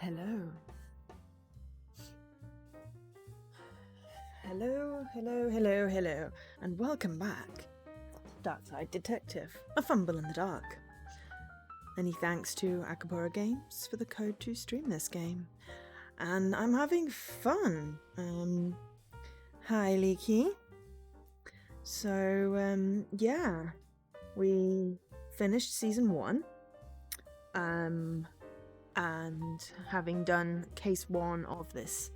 Hello. Hello, and welcome back. Darkside Detective, a fumble in the dark. Many thanks to Akupara Games for the code to stream this game. And I'm having fun. Hi, Leaky. So, yeah, we finished season 1. And having done case 1 of this,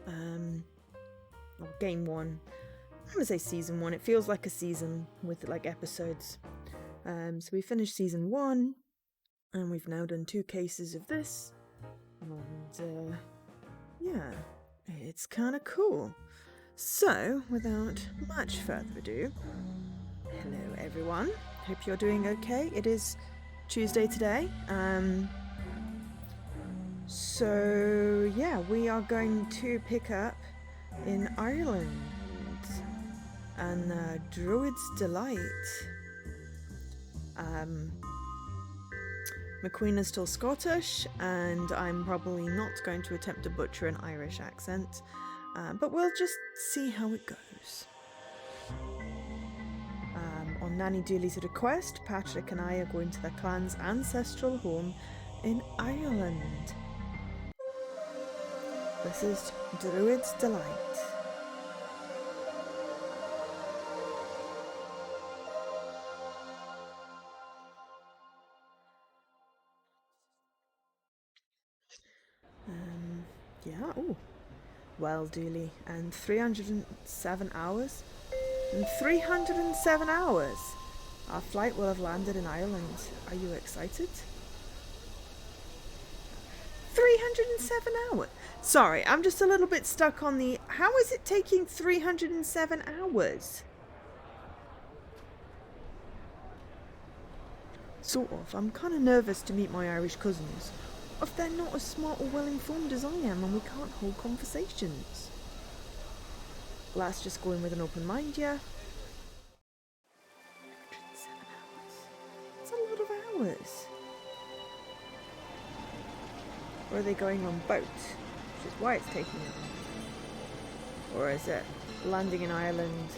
or game 1, I'm gonna say season 1. It feels like a season with like episodes. So we finished season 1, and we've now done 2 cases of this, and yeah, it's kind of cool. So, without much further ado, hello everyone. Hope you're doing okay. It is Tuesday today. So yeah, we are going to pick up in Ireland and Druid's Delight. McQueen is still Scottish, and I'm probably not going to attempt to butcher an Irish accent, but we'll just see how it goes. On Nanny Dooley's request, Patrick and I are going to the clan's ancestral home in Ireland. This is Druid's Delight. Yeah, oh. Well, Dooley, and 307 hours? In 307 hours! Our flight will have landed in Ireland. Are you excited? 307 hours? Sorry, I'm just a little bit stuck on the... How is it taking 307 hours? Sort of. I'm kind of nervous to meet my Irish cousins. If they're not as smart or well-informed as I am and we can't hold conversations. Let's just go in with an open mind, yeah? 307 hours. That's a lot of hours. Or are they going on boat? Which is why it's taking long. Or is it landing in Ireland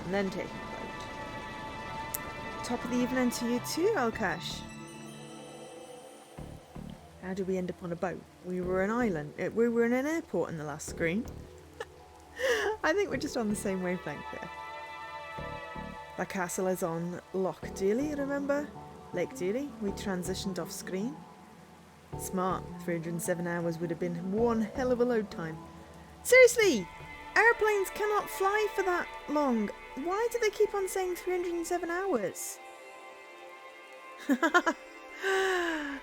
and then taking a boat? Top of the evening to you too, Alkash. How did we end up on a boat? We were an island. We were in an airport in the last screen. I think we're just on the same wavelength here. The castle is on Loch Dooley, remember? Lake Dooley. We transitioned off screen. Smart. 307 hours would have been one hell of a load time. Seriously! Airplanes cannot fly for that long. Why do they keep on saying 307 hours?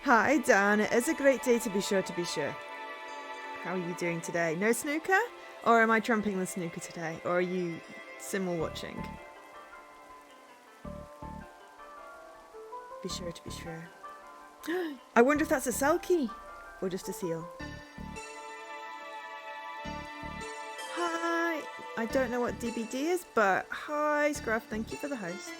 Hi Dan, it is a great day to be sure. How are you doing today? No snooker? Or am I trumping the snooker today? Or are you simul watching? Be sure. I wonder if that's a selkie or just a seal. Hi! I don't know what DBD is, but hi Scruff, thank you for the host.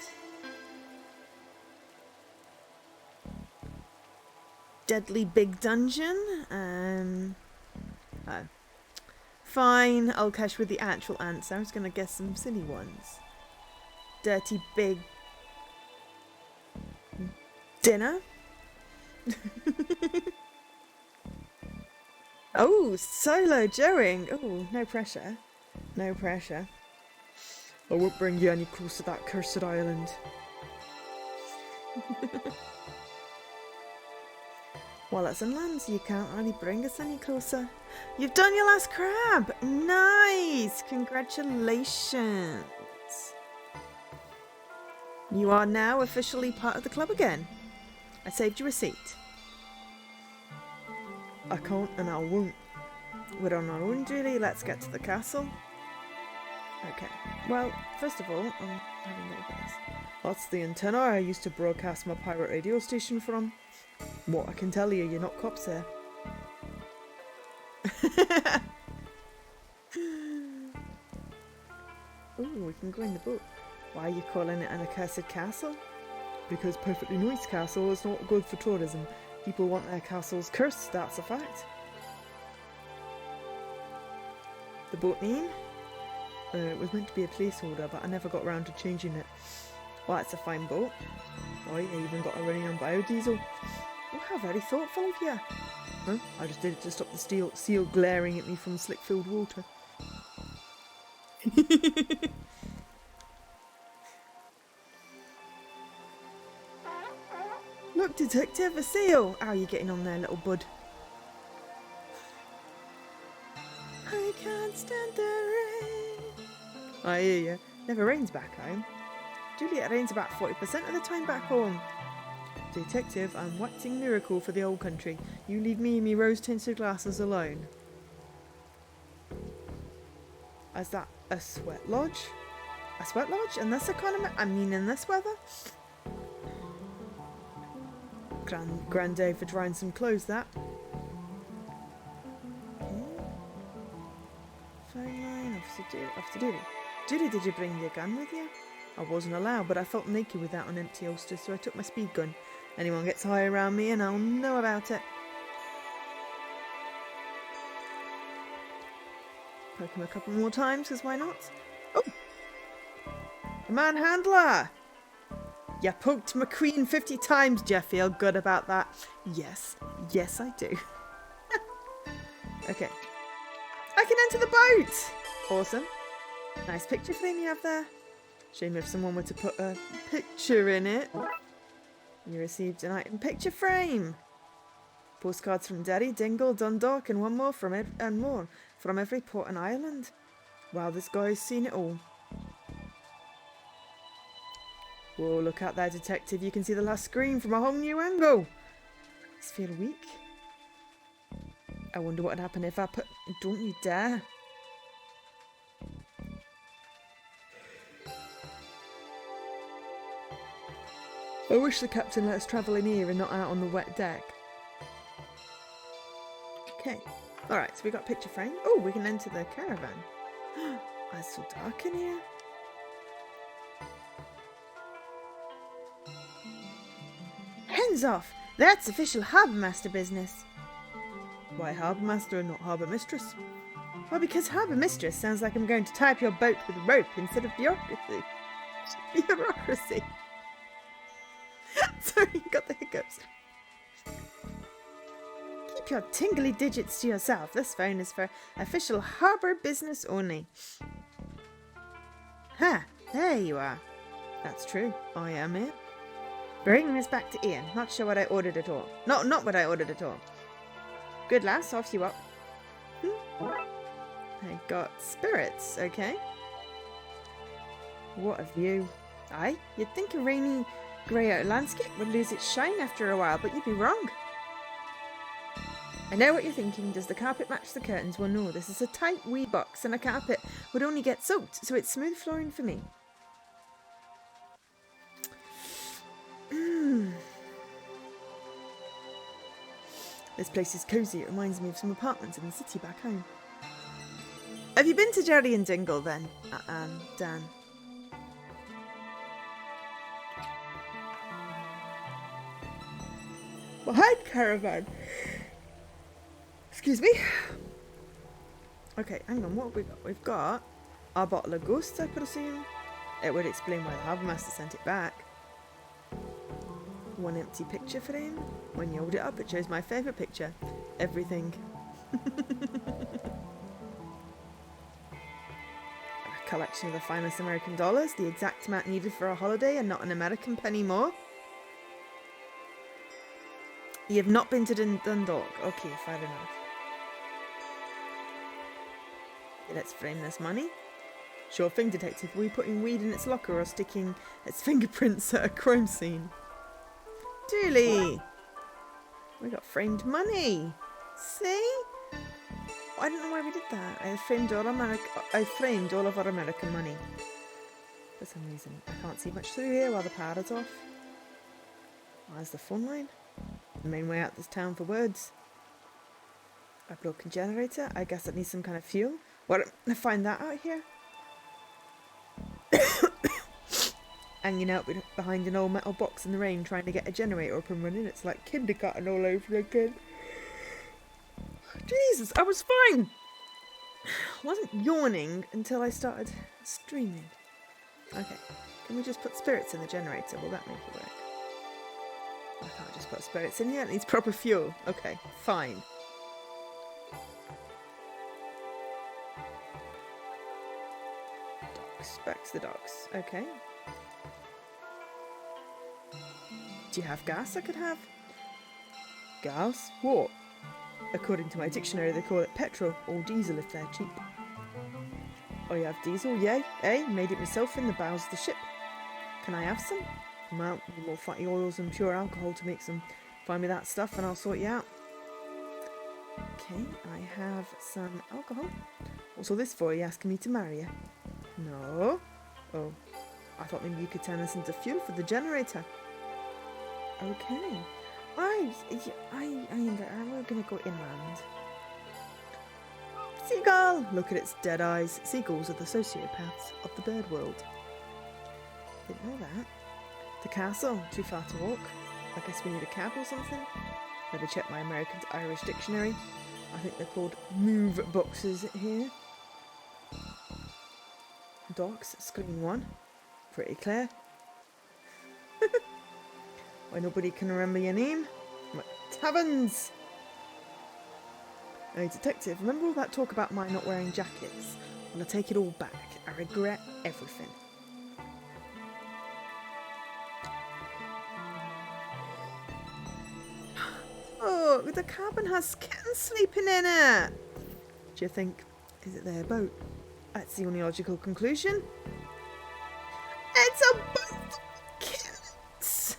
Deadly big dungeon. Oh. Fine, I'll cash with the actual answer. I was gonna guess some silly ones. Dirty big dinner. Oh, solo joeing. Oh, no pressure. I won't bring you any closer to that cursed island. Well, it's inland, so you can't really bring us any closer. You've done your last crab! Nice! Congratulations! You are now officially part of the club again. I saved you a seat. I can't and I won't. We're on our own, Julie. Let's get to the castle. Okay. Well, first of all, I'm having no guess. That's the antenna I used to broadcast my pirate radio station from. What I can tell you, you're not cops here. Ooh, we can go in the boat. Why are you calling it an accursed castle? Because perfectly nice castle is not good for tourism. People want their castles cursed, that's a fact. The boat name? It was meant to be a placeholder, but I never got around to changing it. Well, it's a fine boat. Oh, I even got a running on biodiesel. Oh, how very thoughtful of you. Huh? I just did it to stop the seal glaring at me from slick-filled water. Look, detective, a seal! How are you getting on there, little bud? I can't stand the rain. I hear you. Never rains back home. Juliet, rains about 40% of the time back home. Detective, I'm waxing lyrical for the old country. You leave me and me rose-tinted glasses alone. Is that a sweat lodge? A sweat lodge? In this economy? I mean, in this weather? Grand day for drying some clothes, that. Phone line, Officer Duty. Judy, did you bring your gun with you? I wasn't allowed, but I felt naked without an empty holster, so I took my speed gun. Anyone gets high around me and I'll know about it. Poke him a couple more times, because why not? Oh! A manhandler! You poked McQueen 50 times, do you feel good about that? Yes. Yes, I do. Okay. I can enter the boat! Awesome. Nice picture frame you have there. Shame if someone were to put a picture in it. You received an item picture frame. Postcards from Derry, Dingle, Dundalk, and one more from every port and island. Wow, this guy's seen it all. Whoa, look out there, detective. You can see the last screen from a whole new angle. I feel weak. I wonder what would happen if I put... Don't you dare. I wish the captain let us travel in here and not out on the wet deck. Okay. Alright, so we got picture frame. Oh, we can enter the caravan. Oh, it's so dark in here. Hands off! That's official harbour master business. Why harbour master and not harbour mistress? Well, because harbour mistress sounds like I'm going to tie up your boat with a rope instead of bureaucracy. Bureaucracy. Sorry, got the hiccups. Keep your tingly digits to yourself. This phone is for official harbour business only. There you are. That's true. I am it. Bring this back to Ian. Not sure what I ordered at all. Not what I ordered at all. Good lass, off you up. I got spirits, okay. What a view. Aye, you'd think a rainy grey-out landscape would lose its shine after a while, but you'd be wrong. I know what you're thinking. Does the carpet match the curtains? Well, no, this is a tight wee box and a carpet would only get soaked, so it's smooth flooring for me. This place is cosy. It reminds me of some apartments in the city back home. Have you been to Jerry and Dingle then, Dan? Behind caravan. Excuse me. Okay, hang on. What have we got? We've got our bottle of ghosts, I presume. It would explain why the harbour master sent it back. One empty picture frame. When you hold it up, it shows my favourite picture. Everything. A collection of the finest American dollars, the exact amount needed for a holiday and not an American penny more. You have not been to Dundalk. Okay, fair enough. Okay, let's frame this money. Sure thing, detective. Were you putting weed in its locker or sticking its fingerprints at a crime scene? Dooley! We got framed money. See? I don't know why we did that. I framed all of our American money. For some reason. I can't see much through here while the power's off. Where's the phone line? The main way out this town for words. A broken generator? I guess it needs some kind of fuel. What? I find that out here. hanging out behind an old metal box in the rain trying to get a generator up and running. It's like kindergarten all over again. Jesus, I was fine. I wasn't yawning until I started streaming. Okay, can we just put spirits in the generator? Will that make it work? I can't just put spirits in here. It needs proper fuel. Okay, fine. Docks. Back to the docks. Okay. Do you have gas I could have? Gas? What? According to my dictionary, they call it petrol or diesel if they're cheap. Oh, you have diesel? Yay. Hey, made it myself in the bows of the ship. Can I have some? Well, more fatty oils and pure alcohol to make some. Find me that stuff and I'll sort you out. Okay, I have some alcohol. What's all this for? Are you asking me to marry you? No. Oh, I thought maybe you could turn this into fuel for the generator. Okay. We're going to go inland. Seagull! Look at its dead eyes. Seagulls are the sociopaths of the bird world. Didn't know that. The castle. Too far to walk. I guess we need a cab or something. Never checked my American to Irish dictionary. I think they're called move boxes here. Docks. Screen 1. Pretty clear. Why nobody can remember your name? Taverns! Hey, detective, remember all that talk about my not wearing jackets? Well, I take it all back. I regret everything. Oh, the cabin has kittens sleeping in it! Do you think, is it their boat? That's the only logical conclusion. It's a boat for kittens!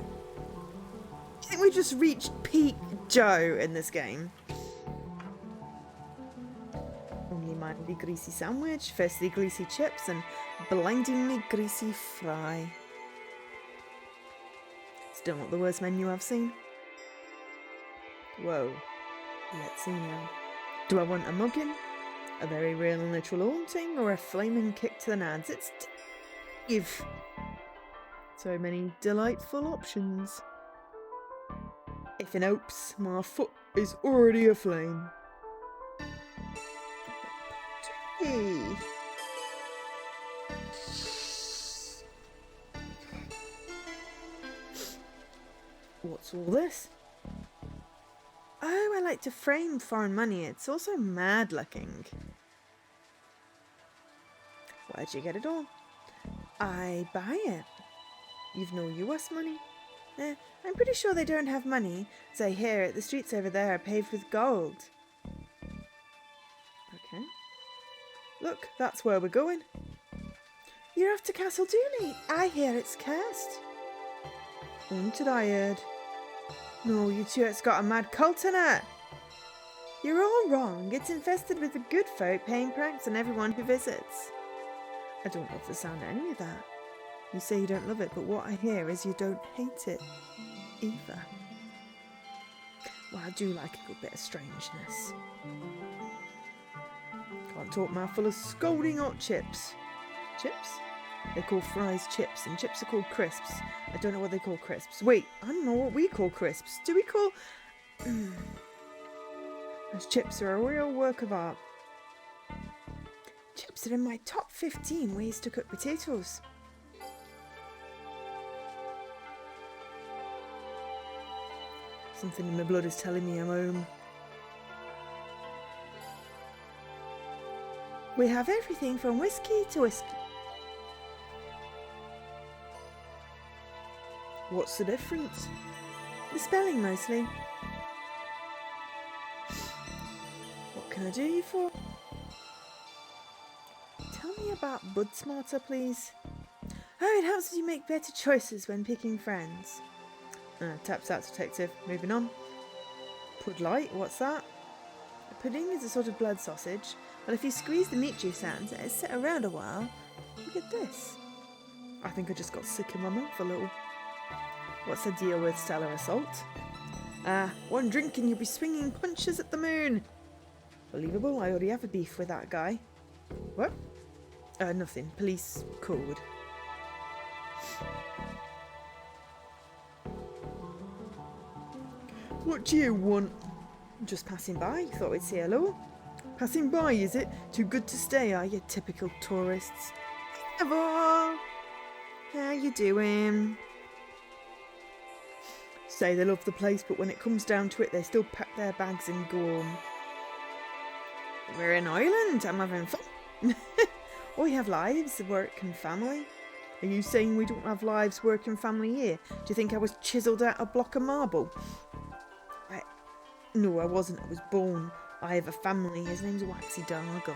I think we just reached peak Joe in this game. Only mildly greasy sandwich, fiercely greasy chips, and blindingly greasy fry. Still not the worst menu I've seen. Whoa. Let's see now. Do I want a mugging? A very real and literal haunting? Or a flaming kick to the nads? It's Dave! So many delightful options. If in hopes, my foot is already aflame. Hey. What's all this? Oh, I like to frame foreign money. It's also mad looking. Where'd you get it all? I buy it. You've no US money? I'm pretty sure they don't have money. As I hear it, the streets over there are paved with gold. Okay. Look, that's where we're going. You're off to Castle Dooley. I hear it's cursed. Haunted, I heard. No, you two, it's got a mad cult in it. You're all wrong. It's infested with the good folk paying pranks on everyone who visits. I don't love the sound of any of that. You say you don't love it, but what I hear is you don't hate it either. Well, I do like a good bit of strangeness. Can't talk mouthful of scolding hot chips. Chips? They call fries chips, and chips are called crisps. I don't know what they call crisps. Wait, I don't know what we call crisps. Do we call... Those chips are a real work of art. Chips are in my top 15 ways to cook potatoes. Something in my blood is telling me I'm home. We have everything from whiskey to whiskey. What's the difference? The spelling mostly. What can I do you for? Tell me about Bud Smarter, please. Oh, it helps you make better choices when picking friends. Taps out detective. Moving on. Pudlight, what's that? A pudding is a sort of blood sausage, but if you squeeze the meat juice out and let it sit around a while, you get this. I think I just got sick in my mouth a little. What's the deal with stellar assault? One drink and you'll be swinging punches at the moon. Believable, I already have a beef with that guy. What? Nothing. Police code. What do you want? Just passing by. Thought we'd say hello. Passing by, is it? Too good to stay, are you? Typical tourists. Hello. How you doing? Say they love the place, but when it comes down to it, they still pack their bags and go home. We're in Ireland. I'm having fun. Oh, we have lives, work and family. Are you saying we don't have lives, work and family here? Do you think I was chiselled out a block of marble? No, I wasn't. I was born. I have a family. His name's Waxy Dargle.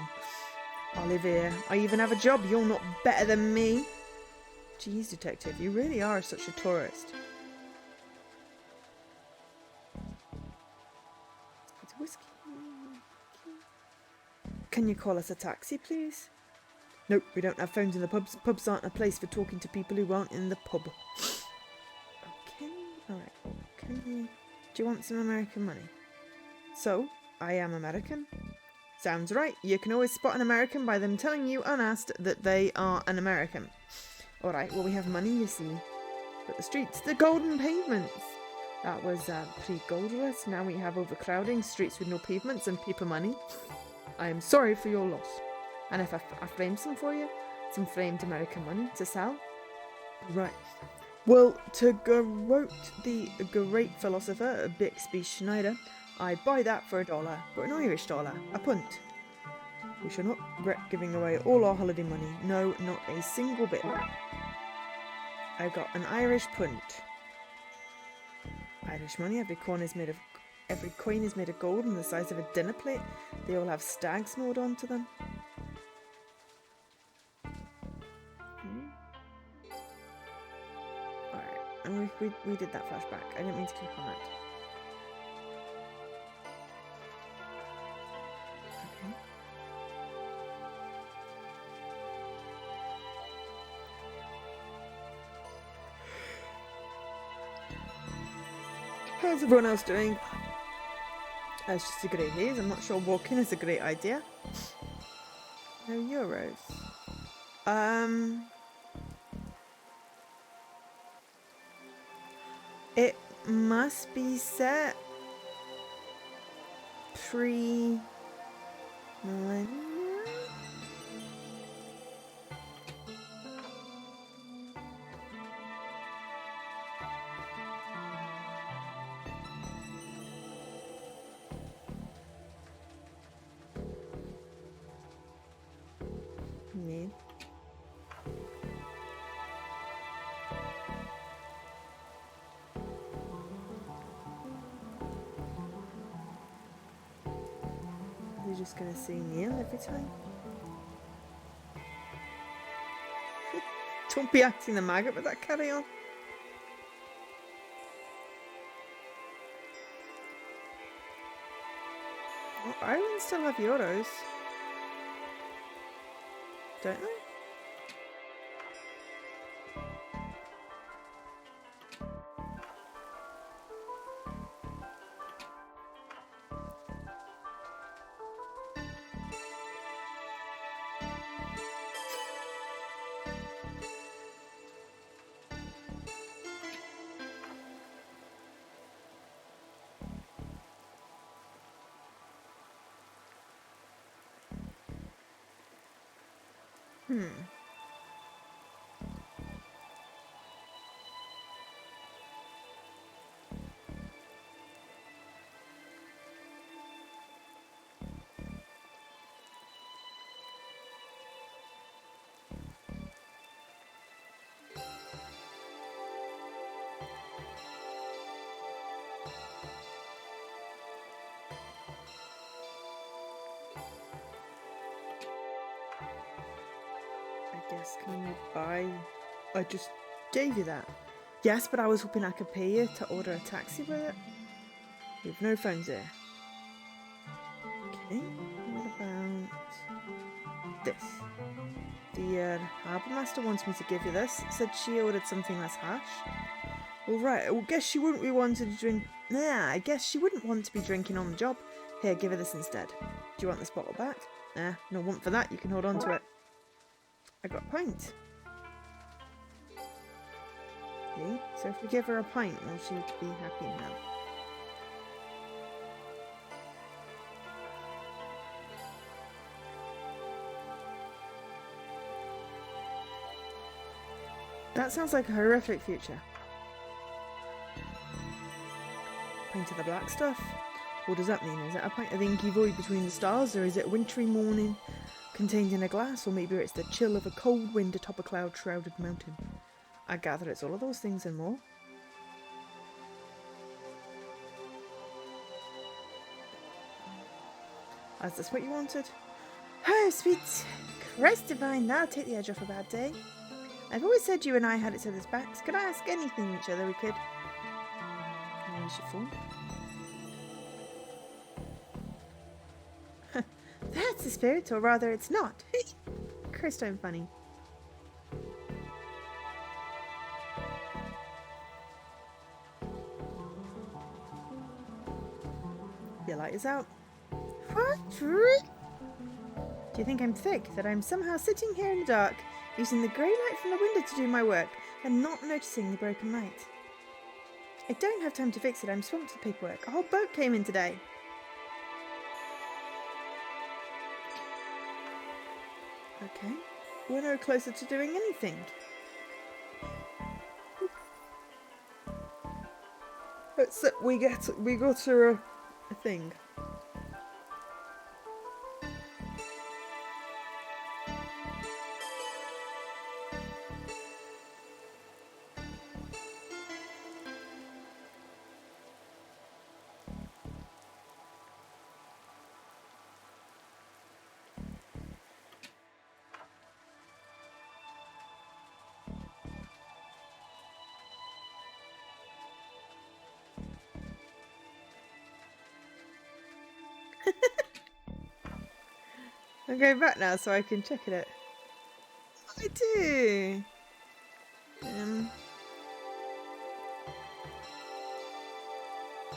I live here. I even have a job. You're not better than me. Jeez, detective, you really are such a tourist. It's whiskey. Can you call us a taxi, please? Nope, we don't have phones in the pubs. Pubs aren't a place for talking to people who aren't in the pub. Okay, alright. Do you want some American money? So, I am American. Sounds right. You can always spot an American by them telling you unasked that they are an American. Alright, well we have money, you see. But the streets, the golden pavements. That was pre-gold rush. Now we have overcrowding, streets with no pavements and paper money. I am sorry for your loss. And if I frame some for you, some framed American money to sell. Right. Well, to quote the great philosopher Bixby Schneider, I'd buy that for $1, but an Irish dollar, a punt. We shall not regret giving away all our holiday money. No, not a single bit. I got an Irish punt. Irish money, every coin is made of gold and the size of a dinner plate. They all have stags moored onto them. Alright, and we did that flashback. I didn't mean to click on that. Okay. How's everyone else doing? It's just a great haze. I'm not sure walking is a great idea. No euros. It must be set pre-millennium. Me. You're just gonna say Neil every time? Don't be acting the maggot with that carry on. Well, Ireland still have euros. Don't they? Yes, can you buy? I just gave you that. Yes, but I was hoping I could pay you to order a taxi with it. We have no phones here. Okay, what about this? The harbour master wants me to give you this. Said she ordered something less harsh. All right. Well, guess she wouldn't be wanting to drink. Nah, I guess she wouldn't want to be drinking on the job. Here, give her this instead. Do you want this bottle back? Nah, no want for that. You can hold on to it. I got a pint. Okay, so if we give her a pint, will she be happy now? That sounds like a horrific future. Painted the black stuff? What does that mean? Is it a pint of the inky void between the stars, or is it a wintry morning contained in a glass, or maybe it's the chill of a cold wind atop a cloud-shrouded mountain? I gather it's all of those things and more. Is this what you wanted? Oh, sweet Christ divine, that'll take the edge off a bad day. I've always said you and I had each other's backs. Could I ask anything each other we could? Oh, you should fall. That's the spirit, or rather it's not. Christ, I'm funny. Your light is out. What? Do you think I'm thick, that I'm somehow sitting here in the dark, using the grey light from the window to do my work, and not noticing the broken light? I don't have time to fix it, I'm swamped with paperwork. A whole boat came in today. Okay, we're no closer to doing anything. Except we got her a thing. I'm going back now so I can check it. I do.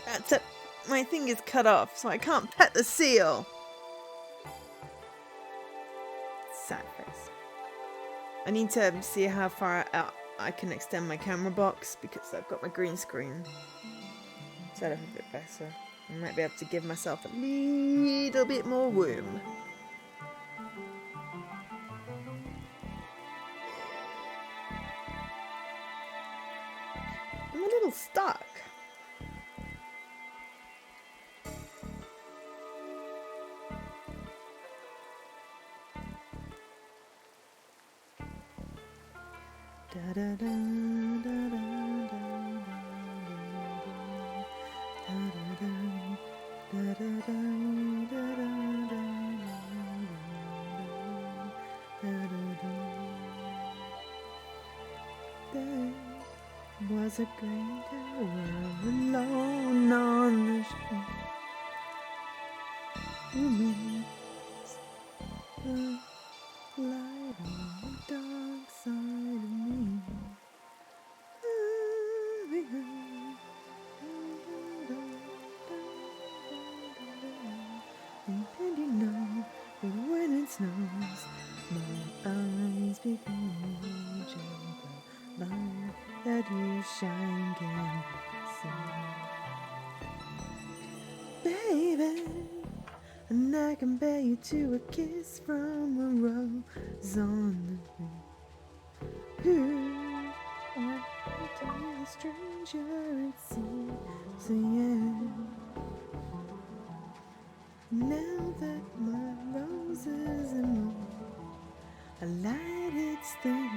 That's it. My thing is cut off, so I can't pet the seal. Sad face. I need to see how far out I can extend my camera box because I've got my green screen set up a bit better. I might be able to give myself a little bit more room. I'm a little stuck. Da da da da da da. There was a great tower alone on the shore. Who meets the light on the dark side of me? And you know that when it snows, my eyes become raging. The light that you shine can see, baby. And I compare you to a kiss from a rose on the green. Who want to be a stranger, it seems, so yeah. Now that my roses are more, a light it's there.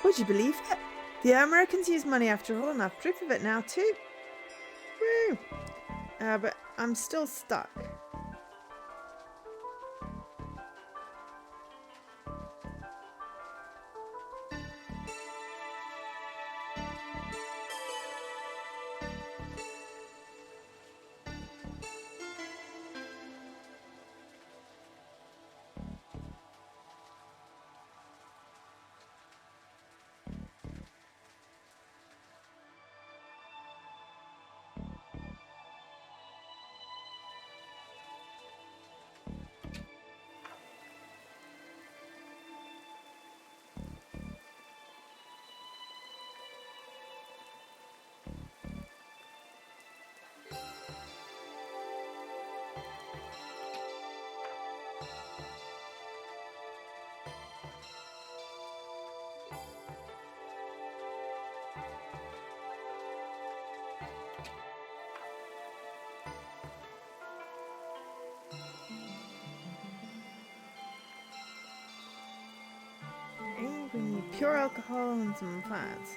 Would you believe it? The Americans use money after all, and I've proof of it now too. Woo! But I'm still stuck. We need pure alcohol and some fats.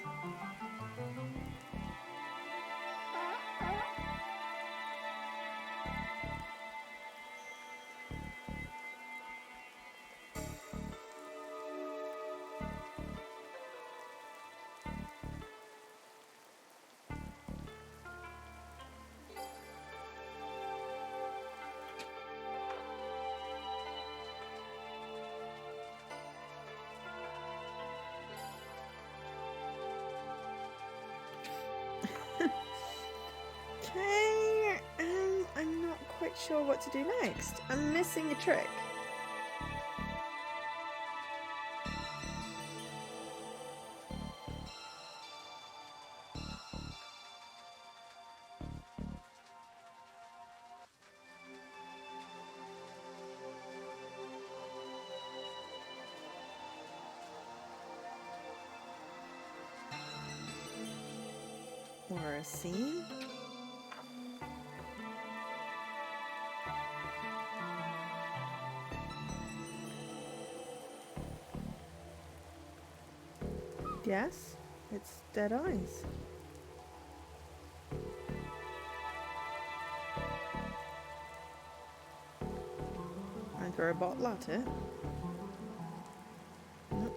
Okay, I'm not quite sure what to do next. I'm missing a trick. Or a scene? Yes, it's dead eyes. And throw a bottle at it. Nope.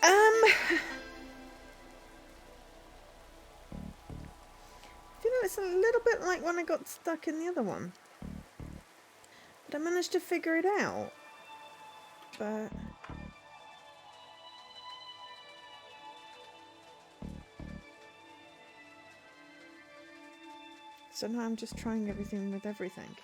I feel like it's a little bit like when I got stuck in the other one. But I managed to figure it out. But... so now I'm just trying everything with everything.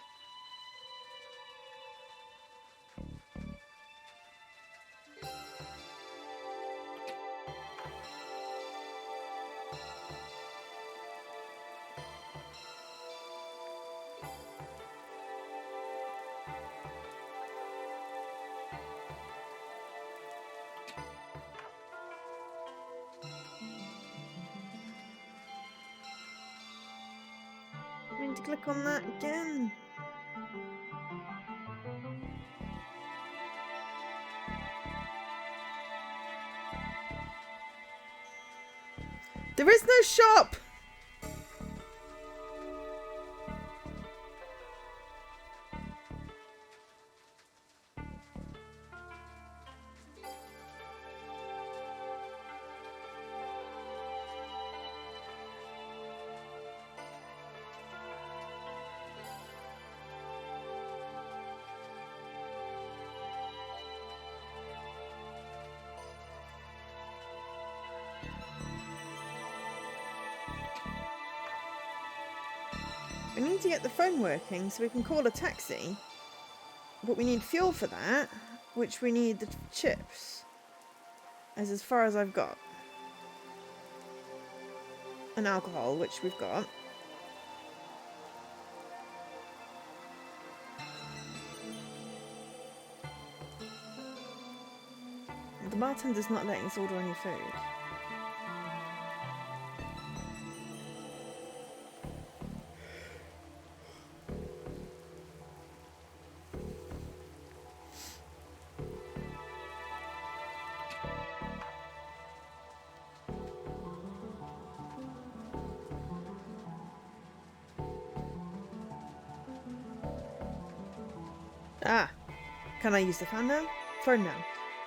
I mean to click on that again. There is no shop! We need to get the phone working so we can call a taxi. But we need fuel for that, which we need the chips. As far as I've got. And alcohol, which we've got. The bartender's not letting us order any food. Ah, can I use the phone now?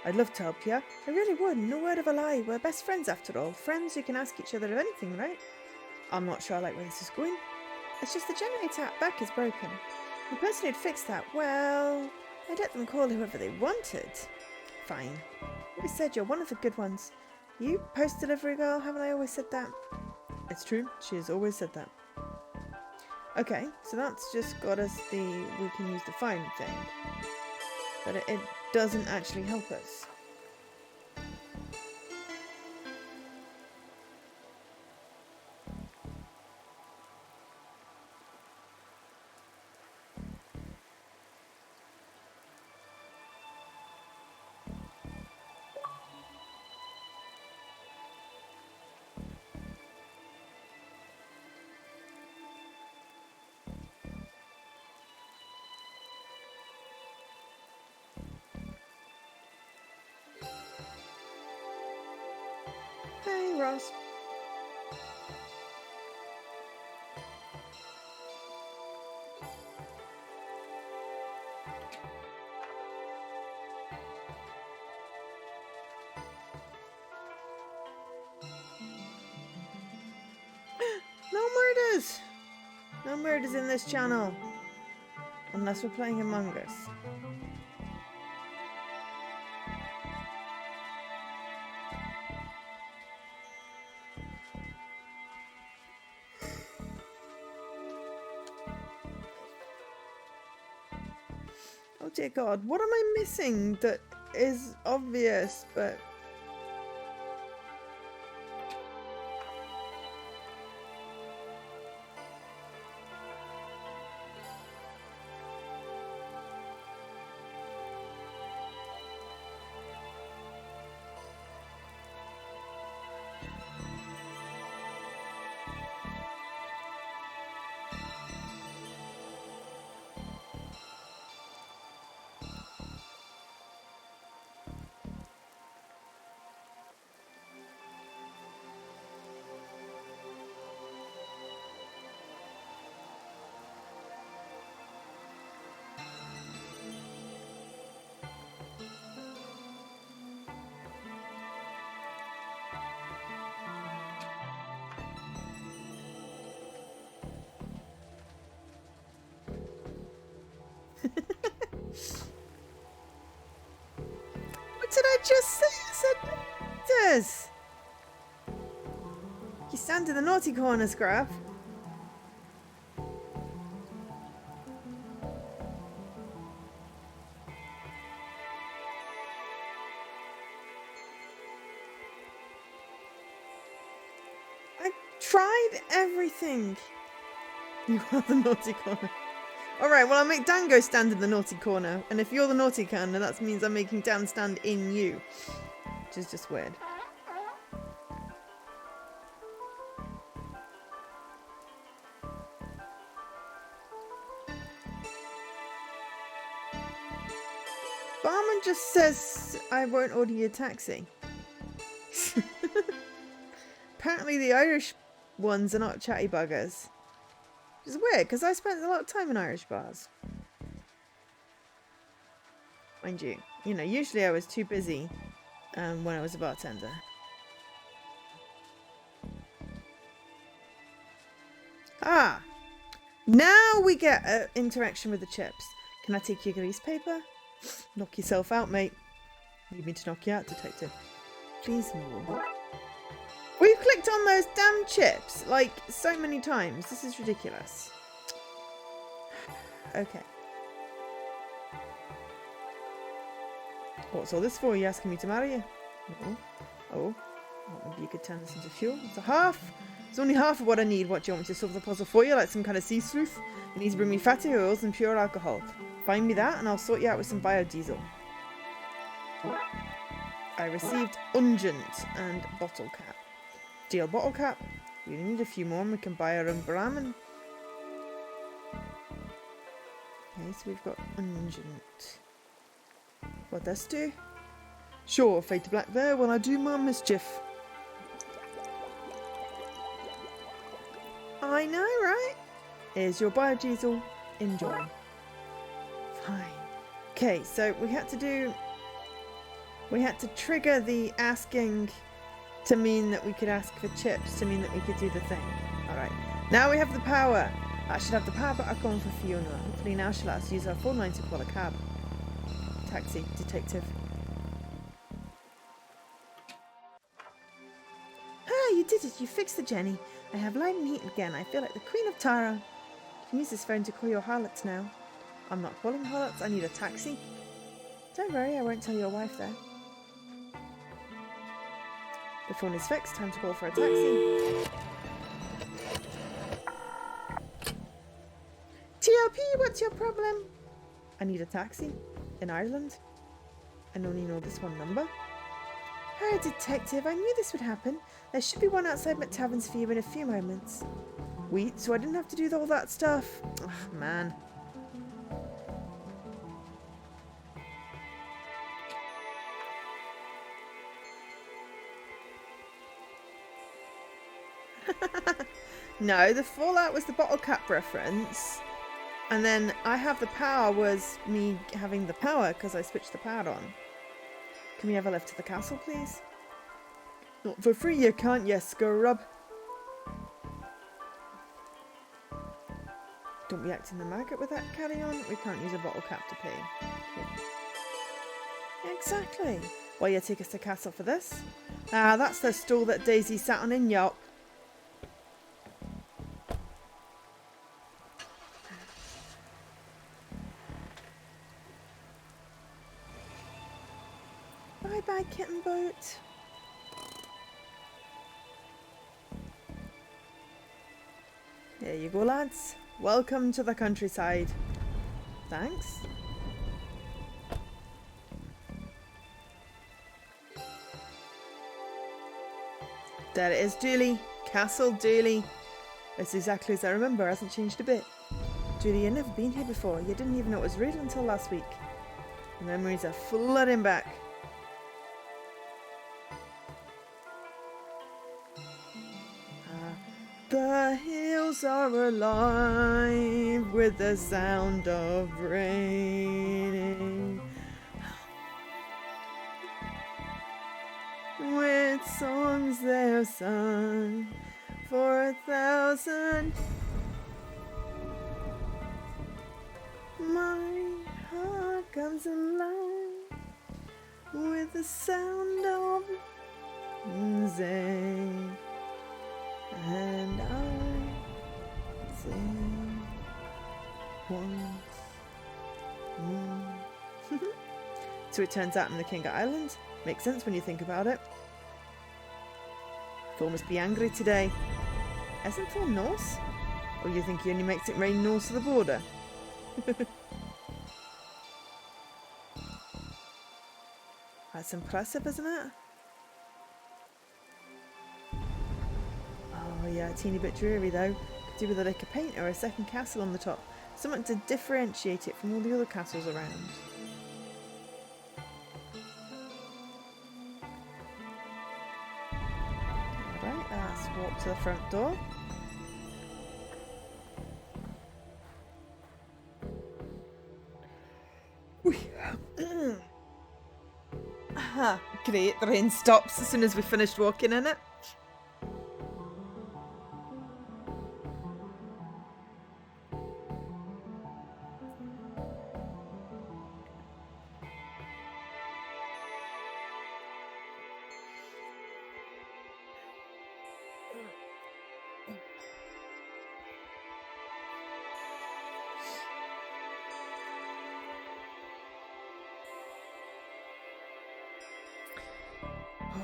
I'd love to help you. I really would, no word of a lie. We're best friends after all. Friends who can ask each other of anything, right? I'm not sure I like where this is going. It's just the generator at back is broken. The person who'd fixed that, well, I'd let them call whoever they wanted. Fine. You said you're one of the good ones. You post-delivery girl, haven't I always said that? It's true, she has always said that. Okay, so that's just got us we can use the phone thing. But it doesn't actually help us. Hey, Ross. No murders! No murders in this channel. Unless we're playing Among Us. Oh dear God, what am I missing that is obvious but... What did I just say? I said murders! You stand in the naughty corner, Scrap. I tried everything. You are the naughty corner. Alright, well I'll make Dan go stand in the naughty corner. And if you're the naughty corner, that means I'm making Dan stand in you. Which is just weird. Barman just says I won't order you a taxi. Apparently the Irish ones are not chatty buggers. Which is weird, because I spent a lot of time in Irish bars. Mind you, usually I was too busy when I was a bartender. Ah! Now we get an interaction with the chips. Can I take your grease paper? Knock yourself out, mate. Need me to knock you out, detective? Please no. We've clicked on those damn chips, like, so many times. This is ridiculous. Okay. What's all this for? Are you asking me to marry you? No. Oh. Well, maybe you could turn this into fuel. It's a half. It's only half of what I need. What, do you want me to solve the puzzle for you, like some kind of sea sleuth? You need to bring me fatty oils and pure alcohol. Find me that and I'll sort you out with some biodiesel. I received unguent and bottle cap. Steel bottle cap. We need a few more and we can buy our own Brahmin. Okay, so we've got unguent. What this do? Sure, fade to black there when I do my mischief. I know, right? Here's your biodiesel. Enjoy. Fine. Okay, so we had to trigger the asking to mean that we could ask for chips, to mean that we could do the thing. Alright. Now we have the power. I should have the power back on for Fiona. Hopefully now she'll let us use our phone line to call a cab. Taxi, detective. Ah, you did it. You fixed the Jenny. I have light and heat again. I feel like the Queen of Tara. can use this phone to call your harlots now. I'm not calling harlots, I need a taxi. Don't worry, I won't tell your wife there. The phone is fixed, time to call for a taxi. TLP, what's your problem? I need a taxi. In Ireland. I only know this one number. Hi, detective, I knew this would happen. There should be one outside McTavern's for you in a few moments. Wait, so I didn't have to do all that stuff? Ugh, man. No, the fallout was the bottle cap reference. And then I have the power was me having the power because I switched the power on. Can we have a lift to the castle, please? Not for free, you can't, you scrub. Don't be acting the maggot with that carry-on. We can't use a bottle cap to pay. Okay. Exactly. Well, you take us to castle for this. Ah, that's the stool that Daisy sat on in Yop. Bye-bye, kitten boat. There you go, lads. Welcome to the countryside. Thanks. There it is, Dooley. Castle Dooley. It's exactly as I remember, hasn't changed a bit. Dooley, you've never been here before. You didn't even know it was real until last week. The memories are flooding back. The hills are alive with the sound of raining, with songs they've sung for 1,000. My heart comes alive with the sound of music. And I sing once more. So it turns out I'm the king of Ireland. Makes sense when you think about it. Thor must be angry today. Isn't Thor Norse? Or you think he only makes it rain north of the border? That's impressive, isn't it? Oh yeah, a teeny bit dreary though. Could do with a lick of paint or a second castle on the top. Something to differentiate it from all the other castles around. Alright, let's walk to the front door. Great, the rain stops as soon as we finished walking in it.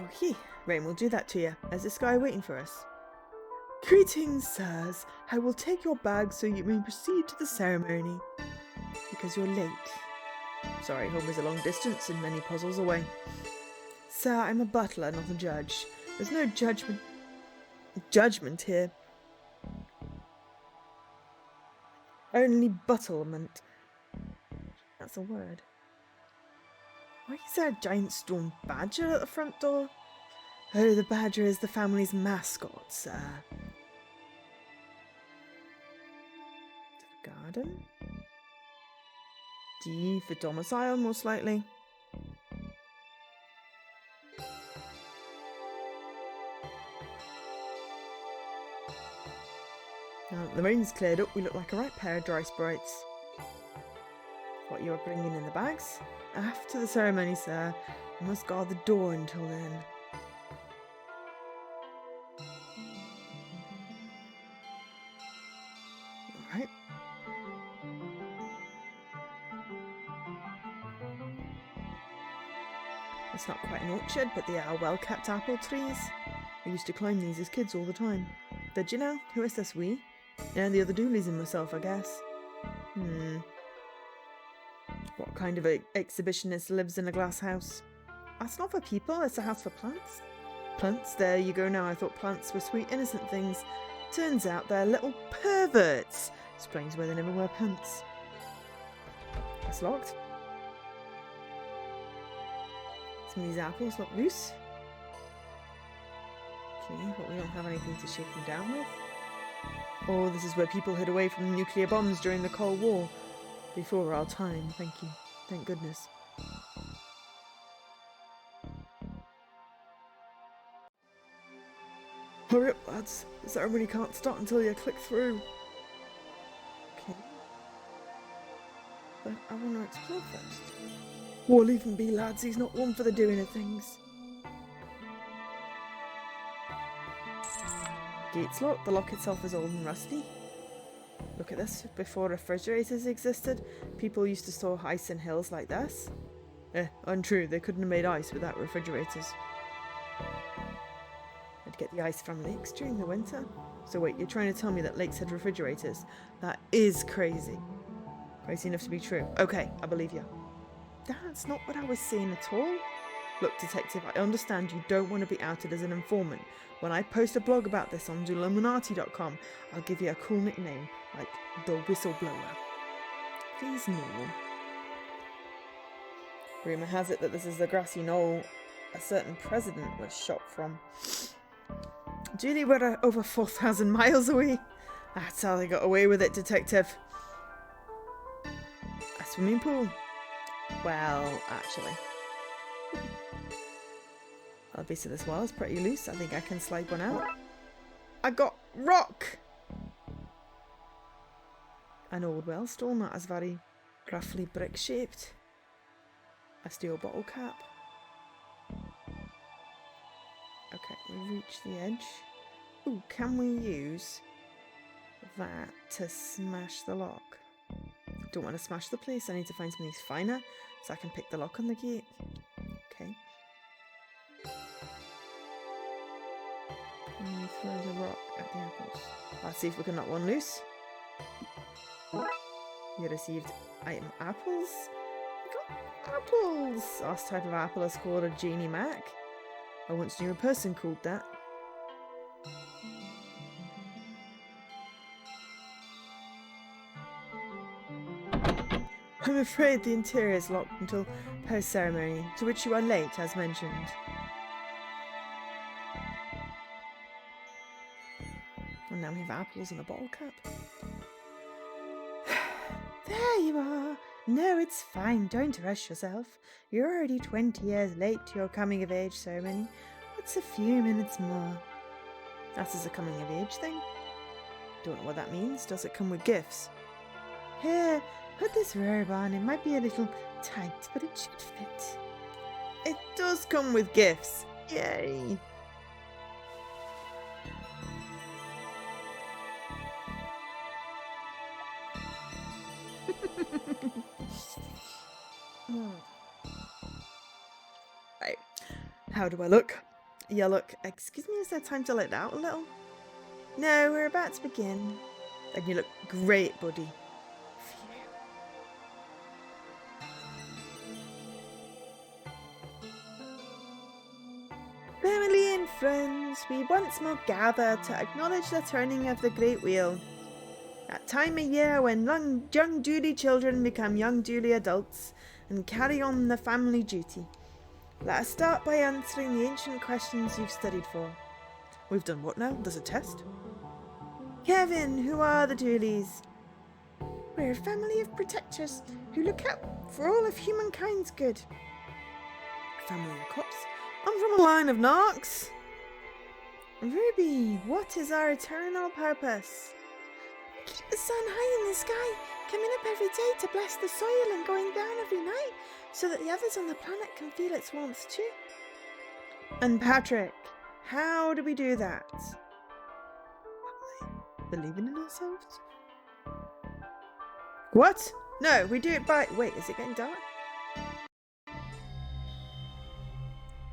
Okay, rain will do that to you. There's this guy waiting for us. Greetings, sirs. I will take your bag so you may proceed to the ceremony. Because you're late. Sorry, home is a long distance and many puzzles away. Sir, I'm a butler, not a judge. There's no judgment here. Only buttlement. That's a word. Why is there a giant stone badger at the front door? Oh, the badger is the family's mascot, sir. Garden? D for domicile, most likely. Now that the rain's cleared up, we look like a right pair of dry sprites. What you are bringing in the bags? After the ceremony, sir. You must guard the door until then. Right. It's not quite an orchard, but they are well-kept apple trees. I used to climb these as kids all the time. Did you know? Who is this we? Yeah, the other doolies and myself, I guess. What kind of exhibitionist lives in a glass house? That's not for people, it's a house for plants. Plants? There you go now. I thought plants were sweet, innocent things. Turns out they're little perverts. Explains why they never wear pants. It's locked. Some of these apples look loose. Okay, but we don't have anything to shake them down with. Oh, this is where people hid away from nuclear bombs during the Cold War. Before our time, thank you. Thank goodness. Hurry up, lads. The ceremony can't start until you click through. Okay. But I want to explore first. Well, leave him be, lads. He's not one for the doing of things. Gate's locked. The lock itself is old and rusty. Look at this. Before refrigerators existed, people used to store ice in hills like this. Untrue. They couldn't have made ice without refrigerators. I'd get the ice from lakes during the winter. So wait, you're trying to tell me that lakes had refrigerators? That is crazy. Crazy enough to be true. Okay, I believe you. That's not what I was saying at all. Look, detective, I understand you don't want to be outed as an informant. When I post a blog about this on Zuluminati.com, I'll give you a cool nickname, like the Whistleblower. Please no. Rumour has it that this is the grassy knoll a certain president was shot from. Julie, we're over 4,000 miles away. That's how they got away with it, detective. A swimming pool? Well, actually. The base of this wall is pretty loose. I think I can slide one out. I got rock! An old well stall, not as very roughly brick shaped. A steel bottle cap. Okay, we reached the edge. Ooh, can we use that to smash the lock? Don't want to smash the place. I need to find something finer so I can pick the lock on the gate. Okay. And we throw the rock at the apples. Let's see if we can knock one loose. You received item apples. We got apples. Last type of apple is called a Janie Mac. I once knew a person called that. I'm afraid the interior is locked until post-ceremony, to which you are late, as mentioned. And now we have apples and a bottle cap. There you are. No, it's fine. Don't rush yourself. You're already 20 years late to your coming-of-age ceremony. What's a few minutes more? That is a coming-of-age thing. Don't know what that means. Does it come with gifts? Here, put this robe on. It might be a little tight, but it should fit. It does come with gifts. Yay! Right. How do I look? You look... Excuse me, is there time to let out a little? No, we're about to begin. Then you look great, buddy. Family and friends, we once more gather to acknowledge the turning of the Great Wheel. That time of year when young duty children become young duty adults and carry on the family duty. Let us start by answering the ancient questions you've studied for. We've done what now? There's a test? Kevin, who are the Dooleys? We're a family of protectors who look out for all of humankind's good. A family of cops? I'm from a line of narcs. Ruby, what is our eternal purpose? Keep the sun high in the sky, coming up every day to bless the soil and going down every night so that the others on the planet can feel its warmth too. And Patrick, how do we do that? By believing in ourselves? What? No, we do it by... Wait, is it getting dark?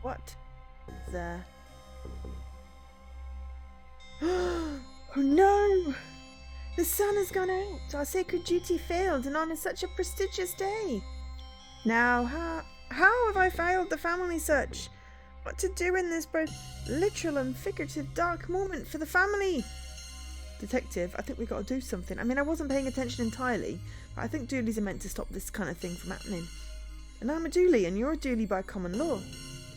What? There. Oh no! The sun has gone out. Our sacred duty failed, and on such a prestigious day. Now, how have I failed the family such? What to do in this both literal and figurative dark moment for the family? Detective, I think we got to do something. I mean, I wasn't paying attention entirely, but I think doolies are meant to stop this kind of thing from happening. And I'm a doolie, and you're a doolie by common law.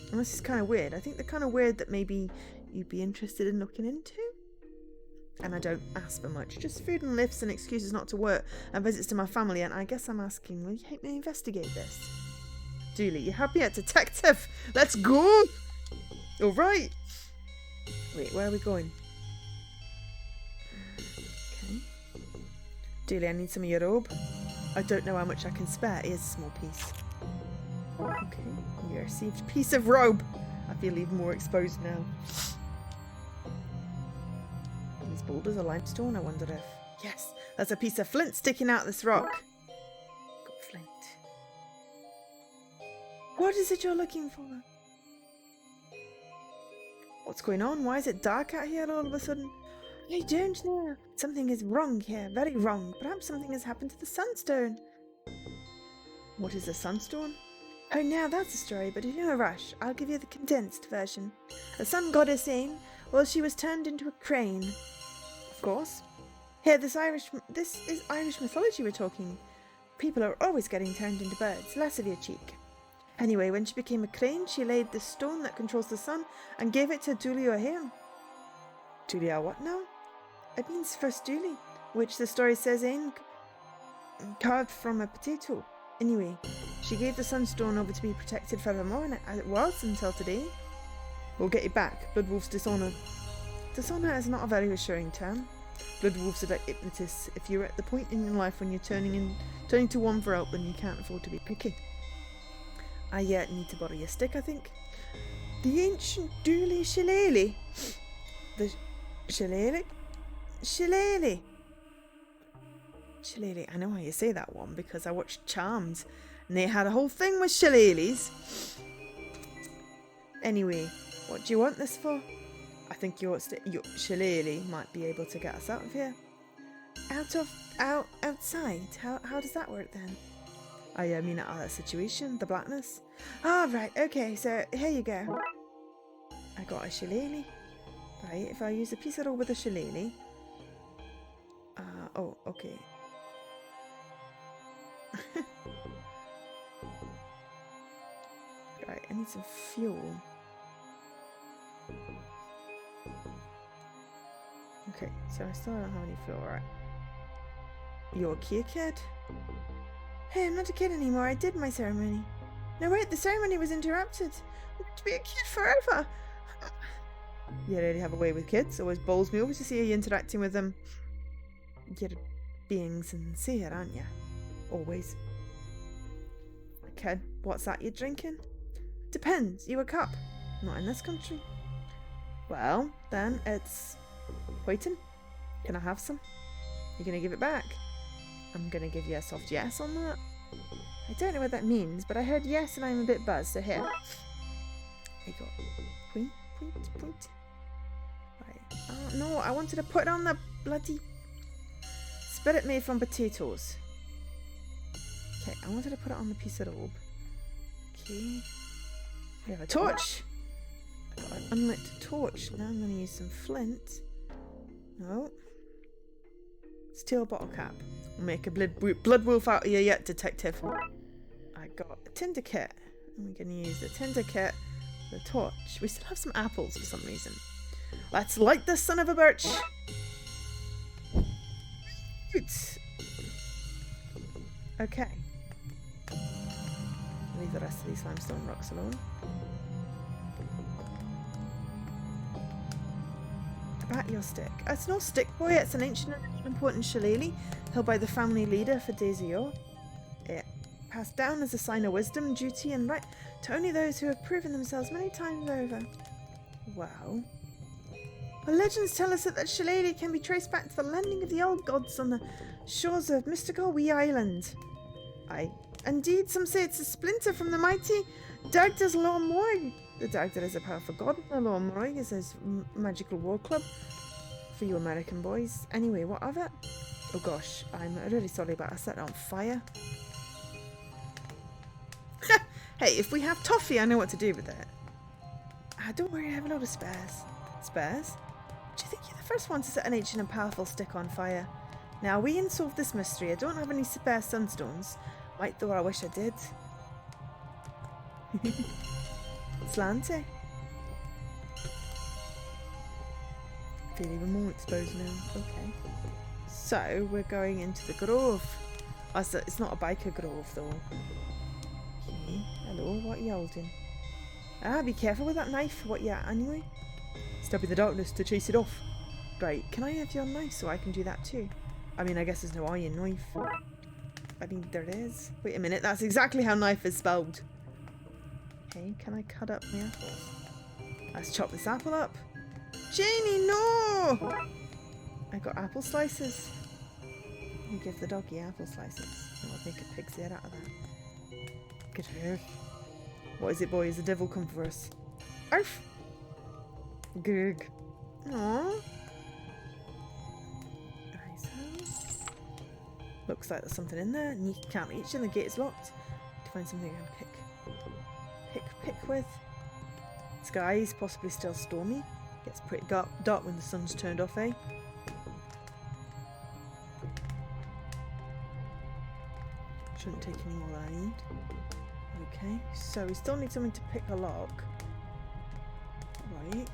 And this is kind of weird. I think they're kind of weird that maybe you'd be interested in looking into. And I don't ask for much. Just food and lifts and excuses not to work and visits to my family. And I guess I'm asking, will you help me investigate this? Dooley, you happy yet, detective? Let's go! Alright. Wait, where are we going? Okay. Dooley, I need some of your robe. I don't know how much I can spare. Here's a small piece. Okay. You received a piece of robe. I feel even more exposed now. These boulders are limestone, I wonder if... Yes, there's a piece of flint sticking out this rock. Got flint. What is it you're looking for? What's going on? Why is it dark out here all of a sudden? I don't know. Something is wrong here, very wrong. Perhaps something has happened to the sunstone. What is a sunstone? Oh, now that's a story, but in no rush. I'll give you the condensed version. The sun goddess Ain, well, she was turned into a crane. Of course. Here, this is Irish mythology we're talking. People are always getting turned into birds, less of your cheek. Anyway, when she became a crane, she laid the stone that controls the sun and gave it to Dooley O'Hearn. Dooley what now? It means first Dooley, which the story says Ain carved from a potato. Anyway, she gave the sunstone over to be protected forevermore, and as it was until today. We'll get you back. Bloodwolf's dishonour. Dishonour is not a very reassuring term. Bloodwolves are like hypnotists. If you're at the point in your life when you're turning to one for help, then you can't afford to be picky. I need to borrow your stick, I think. The ancient Dooley Shillelagh. The Shillelagh? Shillelagh. Shillelagh. I know how you say that one because I watched Charmed and they had a whole thing with shillelaghs. Anyway, what do you want this for? I think your shillelagh might be able to get us out of here. Outside? How does that work then? I mean out of that situation, the blackness. Ah, right, okay, so here you go. I got a shillelagh. Right, if I use a piece of rope with a shillelagh. Oh, okay. Right, I need some fuel. Okay, so I still don't have any fuel, right? You're a kid? Hey, I'm not a kid anymore. I did my ceremony. No, wait, the ceremony was interrupted. I'm going to be a kid forever. You really have a way with kids. Always bowls me over to see how you're interacting with them. You're being sincere, aren't you? Always. Kid, what's that you're drinking? Depends. You a cup? Not in this country. Well, then it's waiting. Can I have some? You're going to give it back? I'm going to give you a soft yes on that. I don't know what that means, but I heard yes and I'm a bit buzzed, so here. I got point. Right. Oh, no, I wanted to put on the bloody spirit made from potatoes. Okay, I wanted to put it on the piece of robe. Okay. We have a torch. I got an unlit torch. Now I'm going to use some flint. No. Steel bottle cap. We'll make a blood wolf out of you yet, detective. I got a tinder kit. And we're going to use the tinder kit, the torch. We still have some apples for some reason. Let's light this son of a birch. Okay. Leave the rest of these limestone rocks alone. About your stick. It's no stick, boy. It's an ancient and important shillelagh held by the family leader for days of yore. It passed down as a sign of wisdom, duty, and right to only those who have proven themselves many times over. Well, Well, legends tell us that that shillelagh can be traced back to the landing of the old gods on the shores of mystical Wee Island. Aye. Indeed, some say it's a splinter from the mighty Dagda's Lor Morag. The Dagda is a powerful god, and the Lor Morag is his magical war club. For you American boys. Anyway, what of it? Oh gosh, I'm really sorry about I set it on fire. Hey, if we have toffee, I know what to do with it. Don't worry, I have a lot of spares. Spares? Do you think you're the first one to set an ancient and powerful stick on fire? Now, we can solve this mystery. I don't have any spare sunstones. Might though I wish I did. Slanty. I feel even more exposed now. Okay. So, we're going into the grove. Oh, so it's not a biker grove though. Okay. Hello, what are you holding? Be careful with that knife. What you at anyway? Step in the darkness to chase it off. Right, can I have your knife so I can do that too? I mean, I guess there's no I in knife. I mean, there is. Wait a minute, that's exactly how knife is spelled. Okay, can I cut up my apples? Let's chop this apple up. Janie, no! I got apple slices. Let me give the doggy apple slices. I'll make a pig's ear out of that. Get her. What is it, boys? The devil come for us. Arf! Grg. Aww. Looks like there's something in there, and you can't reach it, and the gate is locked. To find something I can pick with. Sky is possibly still stormy. Gets pretty dark when the sun's turned off, eh? Shouldn't take any more than I need. Okay, so we still need something to pick the lock. Right. Okay.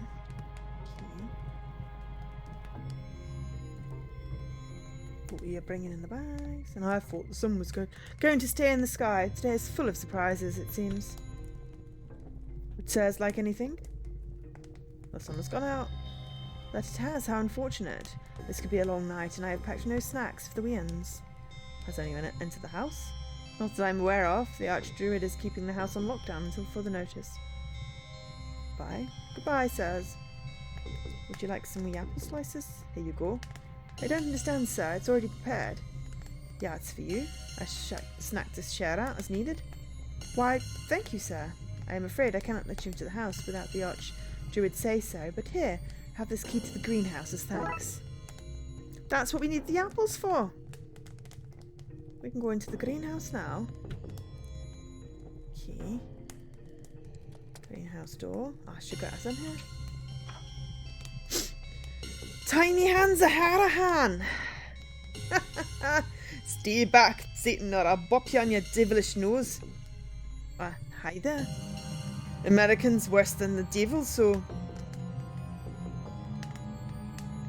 What we are bringing in the bags, and I thought the sun was going to stay in the sky. Today is full of surprises, it seems. It says like anything. The sun has gone out. That it has, how unfortunate. This could be a long night, and I have packed no snacks for the weans. Has anyone entered the house? Not that I'm aware of. The Archdruid is keeping the house on lockdown until further notice. Bye. Goodbye, sirs. Would you like some wee apple slices? Here you go. I don't understand, sir. It's already prepared. Yeah, it's for you. A snack to share out as needed. Why, thank you, sir. I am afraid I cannot let you into the house without the Archdruid say so, but here, have this key to the greenhouse as thanks. That's what we need the apples for. We can go into the greenhouse now. Okay. Greenhouse door. I should get us in here. Tiny hands a Harahan! Stay back, Satan, or I'll bop you on your devilish nose. Hi there. Americans worse than the devil, so...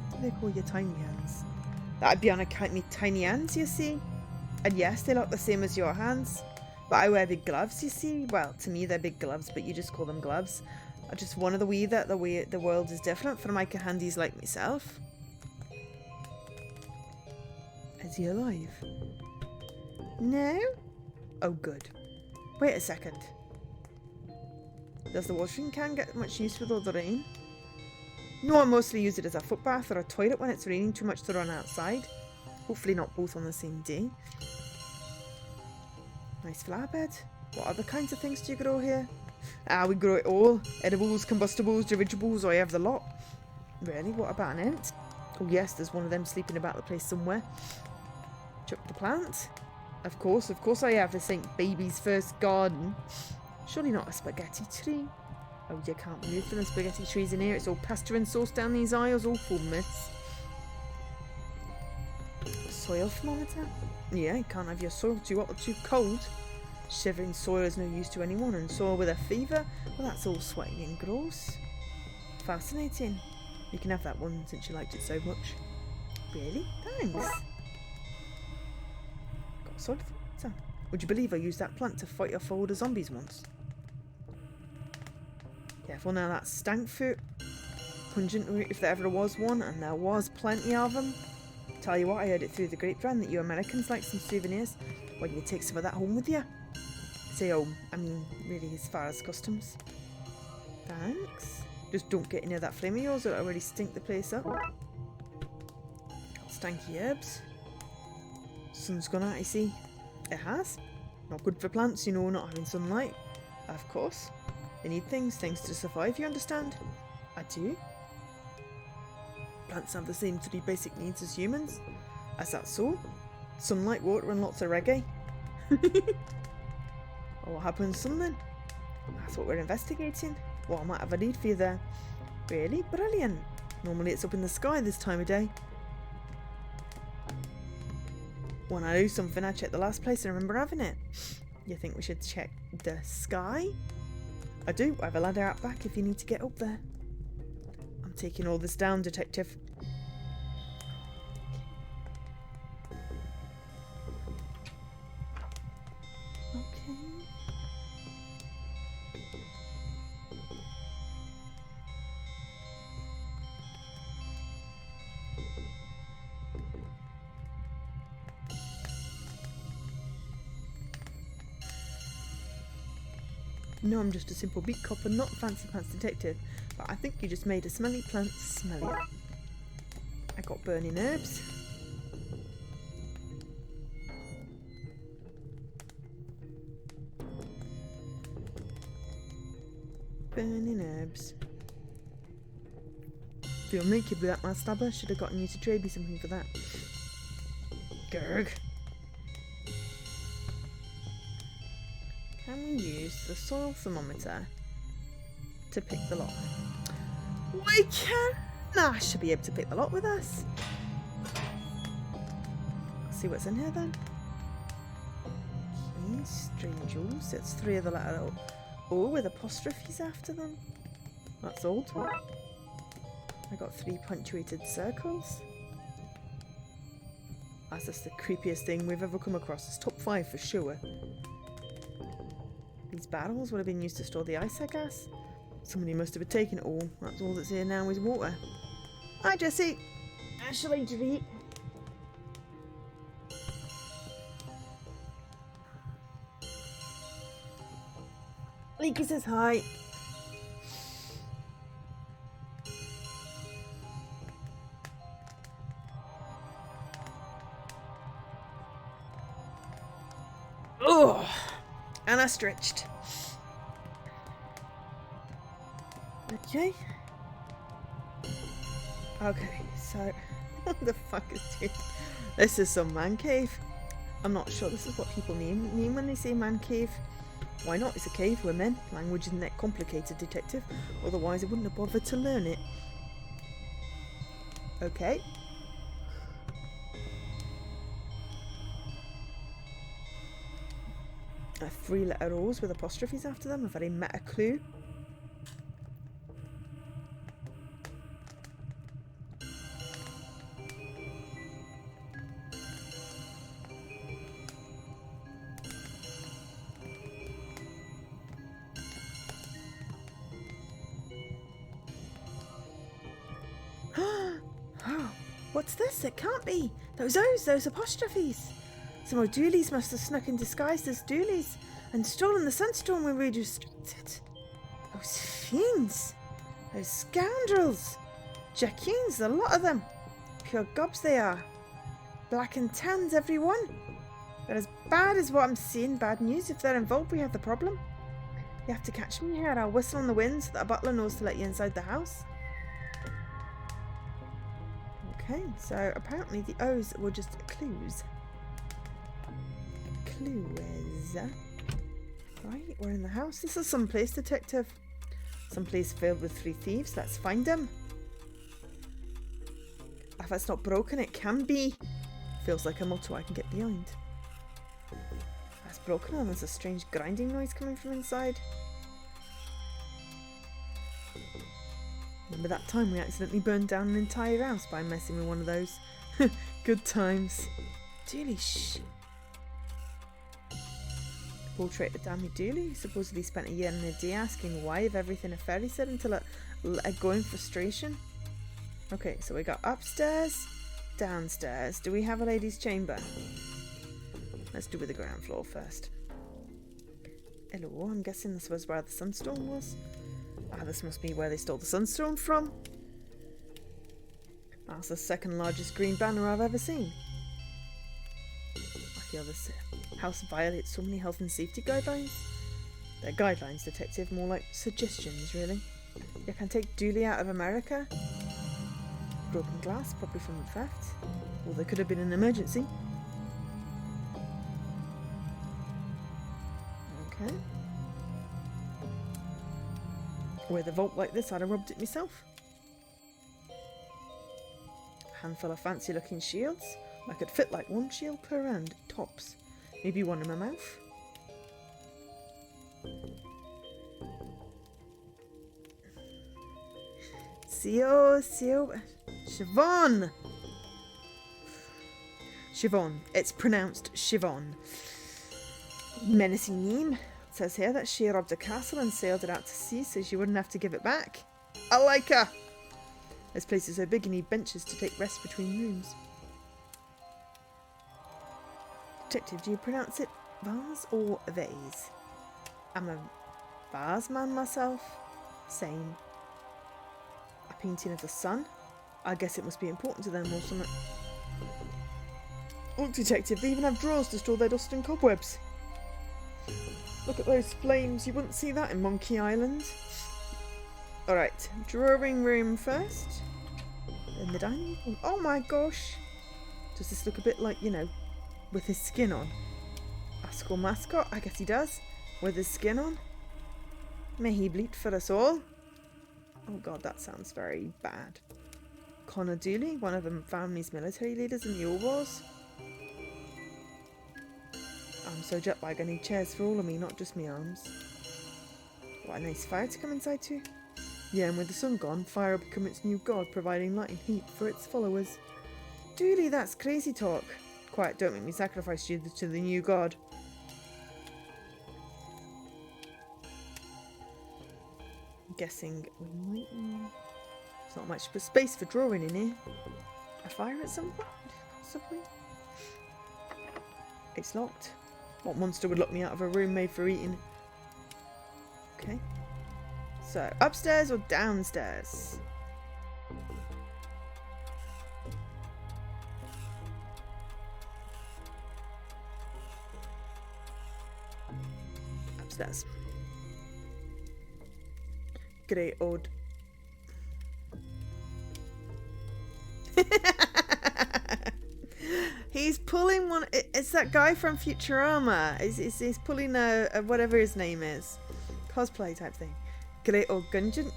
What do they call you tiny hands? That'd be on account of me tiny hands, you see. And yes, they look the same as your hands. But I wear big gloves, you see. Well, to me they're big gloves, but you just call them gloves. I just one of the way that the way the world is different for Micah handies like myself. Is he alive? No? Oh, good. Wait a second. Does the washing can get much use with all the rain? No, I mostly use it as a footbath or a toilet when it's raining too much to run outside. Hopefully not both on the same day. Nice flower bed. What other kinds of things do you grow here? We grow it all. Edibles, combustibles, dirigibles, I have the lot. Really? What about an ant? Oh yes, there's one of them sleeping about the place somewhere. Chuck the plant? Of course I have. This ain't baby's first garden. Surely not a spaghetti tree. Oh, you can't move from the spaghetti trees in here. It's all pasta and sauce down these aisles, all full mess. Soil thermometer? Yeah, you can't have your soil too hot or too cold. Shivering soil is no use to anyone, and soil with a fever, well, that's all sweaty and gross. Fascinating. You can have that one since you liked it so much. Really? Thanks. Got a soil thermometer. Would you believe I used that plant to fight off older zombies once? Careful now, that's stank fruit. Pungent root if there ever was one, and there was plenty of them. Tell you what, I heard it through the grapevine that you Americans like some souvenirs. Why don't you take some of that home with you? Say home, I mean really as far as customs. Thanks. Just don't get any of that flame of yours, it'll already stink the place up. Stanky herbs. Sun's gone out, I see. It has. Not good for plants, you know, not having sunlight. Of course. They need things to survive, you understand? I do. Plants have the same 3 basic needs as humans. Is that so? Sunlight, water and lots of reggae. Well, what happens sun then? That's what we're investigating. What I might have a need for you there. Really? Brilliant. Normally it's up in the sky this time of day. When I do something, I check the last place I remember having it. You think we should check the sky? I do. I have a ladder out back if you need to get up there. I'm taking all this down, Detective. Okay. No, I'm just a simple beat cop and not a fancy pants detective, but I think you just made a smelly plant smellier. I got burning herbs. Burning herbs. Feel naked with that, my stabber. Should have gotten you to trade me something for that. Gurg. Can we use the soil thermometer to pick the lock? We can! I should be able to pick the lock with us. Let's see what's in here then. Okay, strange O's. It's 3 of the letter O with apostrophes after them. That's old. I got 3 punctuated circles. That's just the creepiest thing we've ever come across. It's top 5 for sure. These barrels would have been used to store the ice, I guess. Somebody must have taken it all. That's all that's here now is water. Hi, Jessie. Shall I drink? Leaky says hi. Oh, and I stretched. Okay. Okay, so what the fuck is this? This is some man cave. I'm not sure this is what people mean when they say man cave. Why not? It's a cave. We're men. Language isn't that complicated, detective. Otherwise I wouldn't have bothered to learn it. Okay. A 3-letter O's with apostrophes after them. A very meta clue. What's this? It can't be. Those O's, those apostrophes. Some more doolies must have snuck in disguised as doolies and stolen the sunstone we redistricted. Those fiends. Those scoundrels. Jackeens, a lot of them. Pure gobs they are. Black and tans, every one. They're as bad as what I'm seeing. Bad news. If they're involved, we have the problem. You have to catch me here. I'll whistle on the wind so that a butler knows to let you inside the house. Okay, so apparently the O's were just clues. Clues. Right, we're in the house. This is someplace, detective. Someplace filled with 3 thieves. Let's find them. If it's not broken, it can be. Feels like a motto I can get behind. That's broken and there's a strange grinding noise coming from inside. Remember that time we accidentally burned down an entire house by messing with one of those? Good times. Dooley, shh. Portrait of Dammy Dooley supposedly spent a year and a day asking why of everything a fairy said until it let go in frustration. Okay, so we got upstairs, downstairs. Do we have a lady's chamber? Let's do with the ground floor first. Hello, I'm guessing this was where the sunstone was. Ah, this must be where they stole the Sunstone from. That's the second largest green banner I've ever seen. I feel this house violates so many health and safety guidelines. They're guidelines, Detective, more like suggestions, really. You can take Dooley out of America. Broken glass, probably from the theft. Or there could have been an emergency. Okay. With a vault like this, I'd have robbed it myself. A handful of fancy looking shields. I could fit like one shield per hand, tops. Maybe one in my mouth. Siobhan! Siobhan. It's pronounced Siobhan. Menacing name. It says here that she robbed a castle and sailed it out to sea so she wouldn't have to give it back. I like her! This place is so big you need benches to take rest between rooms. Detective, do you pronounce it vase or vase? I'm a vase man myself. Same. A painting of the sun? I guess it must be important to them or something. Look, Detective, they even have drawers to store their dust and cobwebs. Look at those flames, you wouldn't see that in Monkey Island. Alright, drawing room first. Then the dining room. Oh my gosh! Does this look a bit like, you know, with his skin on? A school mascot? I guess he does. With his skin on. May he bleed for us all. Oh god, that sounds very bad. Connor Dooley, one of the family's military leaders in the War Wars. I'm so jet lagged, I need chairs for all of me, not just me arms. What a nice fire to come inside to. Yeah, and with the sun gone, fire will become its new god, providing light and heat for its followers. Dooley, that's crazy talk. Quiet, don't make me sacrifice you to the new god. I'm guessing we might need... There's not much space for drawing in here. A fire at some point? Possibly? It's locked. What monster would lock me out of a room made for eating? Okay. So, upstairs or downstairs? Upstairs. Great old... He's pulling one. It's that guy from Futurama. He's pulling a whatever his name is, cosplay type thing. Great old Gugnit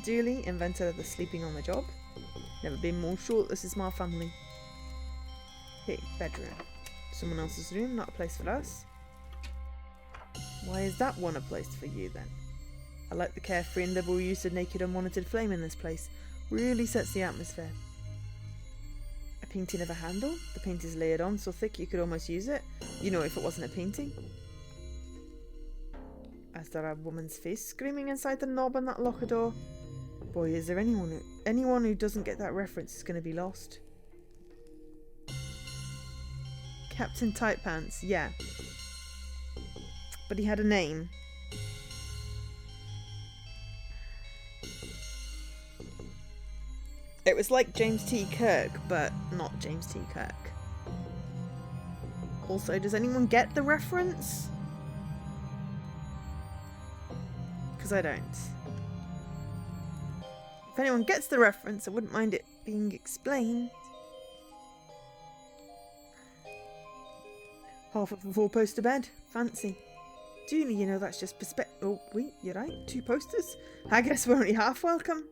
Dooley, inventor of the sleeping on the job. Never been more short. This is my family. Hey, bedroom. Someone else's room, not a place for us. Why is that one a place for you then? I like the carefree and liberal use of naked unmonitored flame in this place. Really sets the atmosphere. A painting of a handle. The paint is layered on so thick you could almost use it. You know, if it wasn't a painting. Is there a woman's face screaming inside the knob on that locker door? Boy, is there anyone who doesn't get that reference is going to be lost. Captain Tight Pants, yeah. But he had a name. It was like James T. Kirk, but not James T. Kirk. Also, does anyone get the reference? Because I don't. If anyone gets the reference, I wouldn't mind it being explained. Half of a four-poster bed. Fancy. Dooley, you know that's just perspective. Oh, wait, you're right. 2 posters. I guess we're only half welcome.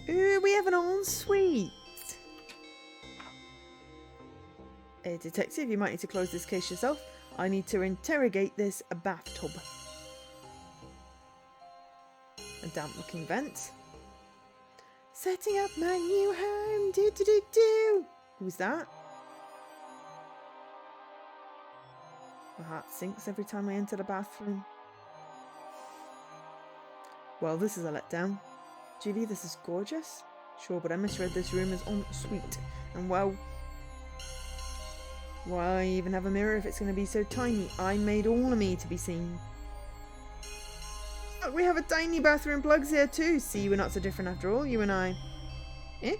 Ooh, we have an ensuite. Hey, detective, you might need to close this case yourself. I need to interrogate this bathtub. A damp-looking vent. Setting up my new home. Do. Who's that? My heart sinks every time I enter the bathroom. Well, this is a letdown. Julie, this is gorgeous. Sure, but I misread this room as en suite. And well... Why even have a mirror if it's going to be so tiny? I made all of me to be seen. Look, we have a tiny bathroom plugs here too. See, we're not so different after all, you and I. Eh?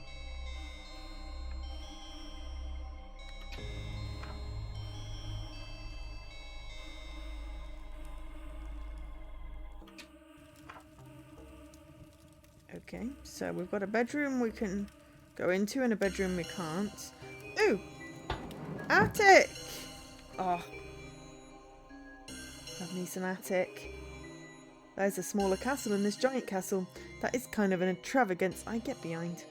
Okay, so we've got a bedroom we can go into and a bedroom we can't. Ooh! Attic! Oh. Love me some attic. There's a smaller castle in this giant castle. That is kind of an extravagance I get behind.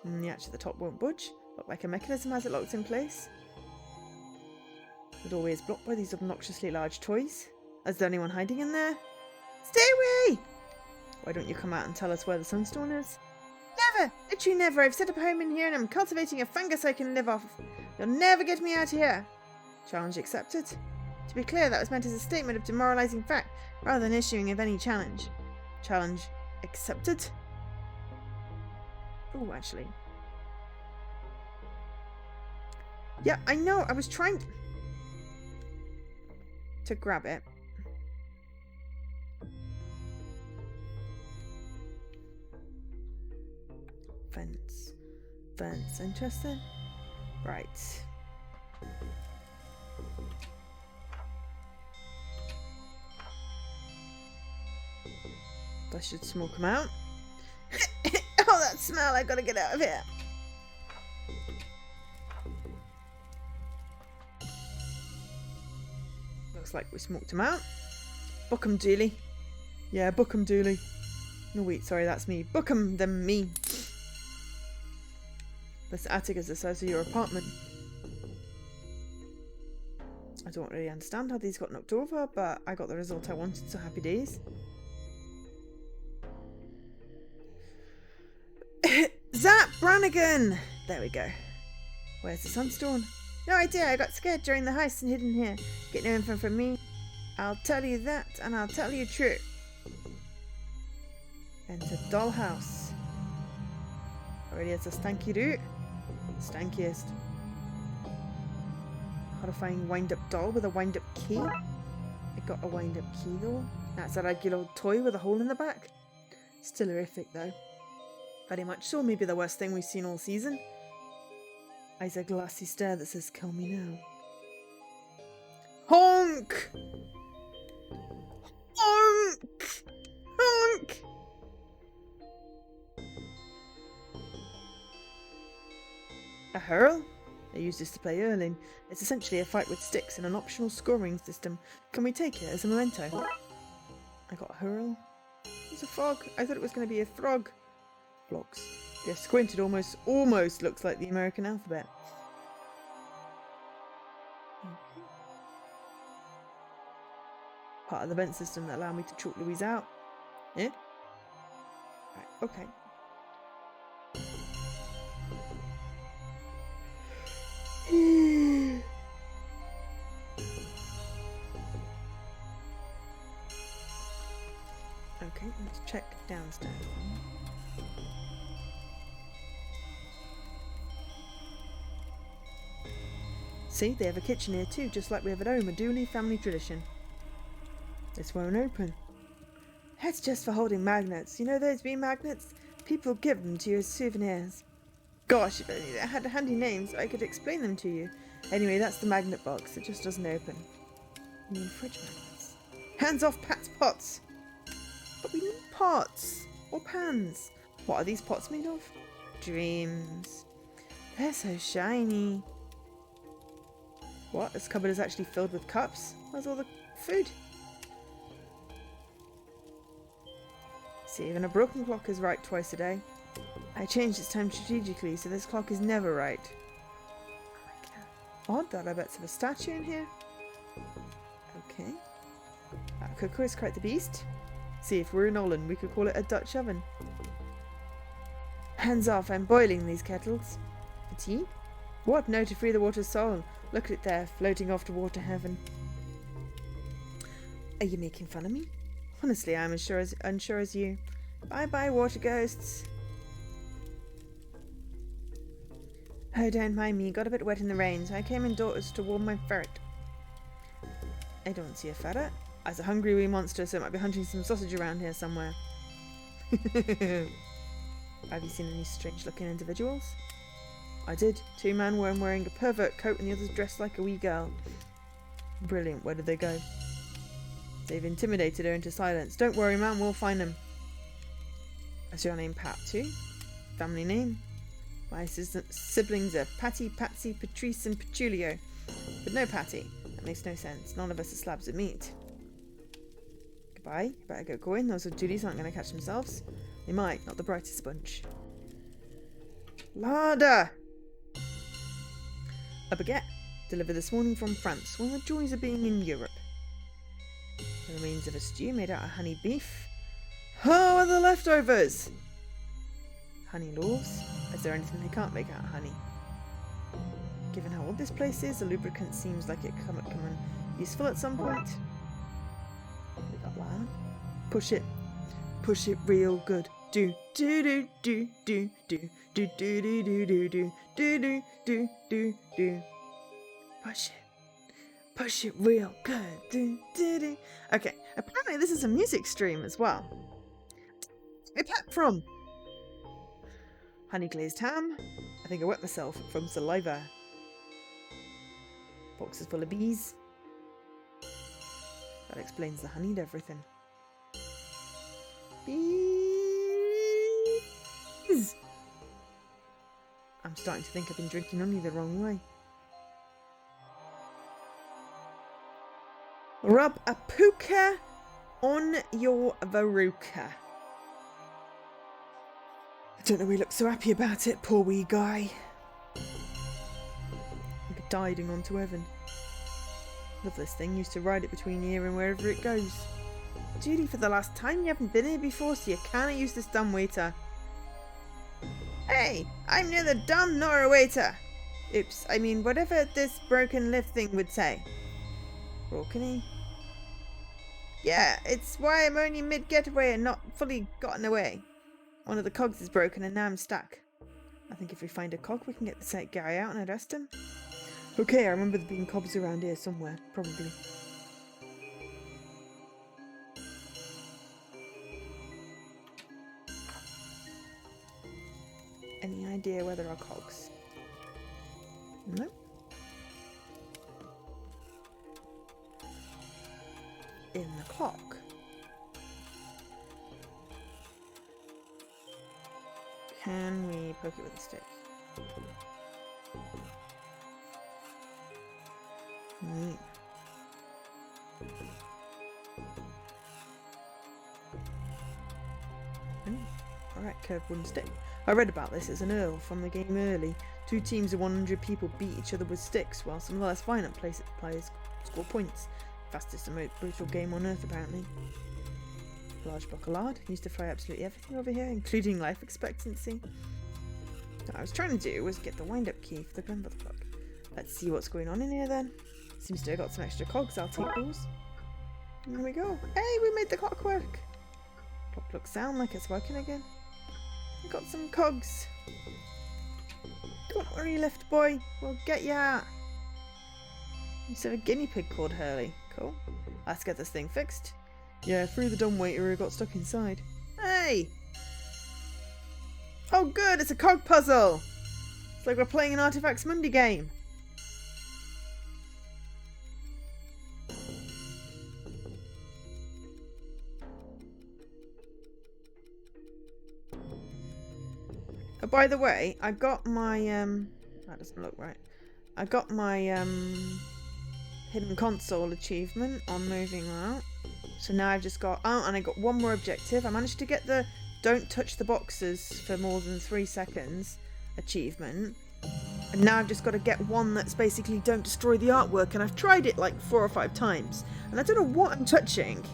The hatch at the top won't budge. Look like a mechanism has it locked in place. The doorway is blocked by these obnoxiously large toys. Is there anyone hiding in there? Stay away! Why don't you come out and tell us where the sunstone is? Never! Literally never! I've set up a home in here and I'm cultivating a fungus I can live off. You'll never get me out of here. Challenge accepted. To be clear, that was meant as a statement of demoralizing fact, rather than issuing of any challenge. Challenge accepted? Oh, actually. Yeah, I know, I was trying to grab it. Fence. Fence, interesting. Right. That should smoke them out. Oh, that smell! I gotta get out of here. Looks like we smoked them out. Book 'em, Dooley. Yeah, book 'em, Dooley. No, wait, sorry, that's me. Book 'em, them me. This attic is the size of your apartment. I don't really understand how these got knocked over, but I got the result I wanted, so happy days. Zap Brannigan! There we go. Where's the sunstone? No idea, I got scared during the heist and hidden here. Get no info from me. I'll tell you that, and I'll tell you true. Enter dollhouse. Already has a stanky root. Stankiest. Horrifying wind-up doll with a wind-up key. I got a wind-up key though. That's a regular old toy with a hole in the back. Still horrific though. Very much so, maybe the worst thing we've seen all season. Eyes a glassy stare that says, kill me now. Honk! Honk! Honk! A hurl? I use this to play hurling. It's essentially a fight with sticks and an optional scoring system. Can we take it as a memento? I got a hurl. It's a frog. I thought it was going to be a frog. Blocks. Yeah, squinted almost looks like the American alphabet. Part of the vent system that allowed me to choke Louise out. Yeah? Right, okay. Okay, let's check downstairs. See, they have a kitchen here too, just like we have at home, a Dooley family tradition. This won't open. That's just for holding magnets. You know those bee magnets? People give them to you as souvenirs. Gosh, if only they had handy names, I could explain them to you. Anyway, that's the magnet box. It just doesn't open. You mean fridge magnets? Hands off Pat's pots! But we need pots! Or pans. What are these pots made of? Dreams. They're so shiny. What? This cupboard is actually filled with cups? Where's all the food? See, even a broken clock is right twice a day. I changed its time strategically, so this clock is never right. Odd that I bet have a statue in here. Okay. That cooker is quite the beast. See, if we're in Holland, we could call it a Dutch oven. Hands off, I'm boiling these kettles. For tea? What? No, to free the water's soul. Look at it there, floating off to water heaven. Are you making fun of me? Honestly, I'm as unsure as you. Bye-bye, water ghosts. Oh, don't mind me. Got a bit wet in the rain, so I came indoors to warm my ferret. I don't see a ferret. As a hungry wee monster, so it might be hunting some sausage around here somewhere. Have you seen any strange-looking individuals? I did. 2 men, one wearing a pervert coat and the others dressed like a wee girl. Brilliant. Where did they go? They've intimidated her into silence. Don't worry, man. We'll find them. Is your name Pat too? Family name? My siblings are Patty, Patsy, Patrice and Petulio. But no Patty. That makes no sense. None of us are slabs of meat. Goodbye. You better get going. Those duties aren't going to catch themselves. They might. Not the brightest bunch. Larder! A baguette. Delivered this morning from France. One of the joys of being in Europe. The remains of a stew made out of honey beef. Oh, and the leftovers! Honey loaves? Is there anything they can't make out of honey? Given how old this place is, the lubricant seems like it could come in useful at some point. We got loud. Push it. Push it real good. Do do do do do do do do do do do do do do do do. Push it. Push it real good. Do do do. Okay, apparently this is a music stream as well. Where's Pep from? Honey glazed ham. I think I wet myself from saliva. Boxes full of bees. That explains the honeyed everything. Bees! I'm starting to think I've been drinking honey the wrong way. Rub a puka on your veruca. I don't know why he looks so happy about it, poor wee guy. Like a diving onto heaven. Love this thing, used to ride it between here and wherever it goes. Judy, for the last time, you haven't been here before, so you can't use this dumb waiter. Hey, I'm neither dumb nor a waiter. Oops, I mean whatever this broken lift thing would say. Broken-y? Yeah, it's why I'm only mid-getaway and not fully gotten away. One of the cogs is broken and now I'm stuck. I think if we find a cog, we can get the site guy out and arrest him. Okay, I remember there being cogs around here somewhere, probably. Any idea where there are cogs? No. In the clock. Can we poke it with a stick? Right. Alright, curved wooden stick. I read about this as an earl from the game early. 2 teams of 100 people beat each other with sticks, while some of the less violent players score points. Fastest and most brutal game on earth, apparently. Large block of lard. Used to fry absolutely everything over here, including life expectancy. What I was trying to do was get the wind-up key for the grandmother clock. Let's see what's going on in here then. Seems to have got some extra cogs. I'll take those. And there we go. Hey, we made the clock work. Clock looks sound like it's working again. We got some cogs. Don't worry, lift boy. We'll get you out. You said a guinea pig called Hurley. Cool. Let's get this thing fixed. Yeah, through the dumb waiter who got stuck inside. Hey! Oh good, it's a cog puzzle! It's like we're playing an Artifacts Mundi game. Oh, by the way, I got my that doesn't look right. I got my hidden console achievement on moving out. So now I've just got and I got one more objective. I managed to get the don't touch the boxes for more than 3 seconds achievement. And now I've just got to get one that's basically don't destroy the artwork, and I've tried it like 4 or 5 times. And I don't know what I'm touching.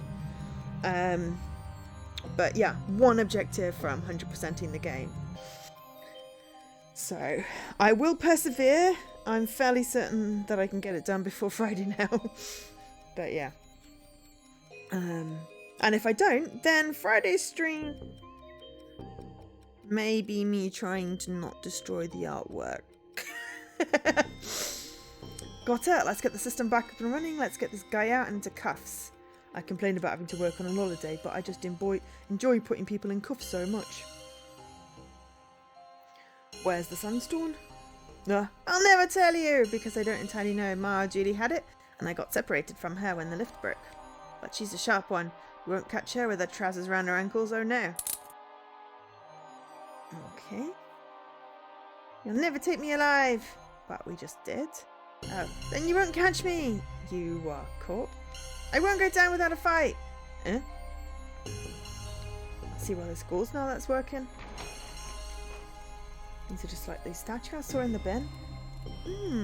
But yeah, one objective from 100%ing the game. So, I will persevere. I'm fairly certain that I can get it done before Friday now. But yeah. And if I don't, then Friday's stream may be me trying to not destroy the artwork. Got it. Let's get the system back up and running. Let's get this guy out and into cuffs. I complained about having to work on a holiday, but I just enjoy putting people in cuffs so much. Where's the Sunstone? I'll never tell you, because I don't entirely know. Ma Julie had it, and I got separated from her when the lift broke. But she's a sharp one. You won't catch her with her trousers around her ankles, oh no. Okay. You'll never take me alive. But we just did. Oh, then you won't catch me. You are caught. I won't go down without a fight. Eh? See where this goes now that's working. These are just like these statues I saw in the bin.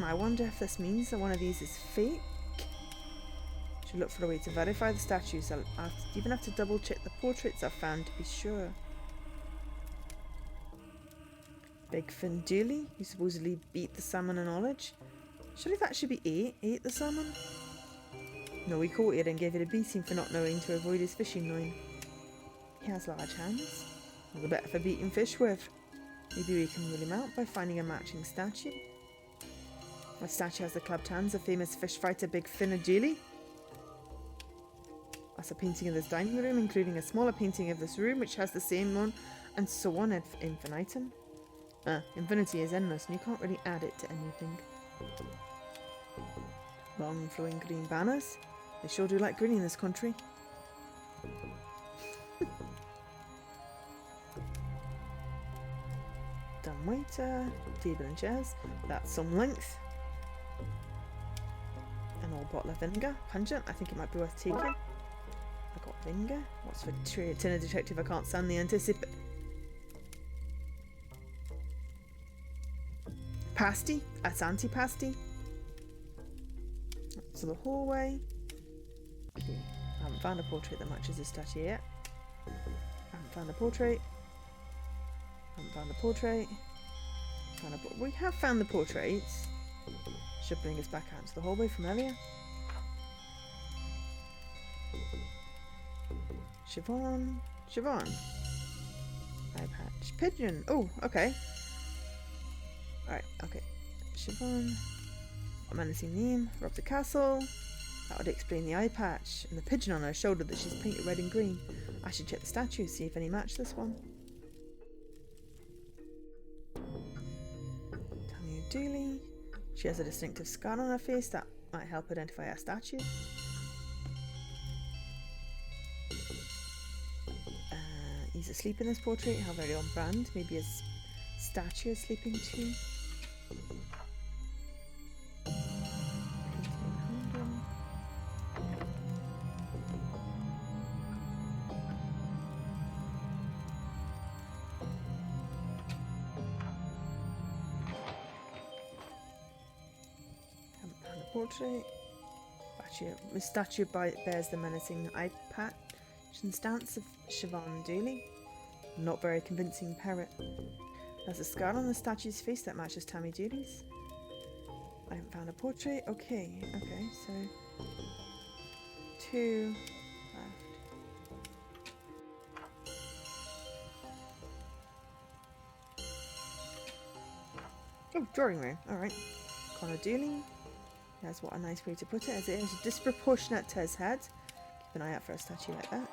I wonder if this means that one of these is fake. Should look for a way to verify the statues. I'll even have to double check the portraits I've found to be sure. Big Fin Dooley, who supposedly beat the salmon in knowledge. Surely that should be ate the salmon. No, he caught it and gave it a beating for not knowing to avoid his fishing line. He has large hands. All the better for beating fish with. Maybe we can rule him out by finding a matching statue. My statue has the clubbed hands of famous fish fighter Big Fin Dooley. That's a painting of this dining room, including a smaller painting of this room, which has the same one, and so on ad infinitum. Infinity is endless, and you can't really add it to anything. Long flowing green banners. They sure do like green in this country. Dumbwaiter, table and chairs. That's some length. An old bottle of vinegar. Pungent. I think it might be worth taking. I got vinegar. What's for Tinner Detective? I can't stand the anticipate. Pasty. That's anti-pasty. To the hallway. Okay. I haven't found a portrait that matches this statue yet. I haven't found a portrait. We have found the portraits. Should bring us back out into the hallway from earlier. Siobhan. Eye patch. Pigeon. Oh, okay. Alright, okay. Siobhan. A menacing name. Rob the castle. That would explain the eye patch and the pigeon on her shoulder that she's painted red and green. I should check the statues, see if any match this one. Tammy Dooley. She has a distinctive scar on her face that might help identify our statue. He's asleep in this portrait. How very on brand. Maybe his statue is sleeping too. Portrait. The statue bears the menacing eye patch and stance of Siobhan Dooley. Not very convincing parrot. There's a scar on the statue's face that matches Tammy Dooley's. I haven't found a portrait. Okay, so 2 left. Oh, drawing room. Alright. Connor Dooley. That's what a nice way to put it, as it is disproportionate to his head. Keep an eye out for a statue like that.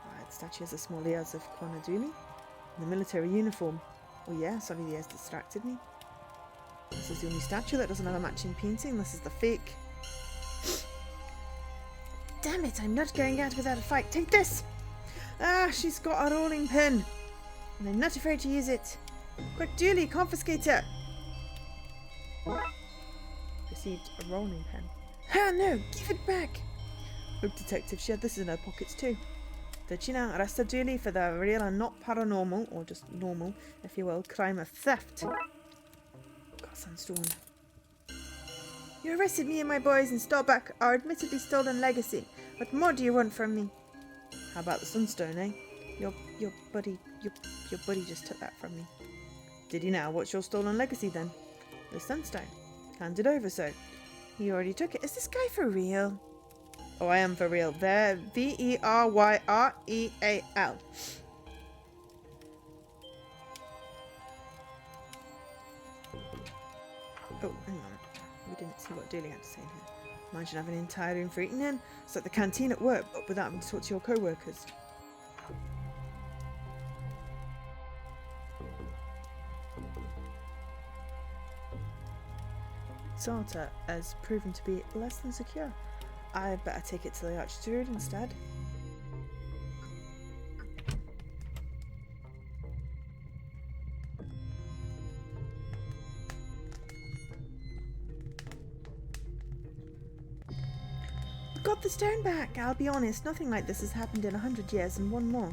Alright, the statue has the small ears of Connor Dooley. In the military uniform. Oh yeah, sorry, the ears distracted me. This is the only statue that doesn't have a matching painting. This is the fake. Damn it, I'm not going out without a fight. Take this! Ah, she's got a rolling pin. And I'm not afraid to use it. Quick, Dooley, confiscate her! Received a rolling pin. Ah, no! Give it back! Look, detective, she had this in her pockets too. Did she now? Arrested Dooley for the real and not paranormal, or just normal, if you will, crime of theft. Got Sunstone. You arrested me and my boys and stole back our admittedly stolen legacy. What more do you want from me? How about the Sunstone, eh? Your buddy just took that from me. Did he now? What's your stolen legacy then? The Sunstone. Hand it over, so. He already took it. Is this guy for real? Oh, I am for real. There. Veryreal. see what Dooley had to say in here. Imagine having an entire room for eating in. It's like the canteen at work, but without having to talk to your co-workers. Salter has proven to be less than secure. I better take it to the Archdruid instead. Got the stone back! I'll be honest, nothing like this has happened in 100 years and one more.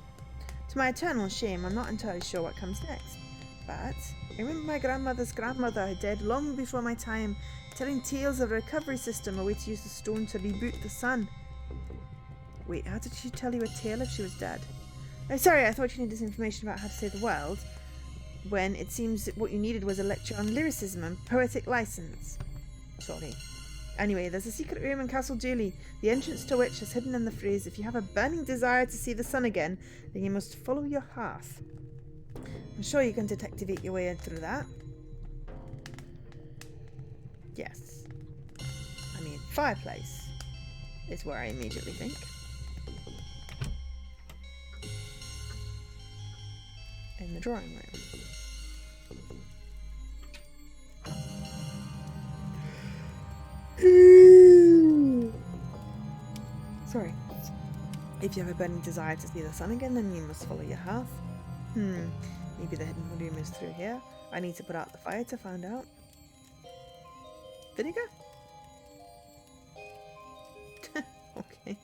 To my eternal shame, I'm not entirely sure what comes next. But I remember my grandmother's grandmother dead long before my time, telling tales of a recovery system, a way to use the stone to reboot the sun. Wait, how did she tell you a tale if she was dead? Oh, sorry, I thought you needed this information about how to save the world, when it seems that what you needed was a lecture on lyricism and poetic license. Sorry. Anyway, there's a secret room in Castle Dooley, the entrance to which is hidden in the phrase, if you have a burning desire to see the sun again, then you must follow your hearth. I'm sure you can detectivate your way in through that. Yes. I mean, fireplace is where I immediately think. In the drawing room. Sorry. If you have a burning desire to see the sun again, then you must follow your hearth. Maybe the hidden room is through here. I need to put out the fire to find out. Vinegar? Okay.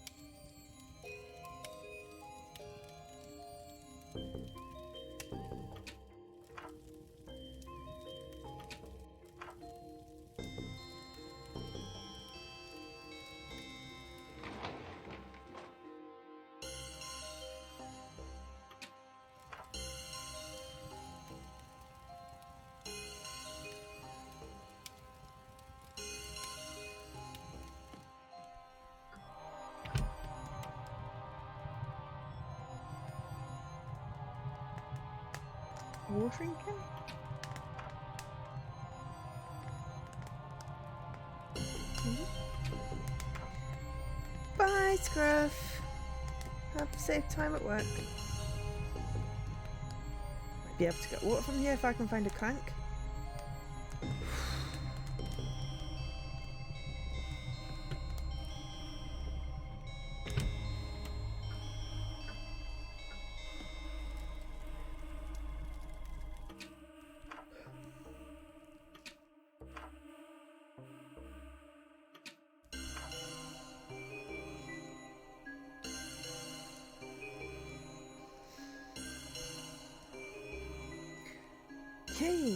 Watering can? Bye, Scruff. Have a safe time at work. Might be able to get water from here if I can find a crank. Okay.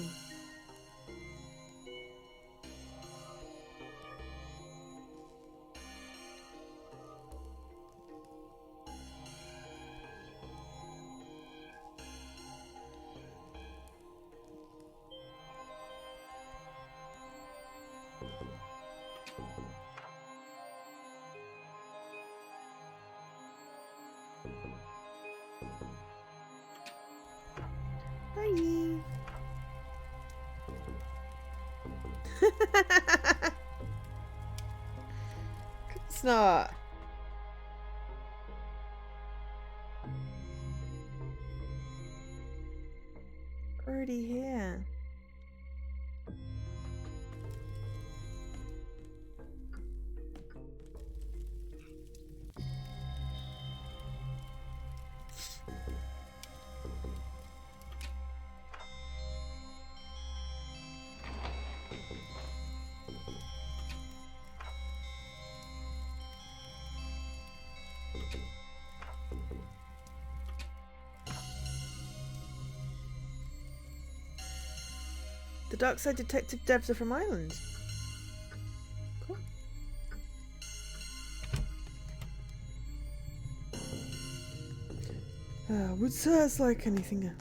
Bye. It's not. Already here. The Darkside detective devs are from Ireland. Cool. Would sirs like anything else?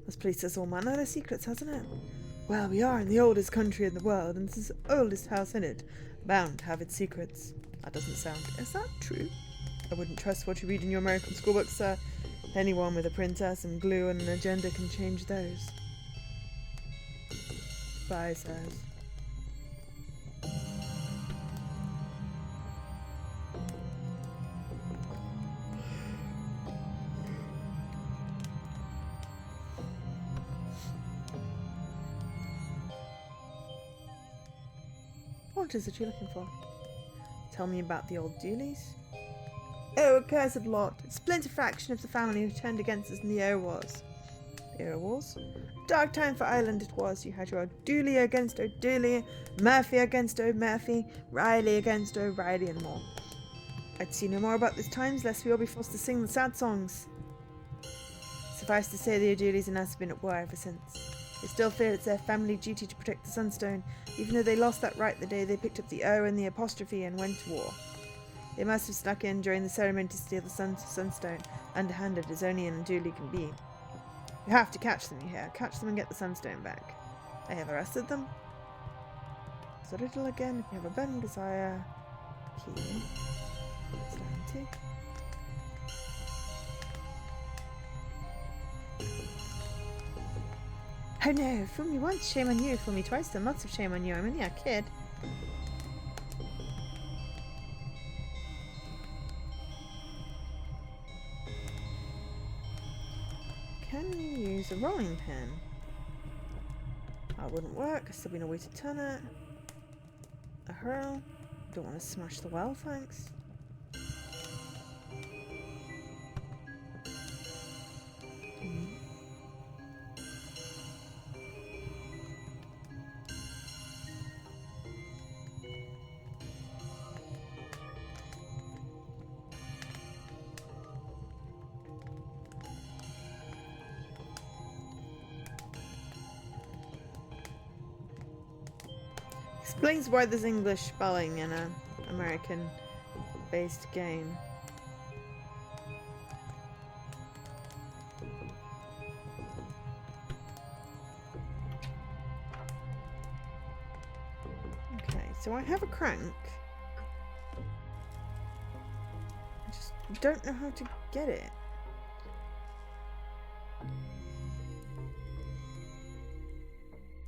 This place has all manner of secrets, hasn't it? Well, we are in the oldest country in the world, and this is the oldest house in it. Bound to have its secrets. That doesn't sound... Is that true? I wouldn't trust what you read in your American schoolbooks, sir. Anyone with a printer, some glue, and an agenda can change those. Bye, sirs. What is it you're looking for? Tell me about the old doolies. Oh, accursed lot. A splinter fraction of the family who turned against us in the Air Wars. The Air Wars? Dark time for Ireland it was. You had your O'Dooley against O'Dooley, Murphy against O'Murphy, Riley against O'Reilly and more. I'd see no more about these times lest we all be forced to sing the sad songs. Suffice to say the O'Dooleys and us have been at war ever since. They still feel it's their family duty to protect the Sunstone, even though they lost that right the day they picked up the O and the apostrophe and went to war. They must have snuck in during the ceremony to steal the Sunstone, underhanded as only an O'Dooley can be. You have to catch them, you hear. Catch them and get the Sunstone back. I have arrested them. So little again, if you have a burning desire. Key. Stand to. Oh no, fool me once, shame on you. Fool me twice, then lots of shame on you. I'm only a kid. Can you use a rolling pin? That wouldn't work. There's still be no way to turn it. A hurl. Don't want to smash the well, thanks. Explains why there's English spelling in an American-based game. Okay, so I have a crank. I just don't know how to get it.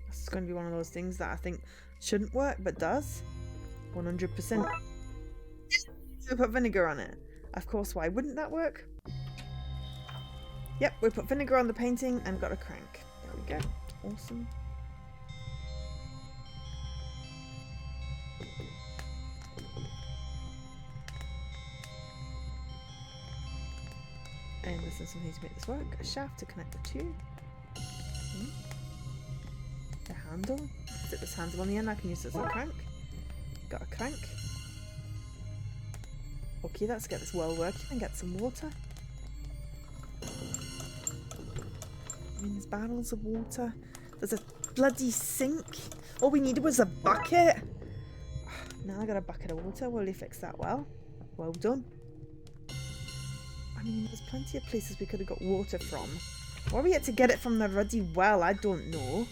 This is going to be one of those things that I think shouldn't work, but does. 100%. We put vinegar on it. Of course, why wouldn't that work? Yep, we put vinegar on the painting and got a crank. There we go. Awesome. And this is something to make this work. A shaft to connect the two. A handle. Is it this handle on the end? I can use this as a crank. Got a crank. Okay, let's get this well working and get some water. I mean, there's barrels of water. There's a bloody sink. All we needed was a bucket. Now I got a bucket of water. Will you fix that well? Well done. I mean, there's plenty of places we could have got water from. Why we had to get it from the ruddy well, I don't know.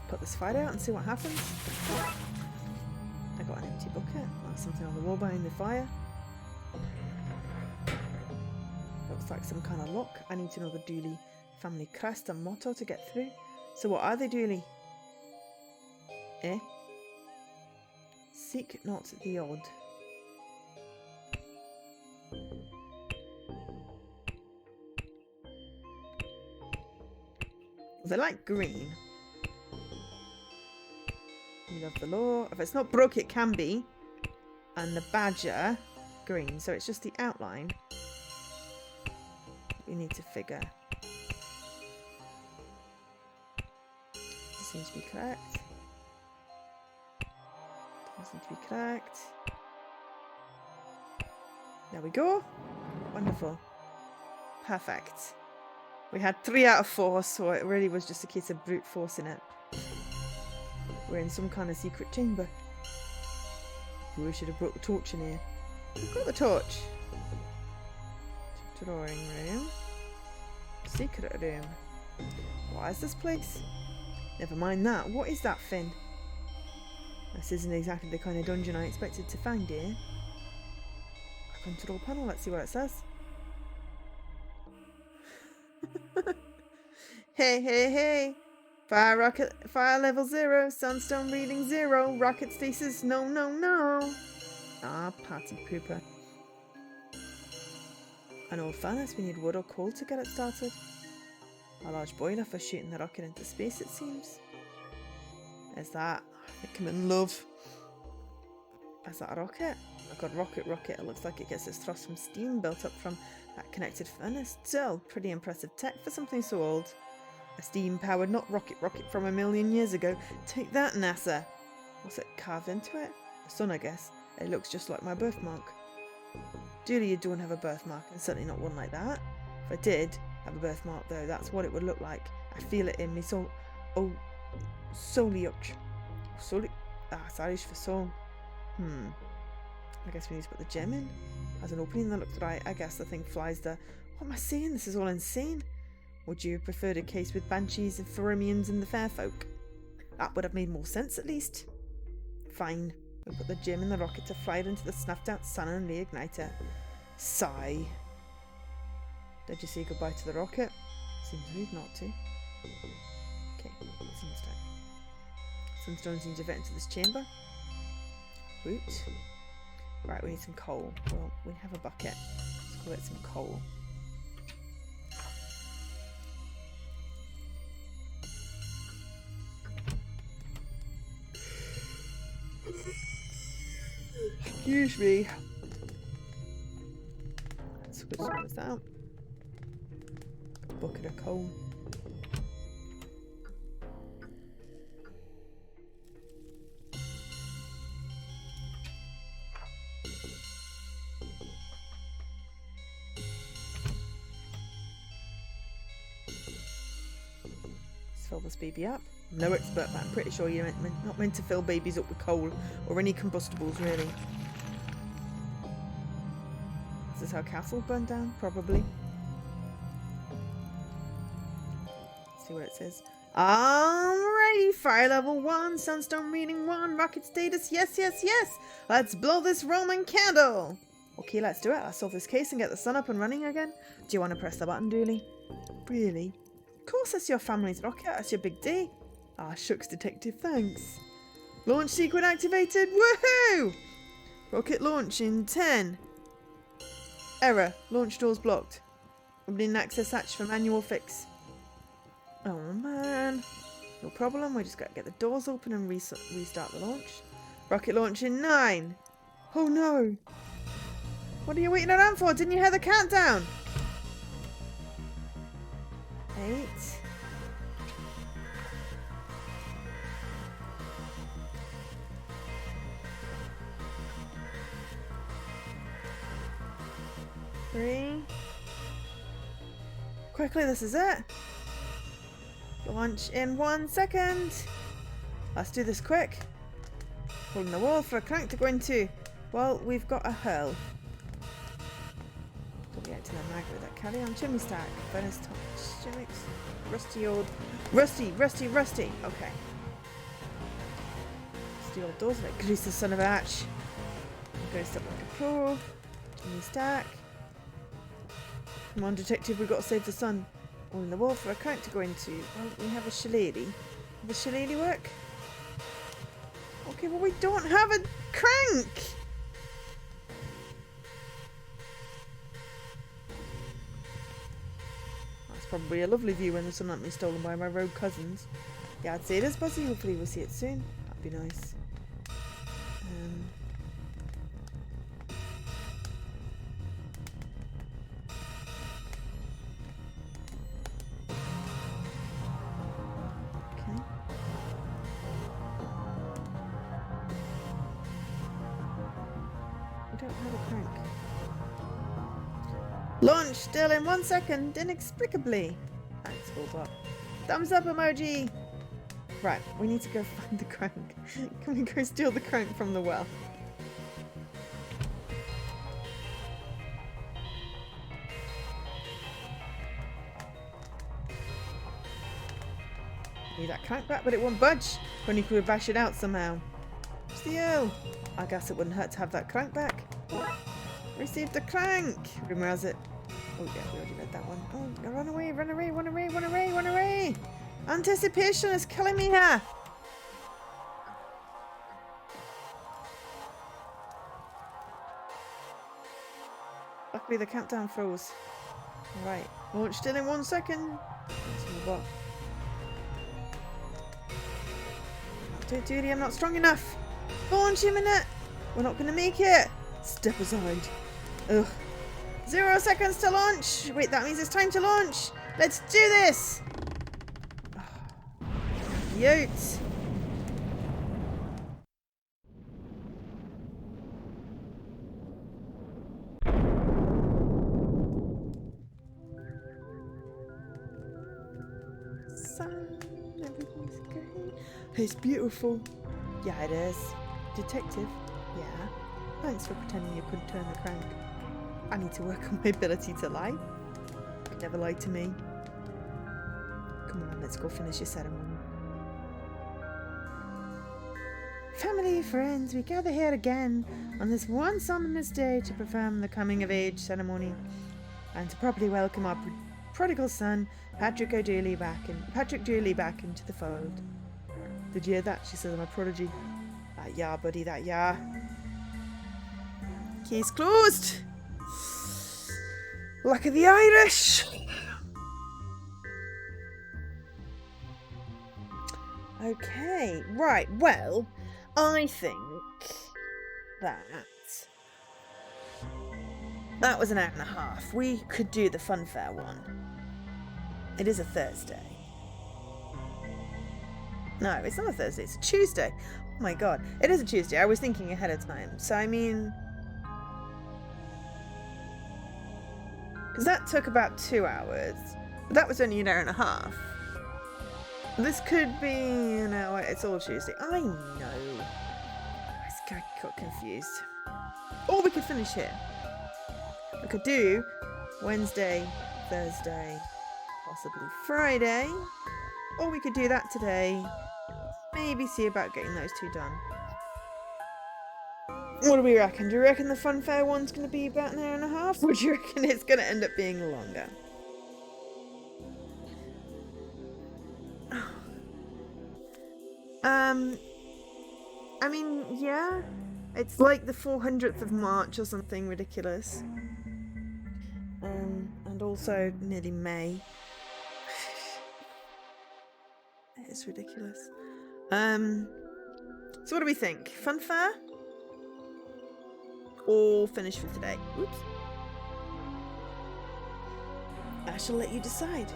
Put this fire out and see what happens. I got an empty bucket. That's something on the wall behind the fire. Looks like some kind of lock. I need to know the Dooley family crest and motto to get through. So what are they, Dooley? Eh? Seek not the odd. They like green. We love the law. If it's not brook, it can be. And the badger, green. So it's just the outline we need to figure. This seems to be correct. Doesn't seem to be correct. There we go. Wonderful. Perfect. We had 3 out of 4, so it really was just a case of brute forcing it. We're in some kind of secret chamber. We should have brought the torch in here. We've got the torch. Drawing room. Secret room. What is this place? Never mind that. What is that, Finn? This isn't exactly the kind of dungeon I expected to find here. A control panel. Let's see what it says. Hey, hey, hey. Fire level 0, sunstone reading 0, rocket stasis, no, no, no. Ah, party pooper. An old furnace, we need wood or coal to get it started. A large boiler for shooting the rocket into space, it seems. There's that. I think I'm in love. Is that a rocket? I've got rocket. It looks like it gets its thrust from steam built up from that connected furnace. Still, pretty impressive tech for something so old. A steam-powered, not rocket from a million years ago. Take that, NASA! What's it carved into it? The sun, I guess. It looks just like my birthmark. Duly, you don't have a birthmark, and certainly not one like that. If I did have a birthmark, though, that's what it would look like. I feel it in me soul. Oh, soliuch. It's Irish for soul. I guess we need to put the gem in. Has an opening that looks right. I guess the thing flies there. What am I saying? This is all insane. Would you have preferred a case with banshees and Ferimians and the fair folk? That would have made more sense, at least. Fine. We'll put the gem in the rocket to fly it into the snuffed out sun and reignite it. Sigh. Did you say goodbye to the rocket? Seems rude not to. Okay, sunstone. Sunstone seems to fit into this chamber. Woot. Right, we need some coal. Well, we have a bucket. Let's go get some coal. Excuse me. Which one was that? Bucket of coal. Let's fill this baby up. I'm no expert, but I'm pretty sure you're not meant to fill babies up with coal or any combustibles, really. Is this how castle burned down? Probably. Let's see what it says. Alrighty, fire level 1, sunstone reading 1, rocket status, yes. Let's blow this Roman candle. Okay, let's do it. Let's solve this case and get the sun up and running again. Do you want to press the button, Dooley? Really? Of course, it's your family's rocket. It's your big day. Ah, shucks, detective, thanks. Launch sequence activated. Woohoo! Rocket launch in 10. Error. Launch doors blocked. Opening access hatch for manual fix. Oh man. No problem. We just got to get the doors open and restart the launch. Rocket launch in 9. Oh no. What are you waiting around for? Didn't you hear the countdown? 8. 3. Quickly, this is it. Launch in 1 second. Let's do this quick. Holding the wall for a crank to go into. Well, we've got a hurl. Don't get to the mag with that. Carry on. Chimney stack. Furnace top. Rusty old. Rusty. Okay. Rusty old doors. Like grease the son of a hatch. I'm going to step like a pro. Chimney stack. Come on, detective, we've got to save the sun. All in the wall for a crank to go into. Well, we have a shillelagh. Will the shillelagh work? Okay, well, we don't have a crank! That's probably a lovely view when the sun hasn't been stolen by my rogue cousins. Yeah, I'd say it is buzzy. Hopefully we'll see it soon. That'd be nice. Launch still in 1 second, inexplicably. Thanks, Bulbot. Thumbs up emoji. Right, we need to go find the crank. Can we go steal the crank from the well? Need that crank back, but it won't budge. Only could we bash it out somehow. Steal. I guess it wouldn't hurt to have that crank back. Receive the crank. Rumour has it. Oh yeah, we already read that one. Oh, run away, run away, run away, run away, run away! Anticipation is killing me here! Luckily the countdown froze. Right, launch still in 1 second. Let's move on. Don't do it, I'm not strong enough. Launch imminent. We're not going to make it. Step aside. Ugh. 0 seconds to launch. Wait, that means it's time to launch. Let's do this. Yote. Sun, everything's great. It's beautiful. Yeah, it is. Detective. Yeah. Thanks for pretending you couldn't turn the crank. I need to work on my ability to lie. You could never lie to me. Come on, let's go finish your ceremony. Family, friends, we gather here again on this one ominous day to perform the coming of age ceremony and to properly welcome our prodigal son, Patrick Dooley, back into the fold. Did you hear that? She says I'm a prodigy. That yeah, buddy, that yeah. Case closed. Luck of the Irish. Okay, right, well, I think that was an hour and a half. We could do the funfair one. It is a Thursday. No, it's not a Thursday, it's a Tuesday. Oh my god, it is a Tuesday. I was thinking ahead of time. So, I mean... because that took about 2 hours. But that was only an hour and a half. This could be an hour. It's all Tuesday. I know. I got confused. Or we could finish here. We could do Wednesday, Thursday, possibly Friday. Or we could do that today. Maybe see about getting those two done. What do we reckon? Do you reckon the funfair one's going to be about an hour and a half? Or do you reckon it's going to end up being longer? I mean, yeah. It's like the 400th of March or something ridiculous. And also nearly May. It's ridiculous. So what do we think? Funfair? Or finish for today? Oops. I shall let you decide.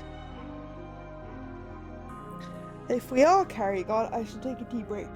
If we are carrying on, I shall take a tea break.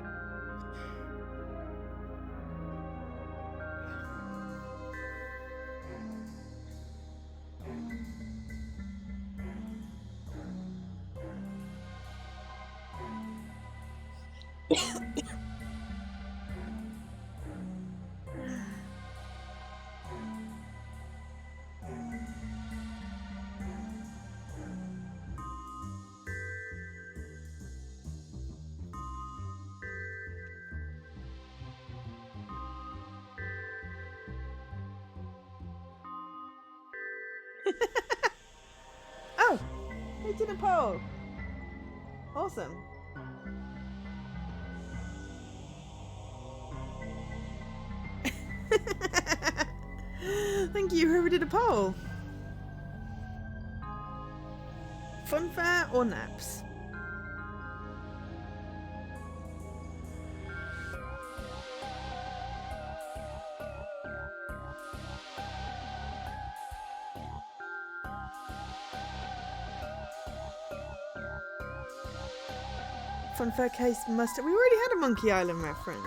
Oh, they did a poll. Awesome. Thank you, whoever did a poll. Funfair or naps? Funfair case must... we already had a Monkey Island reference.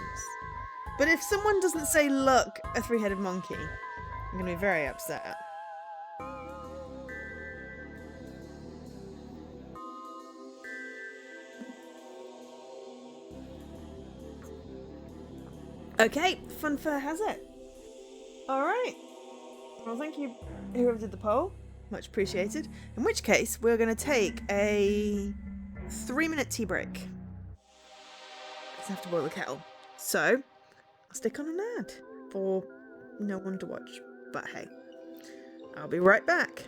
But if someone doesn't say, look, a three-headed monkey, I'm going to be very upset. Okay, Funfair has it. Alright. Well, thank you, whoever did the poll. Much appreciated. In which case, we're going to take a 3-minute tea break. I have to boil the kettle. So, I'll stick on an ad for no one to watch. But hey, I'll be right back.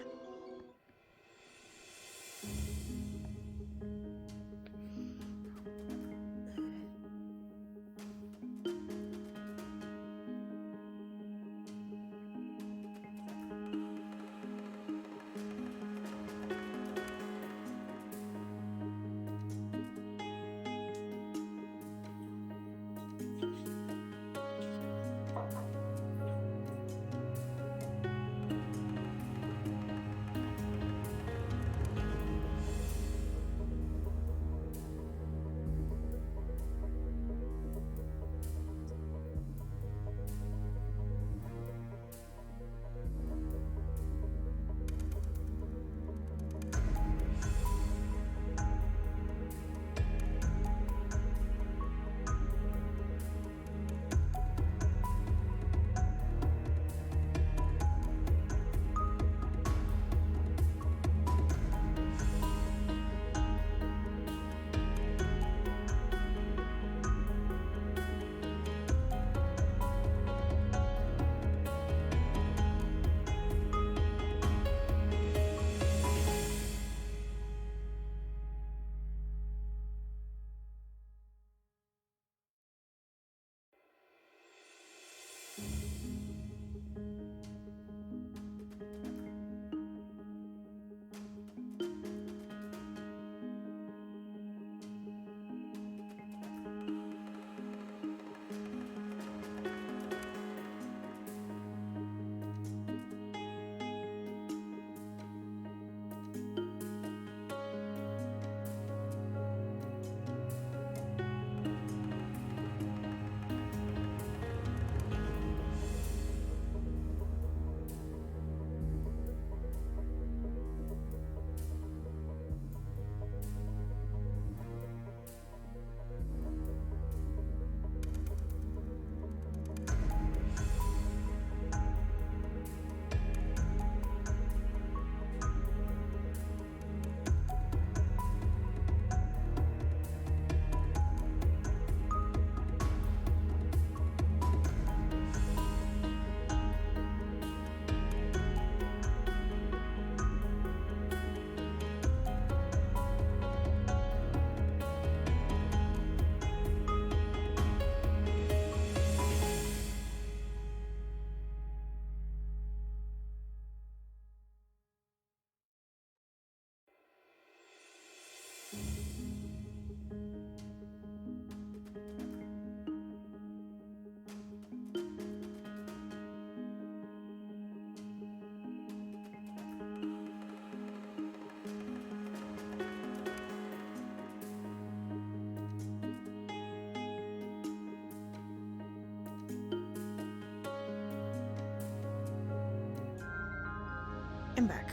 I'm back.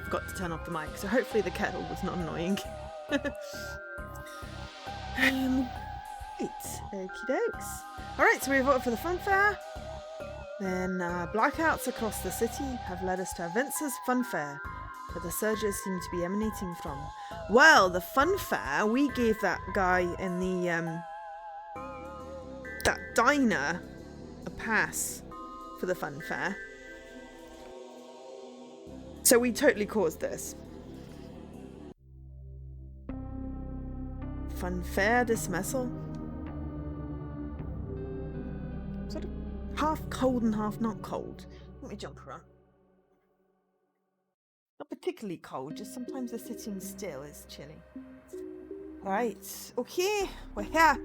Forgot to turn off the mic, so hopefully the kettle was not annoying. Right, okie dokes. Alright, so we voted for the fun fair. Then blackouts across the city have led us to Vince's fun fair, where the surges seem to be emanating from. Well, the fun fair, we gave that guy in the that diner a pass for the fun fair. So we totally caused this. Fun fair dismissal. Sort of half cold and half not cold. Let me jump around. Not particularly cold, just sometimes the sitting still is chilly. Right, okay, we're here.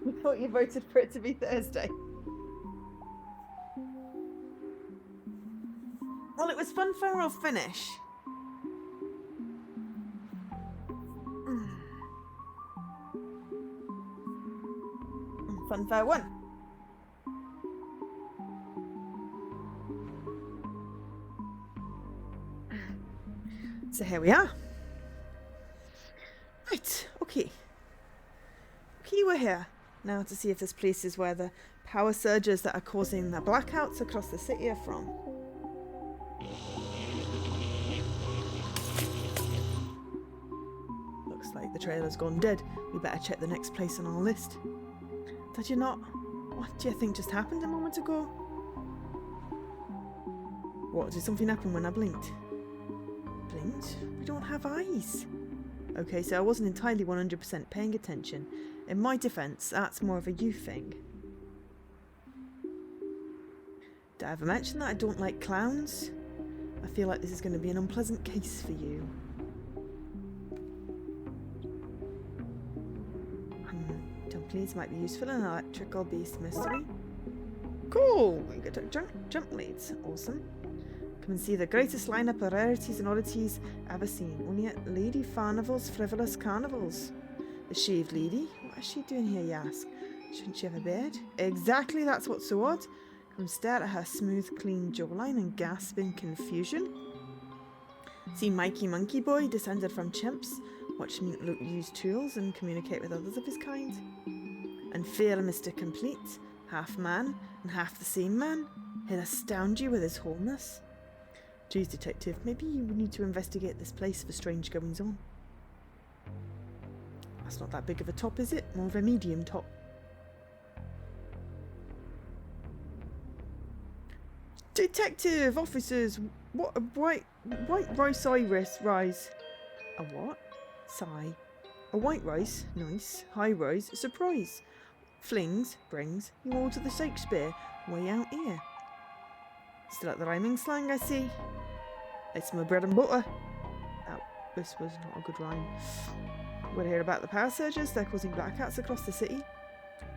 We thought you voted for it to be Thursday. Well, it was fun fair or finish. Fun fair won. So here we are. Right, okay. Okay, we're here. Now to see if this place is where the power surges that are causing the blackouts across the city are from. Looks like the trailer's gone dead. We better check the next place on our list. Did you not? What do you think just happened a moment ago? What, did something happen when I blinked? Blinked? We don't have eyes. Okay, so I wasn't entirely 100% paying attention. In my defence, that's more of a you thing. Did I ever mention that I don't like clowns? I feel like this is going to be an unpleasant case for you. Dumplings might be useful in an electrical-based mystery. Cool! We get jump leads. Awesome. Come and see the greatest lineup of rarities and oddities ever seen. Only at Lady Farnival's Frivolous Carnivals. The shaved lady? What is she doing here, you ask? Shouldn't she have a beard? Exactly, that's what's so odd. Come stare at her smooth, clean jawline and gasp in confusion. See Mikey Monkey Boy, descended from chimps. Watch him use tools and communicate with others of his kind. And fear Mr. Complete, half man and half the same man. He'll astound you with his wholeness. Geez, detective, maybe you need to investigate this place for strange goings on. That's not that big of a top, is it? More of a medium top. Detective officers, what a white rice rise. A what? Sigh. A white rice, nice. High rise, surprise. Flings, brings you all to the Shakespeare, way out here. Still at the rhyming slang, I see. It's my bread and butter. Oh, this was not a good rhyme. We'll hear about the power surges, they're causing blackouts across the city.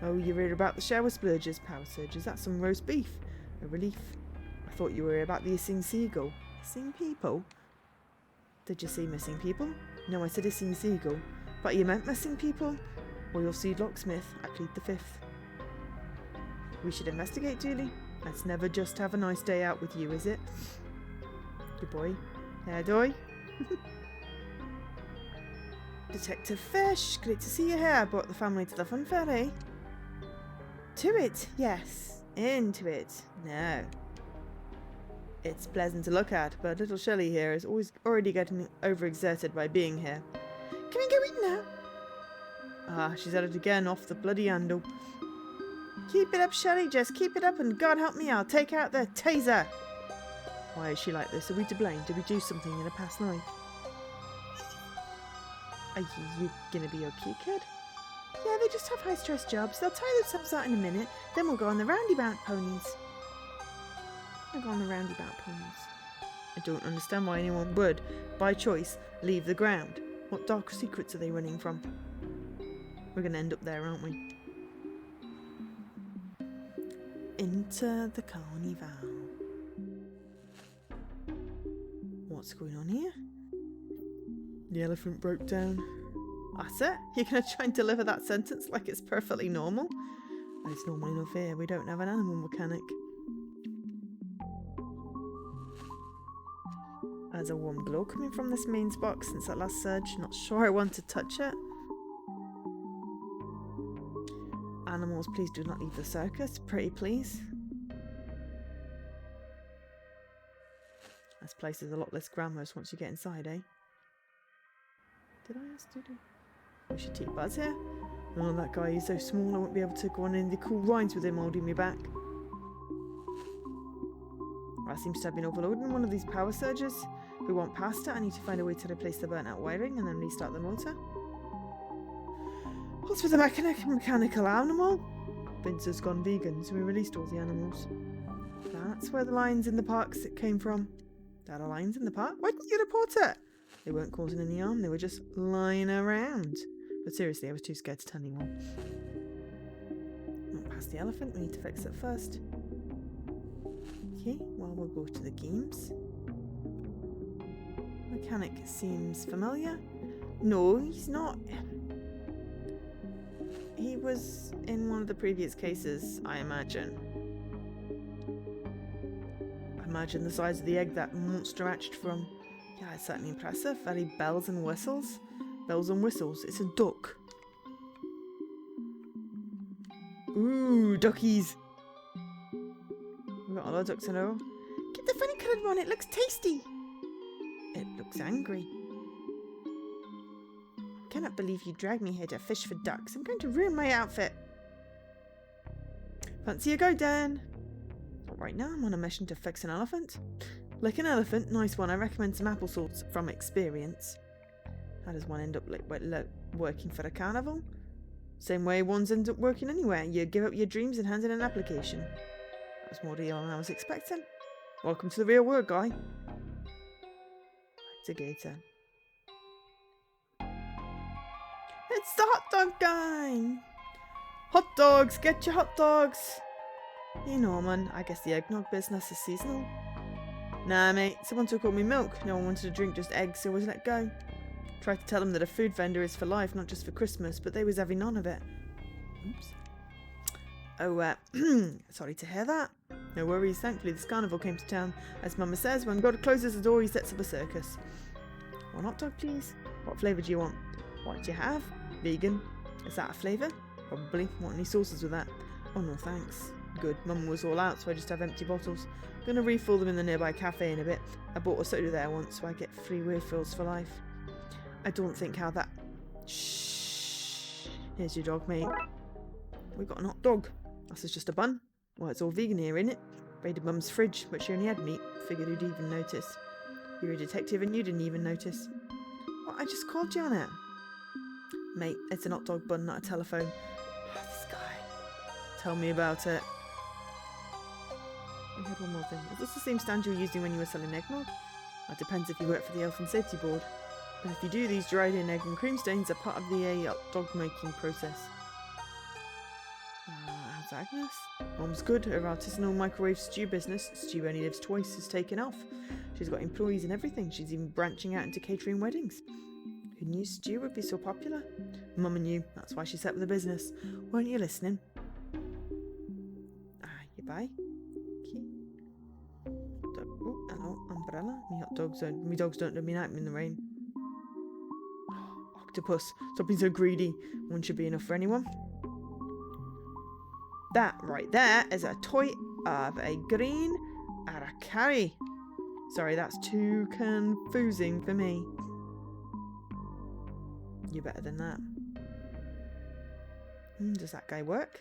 Oh, you hear about the shower splurges, power surges, that's some roast beef. A relief. I thought you were about the hissing seagull. Hissing people? Did you say missing people? No, I said hissing seagull. But you meant missing people? Royal Seed Locksmith, I plead the fifth. We should investigate, Julie. Let's never just have a nice day out with you, is it? Good boy. Hair doy. Detective Fish, great to see you here. I brought the family to the fun fair, eh? To it, yes. Into it, no. It's pleasant to look at, but little Shelley here is already getting overexerted by being here. Can we go in now? Ah, she's at it again, off the bloody handle. Keep it up, Shelley, just keep it up, and God help me, I'll take out the taser. Why is she like this? Are we to blame? Did we do something in a past life? Are you gonna be okay, kid? Yeah, they just have high-stress jobs. They'll tie themselves out in a minute, then we'll go on the roundabout ponies. We'll go on the roundabout ponies. I don't understand why anyone would, by choice, leave the ground. What dark secrets are they running from? We're going to end up there, aren't we? Enter the carnival. What's going on here? The elephant broke down. That's it? You're going to try and deliver that sentence like it's perfectly normal? It's normal enough here. We don't have an animal mechanic. There's a warm glow coming from this mains box since that last surge. Not sure I want to touch it. Animals, please do not leave the circus. Pretty please. This place is a lot less glamorous once you get inside, eh? Did I ask to do? We should take Buzz here. Oh, that guy is so small I won't be able to go on any of the cool rides with him holding me back. I seems to have been overloading one of these power surges. If we want past it, I need to find a way to replace the burnt out wiring and then restart the motor. What's with the mechanical animal? Vince has gone vegan, so we released all the animals. That's where the lions in the parks came from. There are lions in the park? Why didn't you report it? They weren't causing any harm, they were just lying around. But seriously, I was too scared to tell anyone. Not past the elephant, we need to fix it first. Okay, well, we'll go to the games. Mechanic seems familiar. No, he's not. He was in one of the previous cases, I imagine. I imagine the size of the egg that monster hatched from. Yeah, it's certainly impressive. Very bells and whistles. Bells and whistles. It's a duck. Ooh, duckies. We've got all our ducks in a row. Get the funny coloured one, it looks tasty. It looks angry. I cannot believe you dragged me here to fish for ducks. I'm going to ruin my outfit. Fancy a go, Dan? Right now I'm on a mission to fix an elephant. Like an elephant, nice one. I recommend some apple salts from experience. How does one end up working for a carnival? Same way ones end up working anywhere. You give up your dreams and hand in an application. That was more real than I was expecting. Welcome to the real world, guy. Back to Gator. It's the hot dog guy! Hot dogs! Get your hot dogs! Hey Norman, I guess the eggnog business is seasonal. Nah mate, someone took all my milk. No one wanted to drink just eggs, so I was let go. Tried to tell them that a food vendor is for life, not just for Christmas, but they was having none of it. Oops. Oh, sorry to hear that. No worries, thankfully this carnival came to town. As Mama says, when God closes the door, he sets up a circus. One hot dog, please. What flavour do you want? What do you have? Vegan. Is that a flavour? Probably. Want any sauces with that? Oh no, thanks. Good. Mum was all out, so I just have empty bottles. Gonna refill them in the nearby cafe in a bit. I bought a soda there once, so I get free refills for life. I don't think how that... Shh. Here's your dog, mate. We got an hot dog. This is just a bun. Well, it's all vegan here, innit? Raided Mum's fridge, but she only had meat. Figured you'd even notice. You're a detective and you didn't even notice. What? I just called you on it. Mate, it's an hot dog bun, not a telephone. Oh, this guy. Tell me about it. I had one more thing. Is this the same stand you were using when you were selling eggnog? That depends if you work for the Health and Safety Board. But if you do, these dried in egg and cream stains are part of the hot dog making process. How's Agnes? Mom's good. Her artisanal microwave stew business, Stew Only Lives Twice, has taken off. She's got employees and everything. She's even branching out into catering weddings. Who knew stew would be so popular? Mum knew. That's why she set up the business. Weren't you listening? You buy? Oh, hello, umbrella. Me dogs don't let me out in the rain. Octopus. Stop being so greedy. One should be enough for anyone. That right there is a toy of a green Arakari. Sorry, that's too confusing for me. You're better than that. Does that guy work?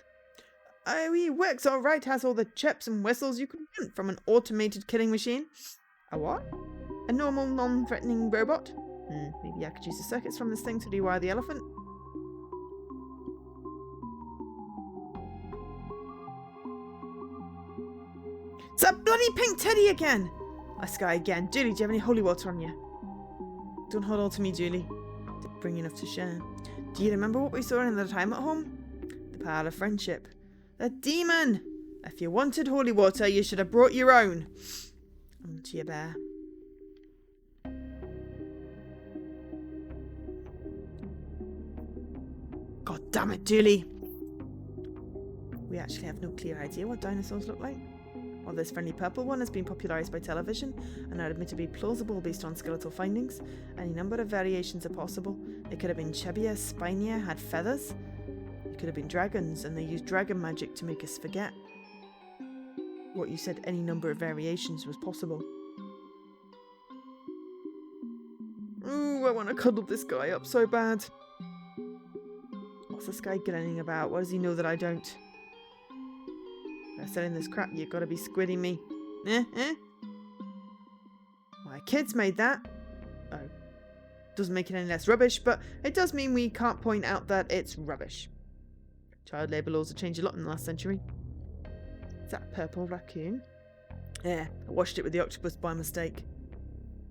Oh, he works all right. Has all the chips and whistles you could want from an automated killing machine. A what? A normal, non-threatening robot? Maybe I could use the circuits from this thing to rewire the elephant. It's that bloody pink teddy again! This guy again. Julie, do you have any holy water on you? Don't hold on to me, Julie. Didn't bring enough to share. Do you remember what we saw in the time at home? The power of friendship. The demon! If you wanted holy water, you should have brought your own. On to your bear. God damn it, Julie! We actually have no clear idea what dinosaurs look like. While this friendly purple one has been popularised by television and are admittedly plausible based on skeletal findings, any number of variations are possible. They could have been chubbier, spinier, had feathers. They could have been dragons, and they used dragon magic to make us forget. What you said, any number of variations was possible. Ooh, I want to cuddle this guy up so bad. What's this guy grinning about? What does he know that I don't? By selling this crap, you've got to be squidding me. My kids made that. Oh. Doesn't make it any less rubbish, but it does mean we can't point out that it's rubbish. Child labour laws have changed a lot in the last century. Is that a purple raccoon? Yeah, I washed it with the octopus by mistake.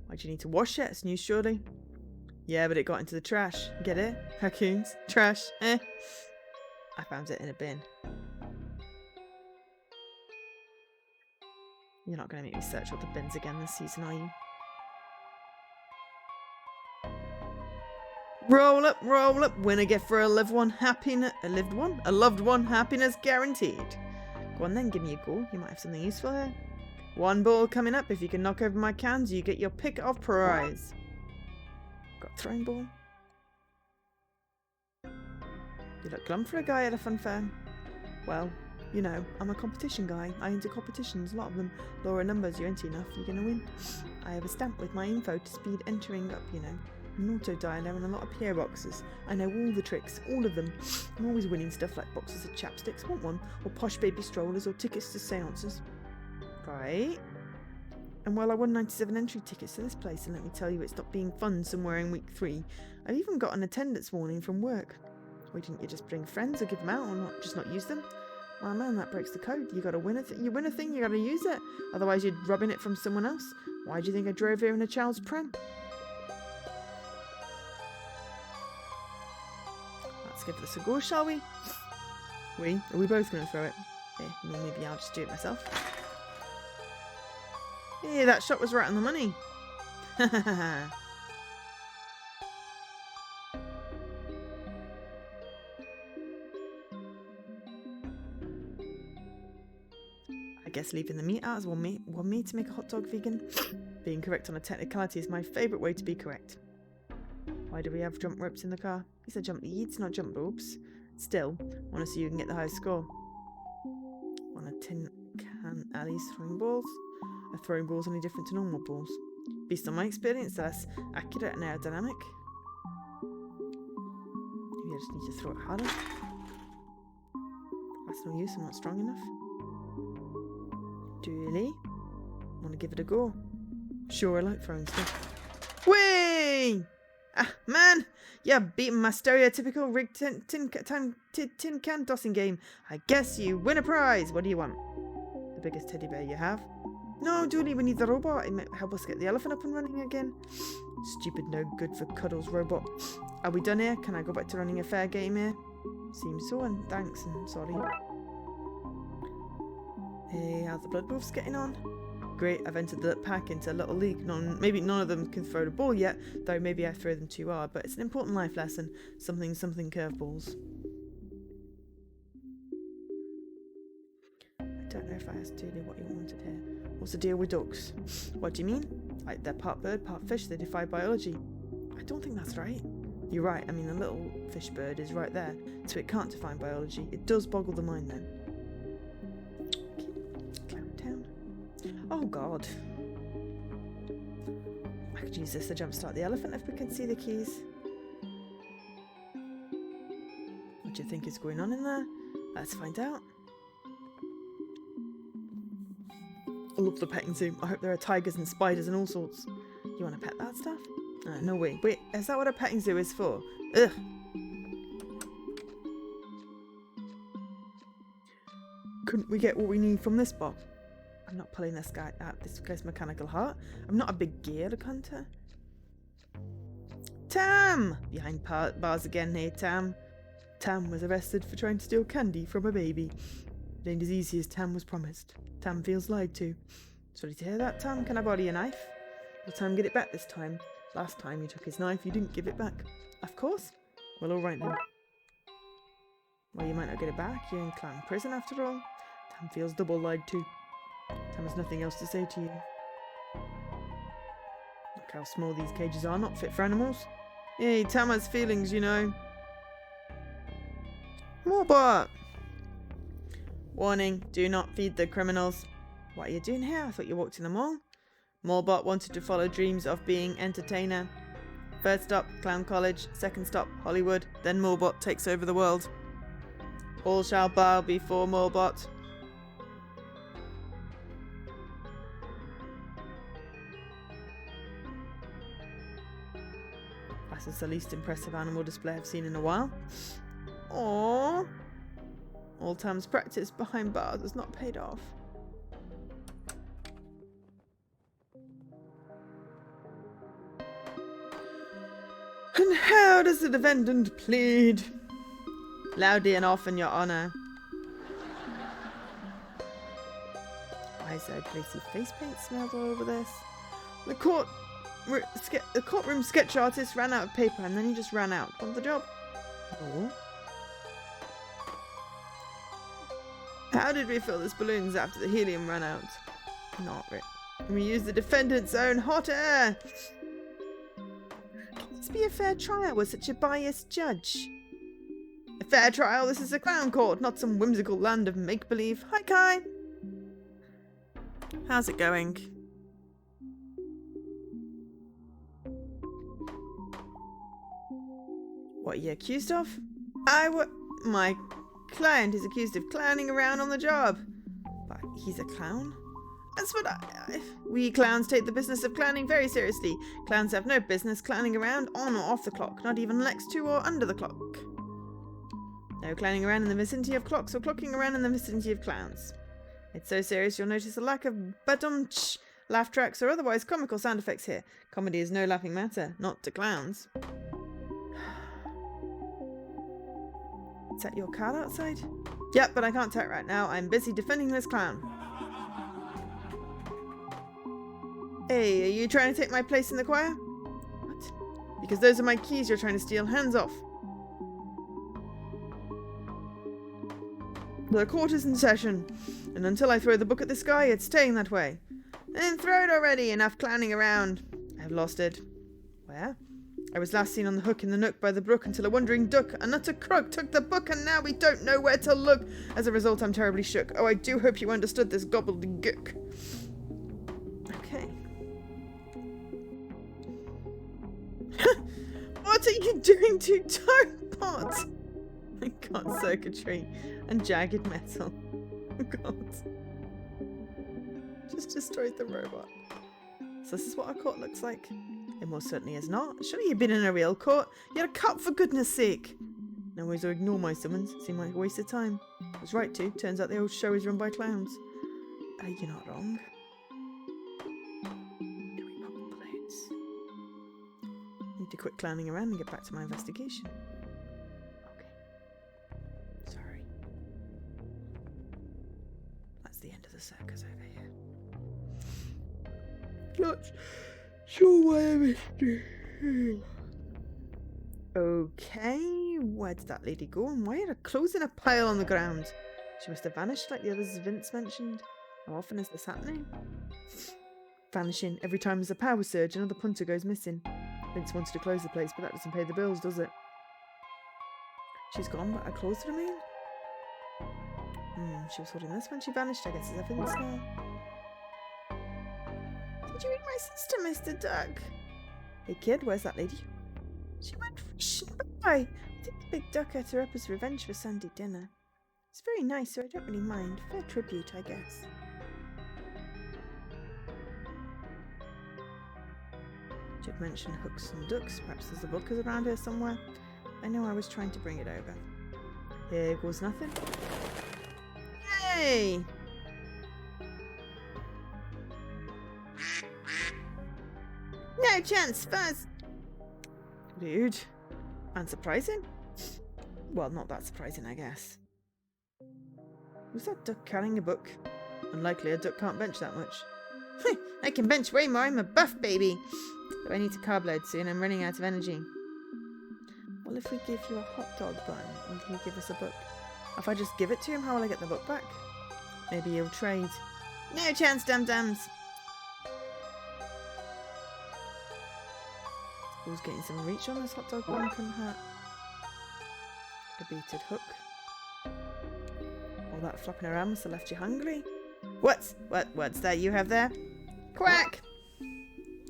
Why do you need to wash it? It's new, surely. Yeah, but it got into the trash. Get it? Raccoons? Trash? I found it in a bin. You're not going to make me search all the bins again this season, are you? Roll up, winner get for a lived one, happiness, a loved one, happiness guaranteed. Go on then, give me a go. You might have something useful here. One ball coming up. If you can knock over my cans, you get your pick of prize. Got a throwing ball. You look glum for a guy at a fun fair. Well, you know, I'm a competition guy. I enter competitions, a lot of them. Lower numbers, you enter enough, you're gonna win. I have a stamp with my info to speed entering up, you know. An auto dialer and a lot of PO boxes. I know all the tricks, all of them. I'm always winning stuff like boxes of chapsticks, want one? Or posh baby strollers, or tickets to seances. Right. And while I won 97 entry tickets to this place, and let me tell you, it stopped being fun somewhere in week 3. I've even got an attendance warning from work. Why didn't you just bring friends or give them out, or just not use them? Well, man, that breaks the code. You gotta win a thing. You win a thing, you gotta use it. Otherwise, you're robbing it from someone else. Why do you think I drove here in a child's pram? Let's give this a go, shall we? Are we both gonna throw it? Yeah, maybe I'll just do it myself. Hey, that shot was right on the money. I guess leaving the meat out is one me to make a hot dog vegan. Being correct on a technicality is my favourite way to be correct. Why do we have jump ropes in the car? These are jump leads, not jump ropes. Still, want to see who can get the highest score. On a tin can Ali's throwing balls. A throwing ball is only different to normal balls. Based on my experience, they're less accurate and aerodynamic. Maybe I just need to throw it harder. That's no use, I'm not strong enough. Do you really? Want to give it a go? Sure, I like throwing stuff. Whee! Ah, man! Yeah, beating my stereotypical rigged tin can tossing game. I guess you win a prize. What do you want? The biggest teddy bear you have? No, Julie, we need the robot. It might help us get the elephant up and running again. Stupid, no good for cuddles robot. Are we done here? Can I go back to running a fair game here? Seems so, and thanks, and sorry. Hey, how's the blood wolves getting on? Great, I've entered the pack into a little league. Maybe none of them can throw the ball yet, though maybe I throw them too hard, but it's an important life lesson. Something curveballs. I don't know if I asked Julie what you wanted here. What's the deal with ducks? What do you mean? Like, they're part bird, part fish, they defy biology. I don't think that's right. You're right, I mean the little fish bird is right there, so it can't define biology. It does boggle the mind though. Oh god. I could use this to jumpstart the elephant if we can see the keys. What do you think is going on in there? Let's find out. I love the petting zoo. I hope there are tigers and spiders and all sorts. You want to pet that stuff? No way. Wait, is that what a petting zoo is for? Ugh. Couldn't we get what we need from this box? I'm not pulling this guy out this guy's mechanical heart. I'm not a big gear hunter. Tam! Behind bars again, hey Tam. Tam was arrested for trying to steal candy from a baby. It ain't as easy as Tam was promised. Tam feels lied to. Sorry to hear that, Tam. Can I borrow your knife? Will Tam get it back this time? Last time you took his knife, you didn't give it back. Of course. Well, alright then. Well, you might not get it back. You're in clan prison after all. Tam feels double lied to. Tam has nothing else to say to you. Look how small these cages are, not fit for animals. Hey, Tam has feelings, you know. Morbot! Warning, do not feed the criminals. What are you doing here? I thought you walked in the mall. Morbot wanted to follow dreams of being entertainer. First stop, Clown College. Second stop, Hollywood. Then Morbot takes over the world. All shall bow before Morbot. That's the least impressive animal display I've seen in a while. Aww. All Tam's practice behind bars has not paid off. And how does the defendant plead? Loudly and often, Your Honour. Why is there a greasy face paint smelled all over this? The courtroom sketch artist ran out of paper and then he just ran out. Want the job? No. How did we fill these balloons after the helium ran out? Not really. Can we use the defendant's own hot air? Can this be a fair trial with such a biased judge? A fair trial? This is a clown court, not some whimsical land of make-believe. Hi, Kai. How's it going? What are you accused of? My client is accused of clowning around on the job. But he's a clown? That's what we clowns take the business of clowning very seriously. Clowns have no business clowning around on or off the clock, not even next to or under the clock. No clowning around in the vicinity of clocks or clocking around in the vicinity of clowns. It's so serious you'll notice a lack of badum-tsh, laugh tracks or otherwise comical sound effects here. Comedy is no laughing matter, not to clowns. Is that your car outside? Yep, but I can't talk right now. I'm busy defending this clown. Hey, are you trying to take my place in the choir? What? Because those are my keys you're trying to steal. Hands off. The court is in session, and until I throw the book at the sky, it's staying that way. Then throw it already. Enough clowning around. I've lost it. Where? I was last seen on the hook in the nook by the brook until a wandering duck, a nutter crook, took the book and now we don't know where to look. As a result, I'm terribly shook. Oh, I do hope you understood this gobbledygook. Okay. What are you doing to Toadpot? God, circuitry and jagged metal. God. Just destroyed the robot. So this is what our court looks like. It most certainly is not. Surely you've been in a real court. You're a cop, for goodness sake. No ways to ignore my summons. Seemed like a waste of time. I was right to. Turns out the old show is run by clowns. You're not wrong. Can we pop the balloons? Need to quit clowning around and get back to my investigation. Okay. Sorry. That's the end of the circus over here. Not sure why I missed it. Okay, where did that lady go and why are her clothes in a pile on the ground? She must have vanished like the others Vince mentioned. How often is this happening? Vanishing. Every time there's a power surge, another punter goes missing. Vince wanted to close the place, but that doesn't pay the bills, does it? She's gone, but her clothes remain? She was holding this when she vanished. I guess it's a Vince now. Did you eat my sister, Mr. Duck? Hey kid, where's that lady? She went fishing. Bye. I think the big duck ate her up as revenge for Sunday dinner. It's very nice, so I don't really mind. Fair tribute, I guess. Jip mentioned hooks and ducks. Perhaps there's a book around here somewhere. I know I was trying to bring it over. Here goes nothing. Yay! No chance, Fuzz! Rude. And surprising? Well, not that surprising, I guess. Was that duck carrying a book? Unlikely, a duck can't bench that much. I can bench way more, I'm a buff baby! But I need to carb load soon, I'm running out of energy. Well, if we give you a hot dog bun, and can you give us a book? If I just give it to him, how will I get the book back? Maybe he'll trade. No chance, dum-dums. Who's getting some reach on this hot dog bun can hurt. A beated hook. All that flopping around must have left you hungry. What's that you have there? Quack!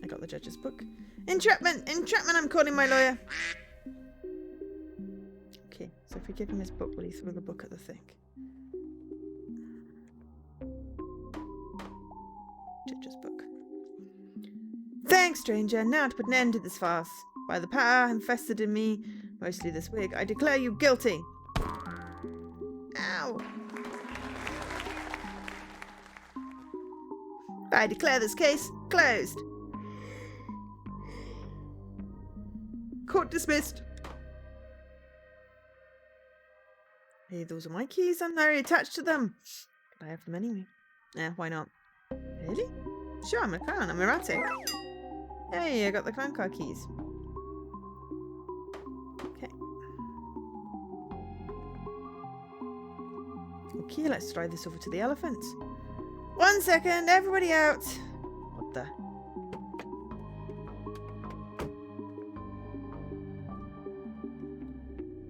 I got the judge's book. Entrapment! Entrapment! I'm calling my lawyer. Okay, so if we give him his book, will he throw the book at the thing? Judge's book. Thanks, stranger. Now to put an end to this farce. By the power infested in me, mostly this wig, I declare you guilty. Ow! I declare this case closed. Court dismissed. Hey, those are my keys. I'm very attached to them. But I have them anyway. Why not? Really? Sure, I'm a clown. I'm erratic. Hey, I got the clown car keys. Okay. Okay, let's drive this over to the elephant. 1 second, everybody out. What the?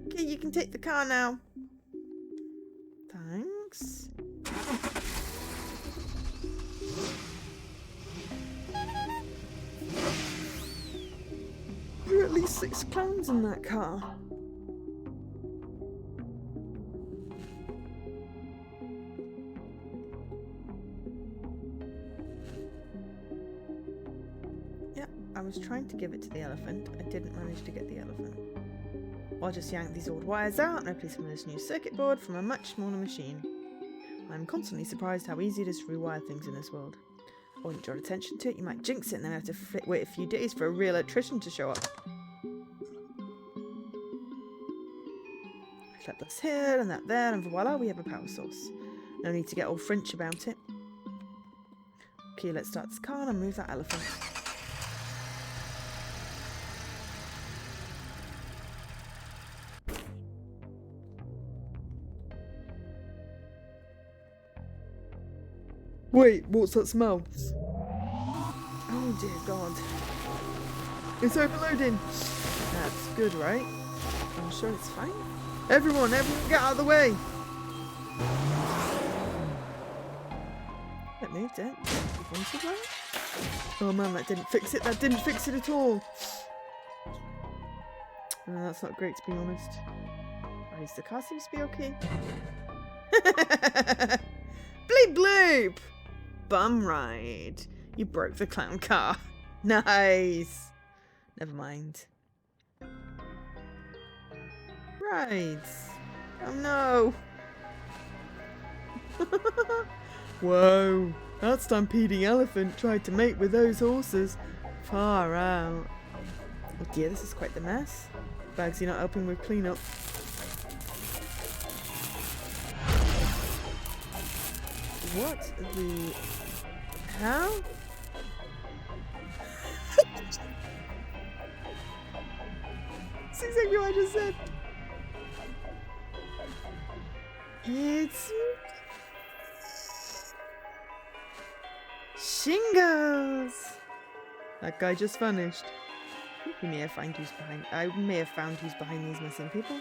Okay, you can take the car now. Thanks. There are at least 6 clowns in that car. I was trying to give it to the elephant. I didn't manage to get the elephant. I'll just yank these old wires out and replace them with this new circuit board from a much smaller machine. I'm constantly surprised how easy it is to rewire things in this world. I wouldn't draw attention to it, you might jinx it and then have to wait a few days for a real electrician to show up. Clap this here and that there, and voila, we have a power source. No need to get all French about it. Okay, let's start this car and move that elephant. Wait, what's that smell? Oh dear God. It's overloading. That's good, right? I'm sure it's fine. Everyone get out of the way! That moved it. Oh man, that didn't fix it. That didn't fix it at all. That's not great, to be honest. At least the car seems to be okay. Bleep bloop! Bum ride. You broke the clown car. Nice. Never mind. Rides. Oh no. Whoa. That stampeding elephant tried to mate with those horses. Far out. Oh dear, this is quite the mess. Bagsy not helping with cleanup. What the hell? That's exactly what I just said. It's Shingles. That guy just vanished. I may have found who's behind these missing people.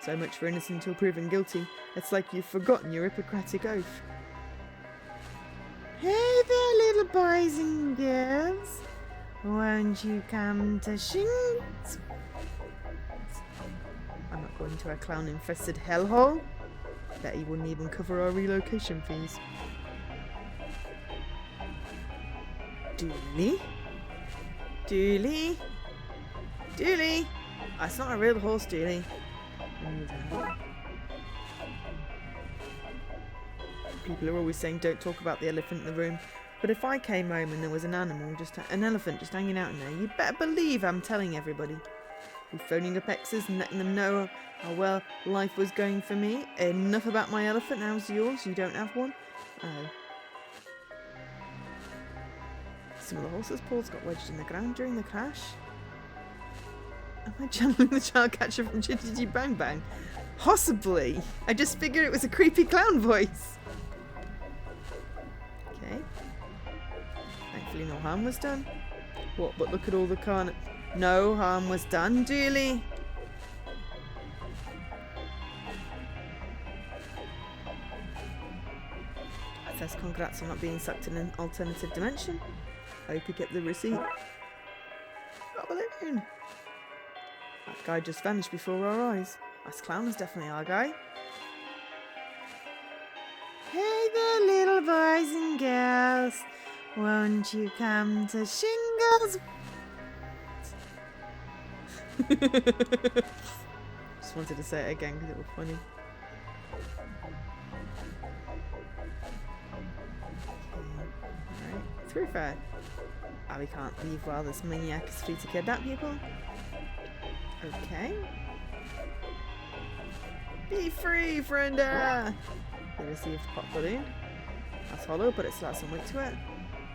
So much for innocent until proven guilty. It's like you've forgotten your Hippocratic oath. Hey there, little boys and girls. Won't you come to Shingles? I'm not going to a clown-infested hellhole. Bet he wouldn't even cover our relocation fees. Dooley? Dooley? Dooley? That's not a real horse, Dooley. People are always saying don't talk about the elephant in the room. But if I came home and there was an elephant just hanging out in there, you'd better believe I'm telling everybody. Be phoning up exes and letting them know how well life was going for me. Enough about my elephant, how's yours? You don't have one? Oh. Some of the horses' paws got wedged in the ground during the crash. Am I channeling the child catcher from Chitty Bang Bang? Possibly. I just figured it was a creepy clown voice. Hopefully no harm was done. What, but look at all the carnage. No harm was done, Dooley. It says congrats on not being sucked in an alternative dimension. Hope you get the receipt. Got a balloon. That guy just vanished before our eyes. This clown is definitely our guy. Hey there, little boys and girls. Won't you come to Shingles? Just wanted to say it again because it was funny. Alright, through fair. Ah, we can't leave while this maniac is free to kidnap people. Okay. Be free, frienda! They received pop balloon. That's hollow, but it still has some weight to it.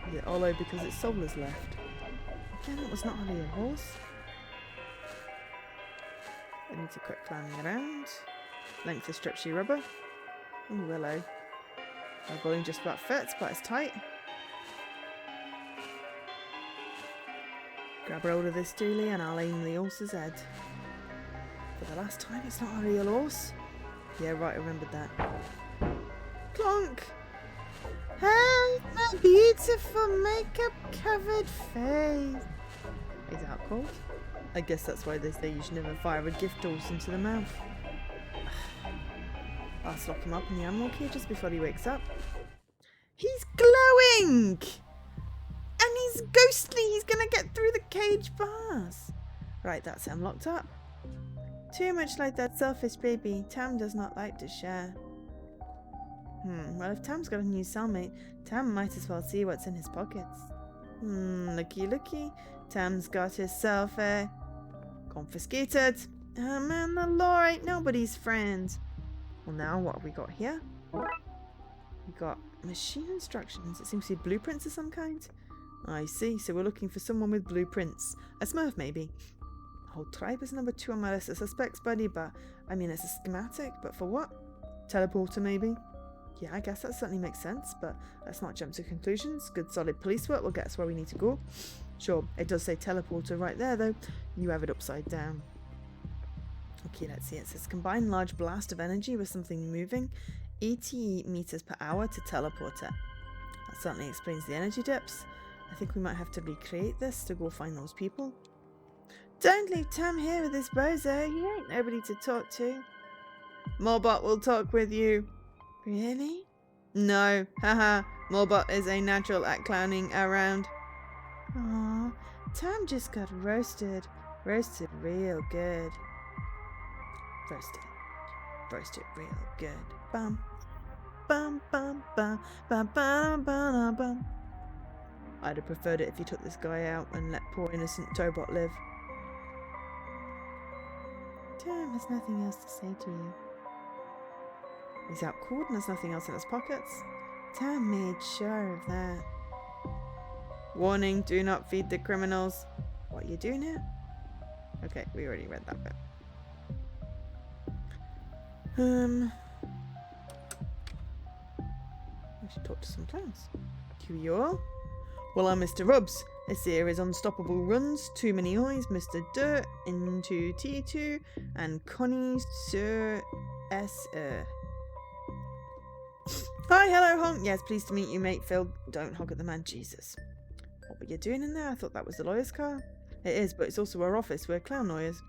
Is it hollow because its soul is left? Again, it was not really a horse. I need to quit climbing around. Length of strip shoe rubber. Oh, willow. My balloon just about fits, but it's tight. Grab hold of this Dooley and I'll aim the horse's head. For the last time, it's not a real horse. Yeah, right, I remembered that. Clonk! Hey, my beautiful makeup-covered face. Is that cold? I guess that's why they say you should never fire a gift horse into the mouth. I'll lock him up in the animal cages before he wakes up. He's glowing! And he's ghostly! He's gonna get through the cage bars! Right, that's him locked up. Too much like that selfish baby. Tam does not like to share. Well, if Tam's got a new cellmate, Tam might as well see what's in his pockets. Looky looky. Tam's got himself a... confiscated. Oh man, the law ain't nobody's friend. Well now, what have we got here? We got machine instructions. It seems to be blueprints of some kind. I see, so we're looking for someone with blueprints. A Smurf maybe. Whole tribe is number 2 on my list of suspects, buddy, but I mean, it's a schematic, but for what? Teleporter, maybe? Yeah, I guess that certainly makes sense, but let's not jump to conclusions. Good solid police work will get us where we need to go. Sure, it does say teleporter right there, though. You have it upside down. Okay, let's see. It says combine large blast of energy with something moving, 80 meters per hour to teleport it. That certainly explains the energy dips. I think we might have to recreate this to go find those people. Don't leave Tam here with this bozo. He ain't nobody to talk to. Morbot will talk with you. Really? No. Haha. Morbot is a natural at clowning around. Aw. Tam just got roasted. Roasted real good. Roasted. Roasted real good. Bum. Bum bum bum bum bum bum bum. I'd have preferred it if you took this guy out and let poor innocent Tobot live. Tam has nothing else to say to you. He's out cold and there's nothing else in his pockets. Tam made sure of that. Warning, do not feed the criminals. What are you doing here? Okay, we already read that bit. I should talk to some clowns. Who you all? Well, I'm Mr. Rubs. This here is Unstoppable Runs, Too Many Eyes, Mr. Dirt, Into T2, and Connie Sir S. Hi, hello, honk. Yes, pleased to meet you, mate. Phil, don't hog at the man. Jesus. What were you doing in there? I thought that was the lawyer's car. It is, but it's also our office. We're clown lawyers.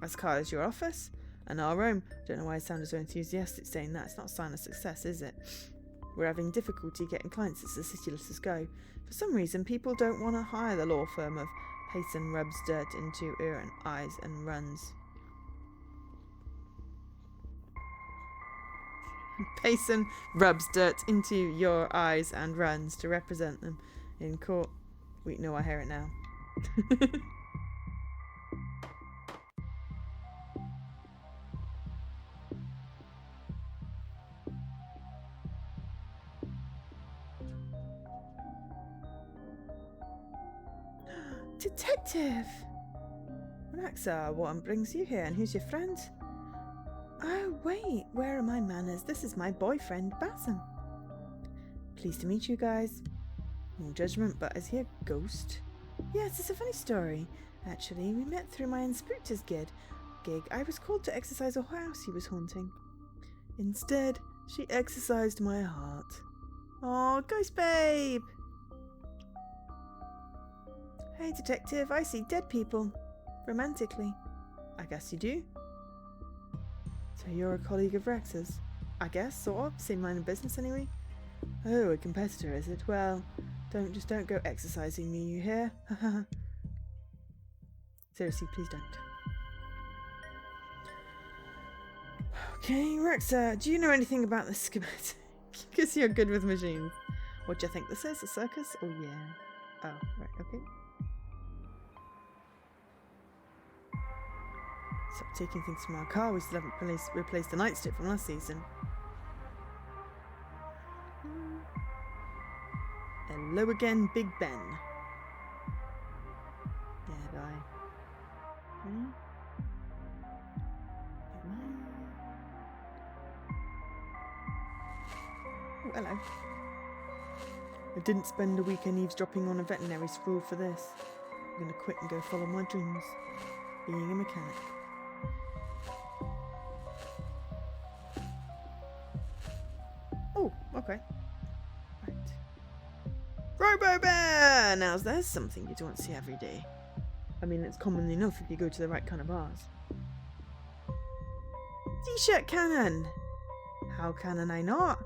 As car is your office? And our room. Don't know why I sounded so enthusiastic saying that. It's not a sign of success, is it? We're having difficulty getting clients as the city lets us go. For some reason, people don't want to hire the law firm of Payson rubs dirt into ear and eyes and runs. Payson rubs dirt into your eyes and runs to represent them in court. Wait, no, I hear it now. Detective! Raxa, what brings you here and who's your friend? Oh, wait, where are my manners? This is my boyfriend, Bassam. Pleased to meet you guys. No judgment, but is he a ghost? Yes, it's a funny story. Actually, we met through my Inspector's gig. I was called to exercise a house he was haunting. Instead, she exercised my heart. Oh, ghost babe! Hey, detective, I see dead people. Romantically. I guess you do. So you're a colleague of Rex's? I guess, sort of. Same line of business anyway. Oh, a competitor, is it? Well, don't go exercising me, you hear? Seriously, please don't. Okay, Rexa, do you know anything about the schematic? Because you're good with machines. What do you think this is? A circus? Oh, yeah. Oh, right, okay. Stop taking things from our car. We still haven't replaced the nightstick from last season. Hello again, Big Ben. Yeah, die. Okay. Oh, hello. I didn't spend a weekend eavesdropping on a veterinary school for this. I'm going to quit and go follow my dreams. Being a mechanic. Oh, okay. Right. Robo-Bear! Now there's something you don't see every day. I mean, it's common enough if you go to the right kind of bars. T-shirt cannon! How can I not?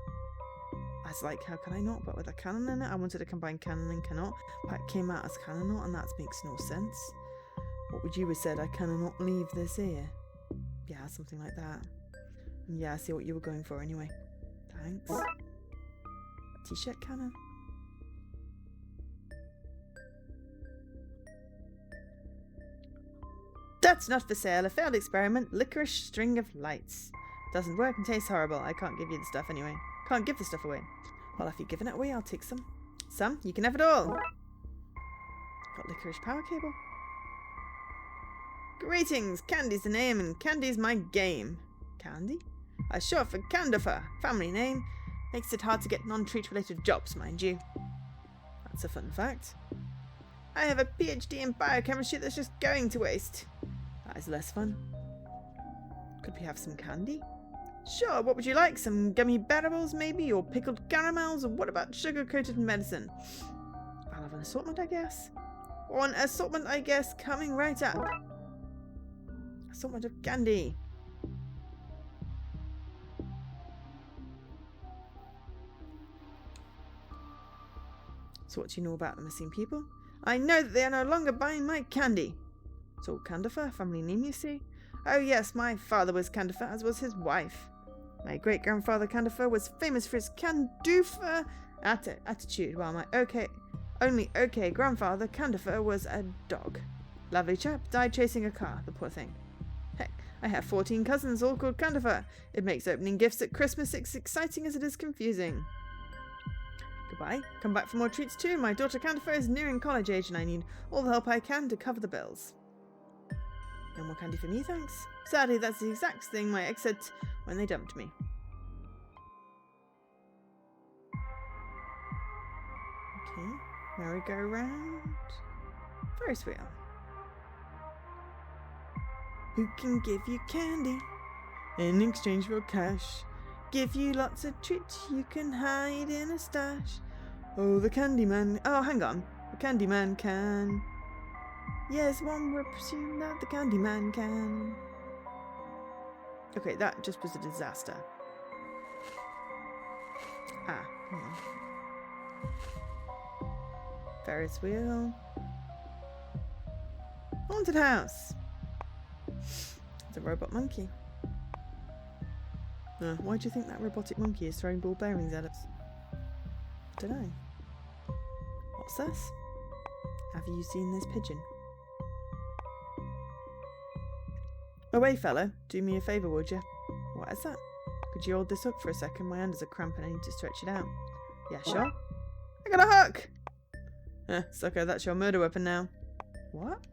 I was like, how can I not? But with a cannon in it, I wanted to combine cannon and cannot, but it came out as cannot, and that makes no sense. What would you have said? I cannot leave this here. Yeah, something like that. And yeah, I see what you were going for anyway. Thanks. T-shirt cannon. That's not for sale. A failed experiment. Licorice string of lights. Doesn't work and tastes horrible. I can't give you the stuff anyway. Can't give the stuff away. Well, if you're giving it away, I'll take some. Some? You can have it all. Got licorice power cable. Greetings. Candy's the name and Candy's my game. Candy? Short for Candifer. Family name. Makes it hard to get non-treat related jobs, mind you. That's a fun fact. I have a PhD in biochemistry that's just going to waste. That is less fun. Could we have some candy? Sure, what would you like? Some gummy bearables maybe? Or pickled caramels? Or what about sugar-coated medicine? I'll have an assortment, I guess. One assortment, I guess, coming right up. Assortment of candy. So what do you know about the missing people? I know that they are no longer buying my candy. So Candifer, family name you see? Oh yes, my father was Candifer, as was his wife. My great-grandfather Candifer was famous for his can-do-fer attitude, while my only okay grandfather Candifer was a dog. Lovely chap, died chasing a car, the poor thing. Heck, I have 14 cousins all called Candifer. It makes opening gifts at Christmas as exciting as it is confusing. Goodbye. Come back for more treats too. My daughter Candifer is nearing college age and I need all the help I can to cover the bills. No more candy for me, thanks. Sadly, that's the exact thing my ex said when they dumped me. Okay. Merry-go-round. Ferris wheel. Who can give you candy in exchange for cash? Give you lots of treats you can hide in a stash. Oh, the Candyman. Oh, hang on. The Candyman can. Yes, one would presume that the Candyman can. Okay, that just was a disaster. Ah, hang on. Ferris wheel. Haunted house. It's a robot monkey. Why do you think that robotic monkey is throwing ball bearings at us? I don't know. What's this? Have you seen this pigeon? Away, fellow. Do me a favour, would you? What is that? Could you hold this up for a second? My hand is a cramp and I need to stretch it out. Yeah, sure. I got a hook! Sucker, that's your murder weapon now. What?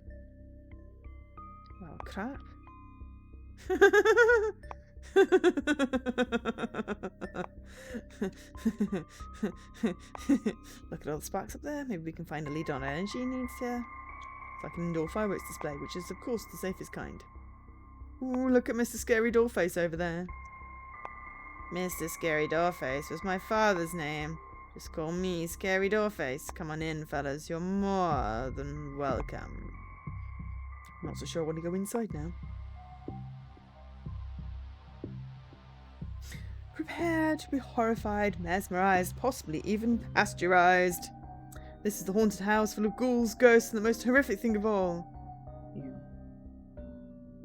Well, crap. Look at all the sparks up there. Maybe we can find a lead on energy needs here. It's like an indoor fireworks display, which is, of course, the safest kind. Ooh, look at Mr. Scary Doorface over there. Mr. Scary Doorface was my father's name. Just call me Scary Doorface. Come on in, fellas. You're more than welcome. Not so sure I want to go inside now. Prepare to be horrified, mesmerized, possibly even pasteurized. This is the haunted house full of ghouls, ghosts, and the most horrific thing of all. You.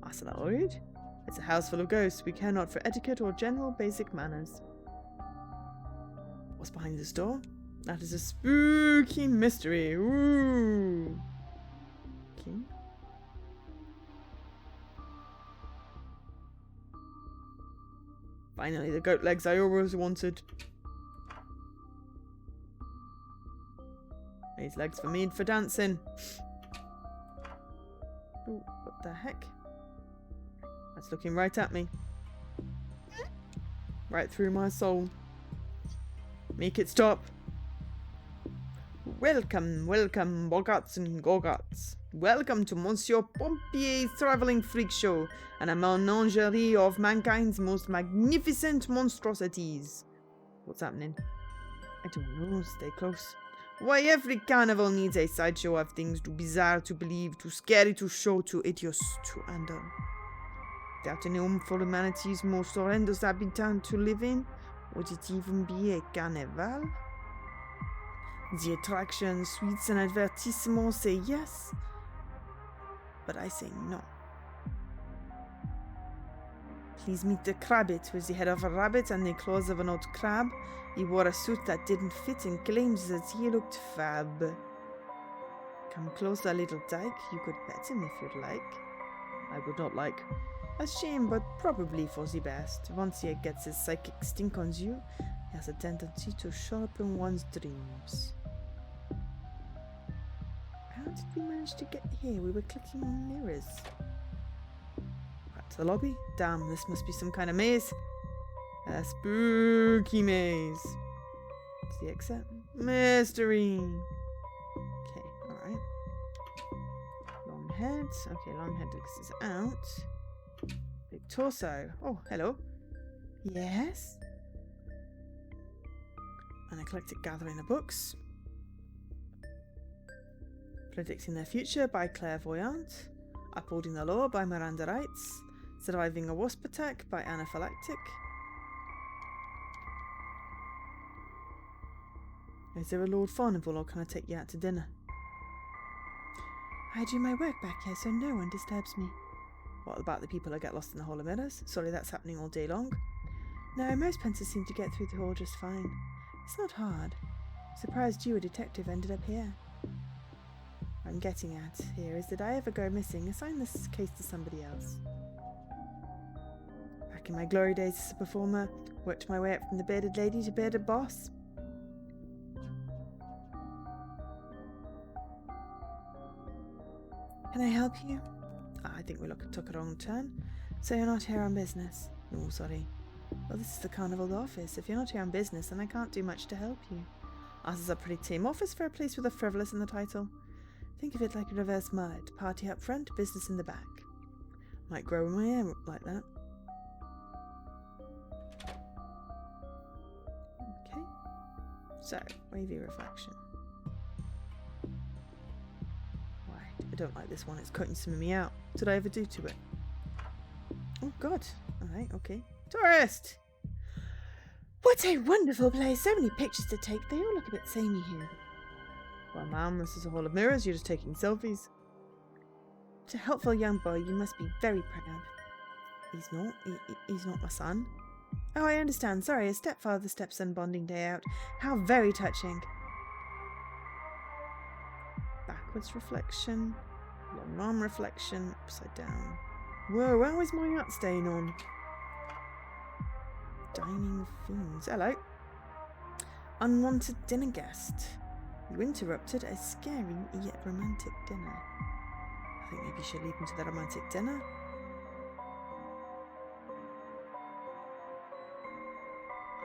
Master Lloyd? It's a house full of ghosts. We care not for etiquette or general basic manners. What's behind this door? That is a spooky mystery. Ooh. Okay. Finally, the goat legs I always wanted. These legs for me for dancing. Ooh, what the heck? That's looking right at me. Right through my soul. Make it stop. Welcome, welcome, Bogarts and Gorgarts. Welcome to Monsieur Pompier's traveling freak show and a menagerie of mankind's most magnificent monstrosities. What's happening? I don't know. Stay close. Why, every carnival needs a sideshow of things too bizarre to believe, too scary to show, too hideous to handle. Without any home for humanity's most horrendous habitant to live in, would it even be a carnival? The attractions, sweets, and advertisements say yes, but I say no. Please meet the Crabbit, with the head of a rabbit and the claws of an old crab. He wore a suit that didn't fit and claims that he looked fab. Come closer, little dyke. You could pet him if you'd like. I would not like. A shame, but probably for the best. Once he gets his psychic stink on you, he has a tendency to sharpen one's dreams. How did we manage to get here? We were clicking on mirrors. Back to the lobby. Damn, this must be some kind of maze. A spooky maze. What's the exit? Mystery. Okay, alright. Long head. Okay, long head is out. Big torso. Oh, hello. Yes? An eclectic gathering of books. Predicting Their Future by Clairvoyant. Upholding the Law by Miranda Wrights. Surviving a Wasp Attack by Anaphylactic. Is there a Lord Farnival, or can I take you out to dinner? I do my work back here so no one disturbs me. What about the people who get lost in the Hall of Mirrors? Sorry, that's happening all day long. No, most pencils seem to get through the hall just fine. It's not hard. Surprised you, a detective, ended up here. What I'm getting at here is that I ever go missing, assign this case to somebody else. Back in my glory days as a performer, worked my way up from the bearded lady to bearded boss. Can I help you? I think we took a wrong turn. So you're not here on business? Oh, sorry. Well, this is the carnival office. If you're not here on business, then I can't do much to help you. Ours is a pretty tame office for a place with a frivolous in the title. Think of it like reverse mud. Party up front, business in the back. Might grow in my hair like that. Okay. So, wavy reflection. I don't like this one. It's cutting some of me out. What did I ever do to it? Oh, God. Alright, okay. Tourist! What a wonderful place. So many pictures to take. They all look a bit samey here. Well, ma'am, this is a hall of mirrors. You're just taking selfies. To a helpful young boy, you must be very proud. He's not. He's not my son. Oh, I understand. Sorry, a stepfather-stepson bonding day out. How very touching. Backwards reflection, long arm reflection, upside down. Whoa, how is my hat staying on? Dining fiends. Hello. Unwanted dinner guest. You interrupted a scary yet romantic dinner. I think maybe you should leave him to the romantic dinner.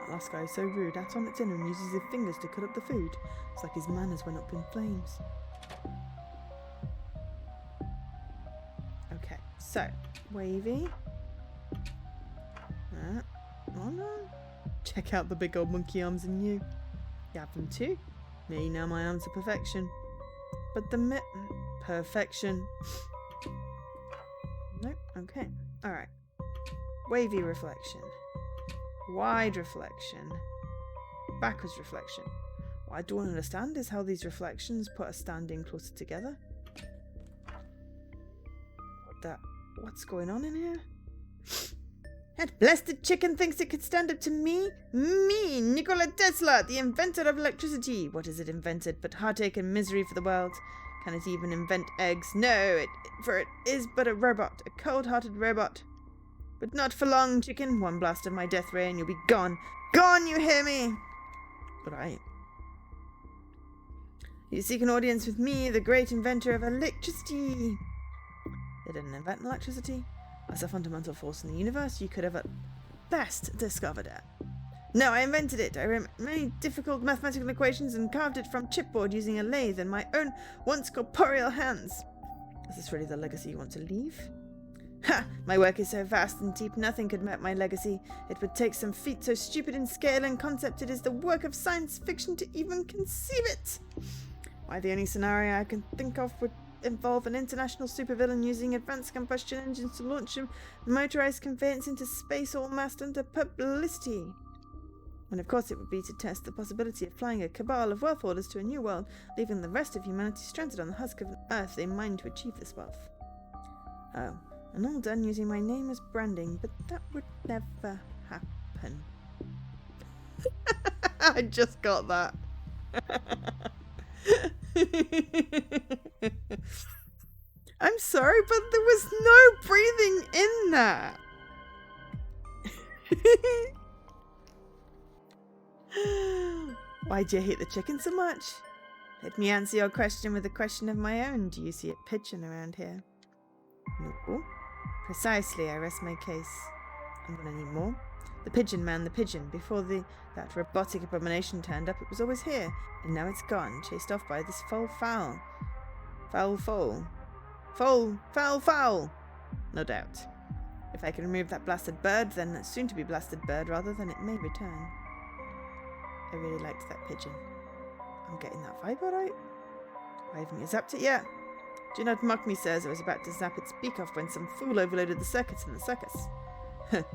That last guy is so rude. Out on its dinner and uses his fingers to cut up the food. It's like his manners went up in flames. Okay, so Wavy. Oh no. Check out the big old monkey arms in you. You have them too. Me, now my arms are perfection. But the perfection. Nope, okay. Alright. Wavy reflection. Wide reflection. Backwards reflection. What I don't understand is how these reflections put us standing closer together. What's going on in here? That blasted chicken thinks it could stand up to me? Me, Nikola Tesla, the inventor of electricity. What has it invented but heartache and misery for the world? Can it even invent eggs? No, for it is but a robot, a cold-hearted robot. But not for long, chicken. One blast of my death ray and you'll be gone. Gone, you hear me? Right. You seek an audience with me, the great inventor of electricity. They didn't invent electricity. As a fundamental force in the universe, you could have at best discovered it. No, I invented it. I wrote many difficult mathematical equations and carved it from chipboard using a lathe in my own once corporeal hands. Is this really the legacy you want to leave? Ha! My work is so vast and deep, nothing could map my legacy. It would take some feat so stupid in scale and concept it is the work of science fiction to even conceive it. Why, the only scenario I can think of would involve an international supervillain using advanced combustion engines to launch a motorized conveyance into space, all masked under publicity. And of course it would be to test the possibility of flying a cabal of wealth hoarders to a new world, leaving the rest of humanity stranded on the husk of an Earth they mine to achieve this wealth. Oh, and all done using my name as branding, but that would never happen. I just got that. I'm sorry, but there was no breathing in that. Why do you hate the chicken so much? Let me answer your question with a question of my own. Do you see it pigeon around here? No. Precisely, I rest my case. I'm gonna need more. The pigeon man, the pigeon. Before that robotic abomination turned up, it was always here. And now it's gone, chased off by this foul. Foul. No doubt. If I can remove that blasted bird, then soon to be blasted bird rather, then it may return. I really liked that pigeon. I'm getting that vibe alright. I haven't zapped it yet. Do not mock me, sirs. I was about to zap its beak off when some fool overloaded the circuits in the circus.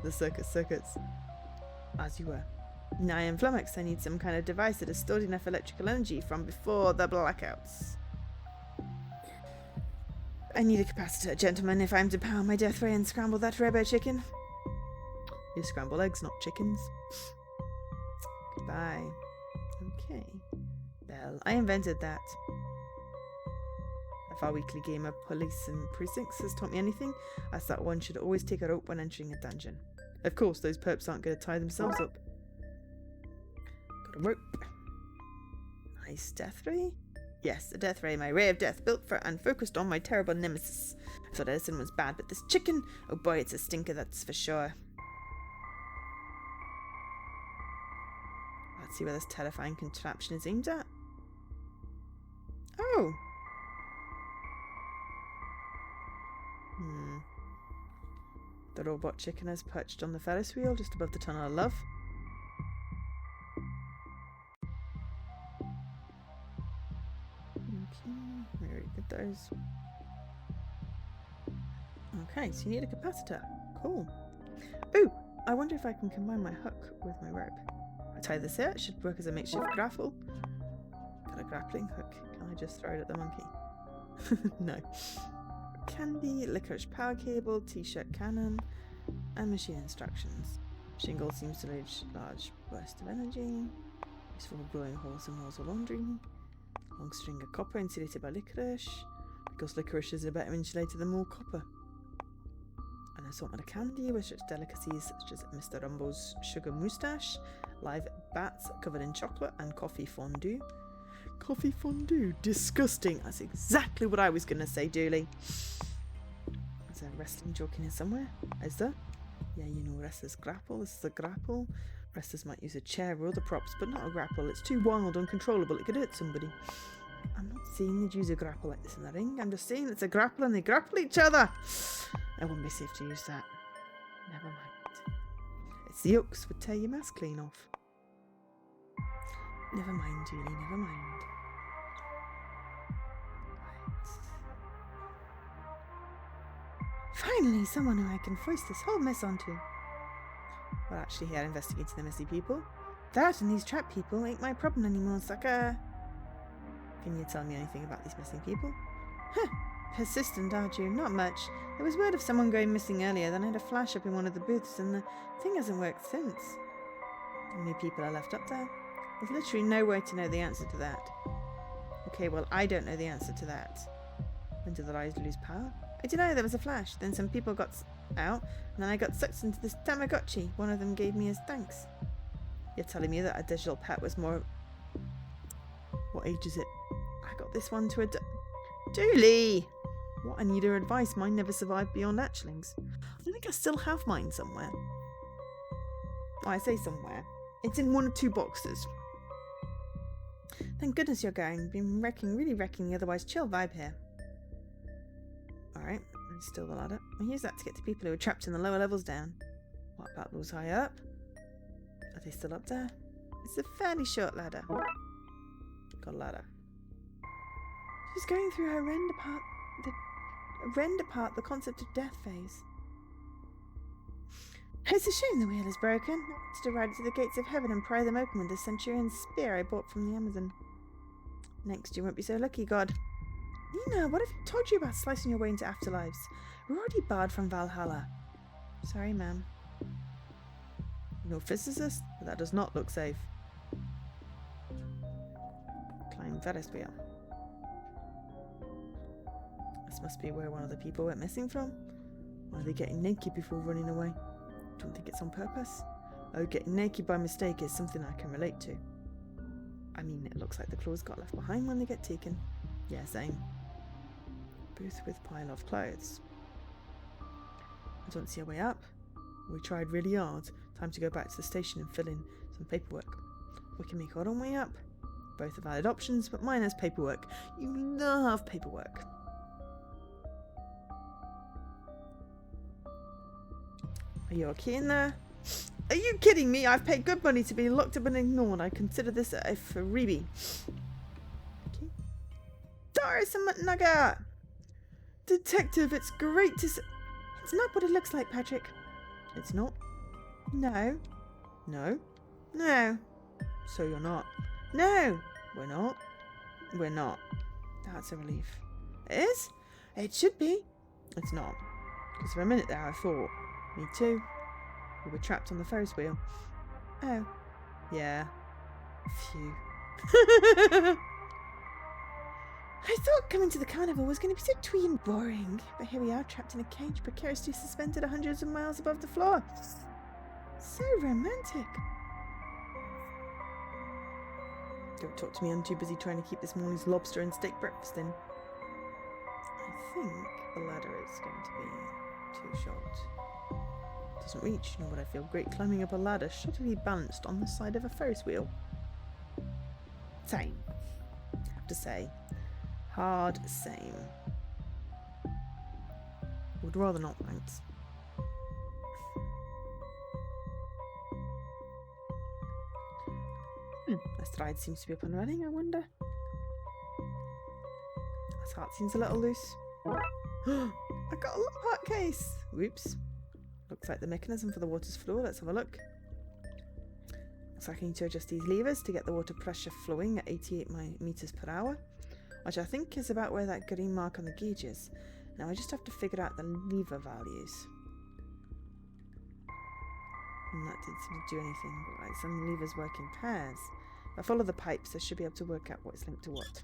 The circuits. As you were. Now I am flummoxed. I need some kind of device that has stored enough electrical energy from before the blackouts. I need a capacitor, gentlemen, if I'm to power my death ray and scramble that robo chicken. You scramble eggs, not chickens. Goodbye. Okay. Well, I invented that. If our weekly game of Police and Precincts has taught me anything, that's that one should always take a rope when entering a dungeon. Of course, those perps aren't going to tie themselves up. Got a rope. Nice death ray. Yes, a death ray, my ray of death, built for and focused on my terrible nemesis. I thought Edison was bad, but this chicken, oh boy, it's a stinker, that's for sure. Let's see where this terrifying contraption is aimed at. Oh! The robot chicken is perched on the Ferris wheel just above the Tunnel of Love. Okay, very good those. Okay, so you need a capacitor. Cool. Ooh, I wonder if I can combine my hook with my rope. I tie this here, it should work as a makeshift grapple. Got a grappling hook. Can I just throw it at the monkey? No. Candy, licorice power cable, t-shirt cannon, and machine instructions. Shingle seems to large burst of energy. Useful for blowing holes in walls or laundry. Long string of copper insulated by licorice, because licorice is a better insulator than more copper. An assortment of candy with such delicacies such as Mr. Rumbo's sugar moustache, live bats covered in chocolate, and coffee fondue. Coffee fondue? Disgusting. That's exactly what I was going to say, Dooley. Is there a wrestling joke in here somewhere? Is there? Yeah, you know, wrestler's grapple. This is a grapple. Wrestlers might use a chair or other props, but not a grapple. It's too wild, uncontrollable. It could hurt somebody. I'm not saying they'd use a grapple like this in the ring. I'm just saying it's a grapple and they grapple each other. It wouldn't be safe to use that. Never mind. It's the hooks would tear your mask clean off. Never mind, Julie, never mind. Right. Finally, someone who I can foist this whole mess onto. Well, actually, here, investigating the messy people. That and these trapped people ain't my problem anymore, sucker. Can you tell me anything about these missing people? Huh. Persistent, aren't you? Not much. There was word of someone going missing earlier, then I had a flash up in one of the booths, and the thing hasn't worked since. How many people are left up there? There's literally no way to know the answer to that. Okay, well, I don't know the answer to that. When did the lies lose power? I don't know, there was a flash. Then some people got out, and then I got sucked into this Tamagotchi. One of them gave me his thanks. You're telling me that a digital pet was more... What age is it? I got this one to a... Julie! What, I need her advice. Mine never survived beyond hatchlings. I think I still have mine somewhere. Oh, I say somewhere. It's in one or two boxes. Thank goodness you're going. Been really wrecking the otherwise chill vibe here. Alright, let's steal the ladder. I use that to get to people who are trapped in the lower levels down. What about those high up? Are they still up there? It's a fairly short ladder. Got a ladder. She's going through her rend apart the concept of death phase. It's a shame the wheel is broken. I wanted to ride to the gates of heaven and pry them open with the centurion's spear I bought from the Amazon. Next, you won't be so lucky, God. Nina, what have you told you about slicing your way into afterlives? We're already barred from Valhalla. Sorry, ma'am. No physicist? But that does not look safe. Climb Ferris wheel. This must be where one of the people went missing from. Why are they getting naked before running away? Don't think it's on purpose. Oh, getting naked by mistake is something I can relate to. I mean, it looks like the clothes got left behind when they get taken. Yeah, same. Booth with pile of clothes. I don't see a way up. We tried really hard. Time to go back to the station and fill in some paperwork. We can make our own way up. Both are valid options, but mine has paperwork. You love paperwork. Are you okay in there? Are you kidding me? I've paid good money to be locked up and ignored. I consider this a freebie. Okay. Doris and McNugget! Detective, it's great to see... It's not what it looks like, Patrick. It's not? No. No. No. So you're not? No. We're not. We're not. That's a relief. It is? It should be. It's not. Because for a minute there I thought... Me too. We were trapped on the Ferris wheel. Oh. Yeah. Phew. I thought coming to the carnival was going to be so twee and boring. But here we are, trapped in a cage, precariously suspended hundreds of miles above the floor. So romantic. Don't talk to me, I'm too busy trying to keep this morning's lobster and steak breakfast in. I think the ladder is going to be too short. Doesn't reach, nor would I feel great climbing up a ladder shoddily balanced on the side of a Ferris wheel. Same. I have to say. Hard same. Would rather not, thanks. This ride seems to be up and running, I wonder. This heart seems a little loose. I got a lock case! Whoops. Looks like the mechanism for the water's flow. Let's have a look. Looks like I need to adjust these levers to get the water pressure flowing at 88 meters per hour, which I think is about where that green mark on the gauge is. Now I just have to figure out the lever values. And that didn't seem to do anything. But like some levers work in pairs. If I follow the pipes, I should be able to work out what is linked to what.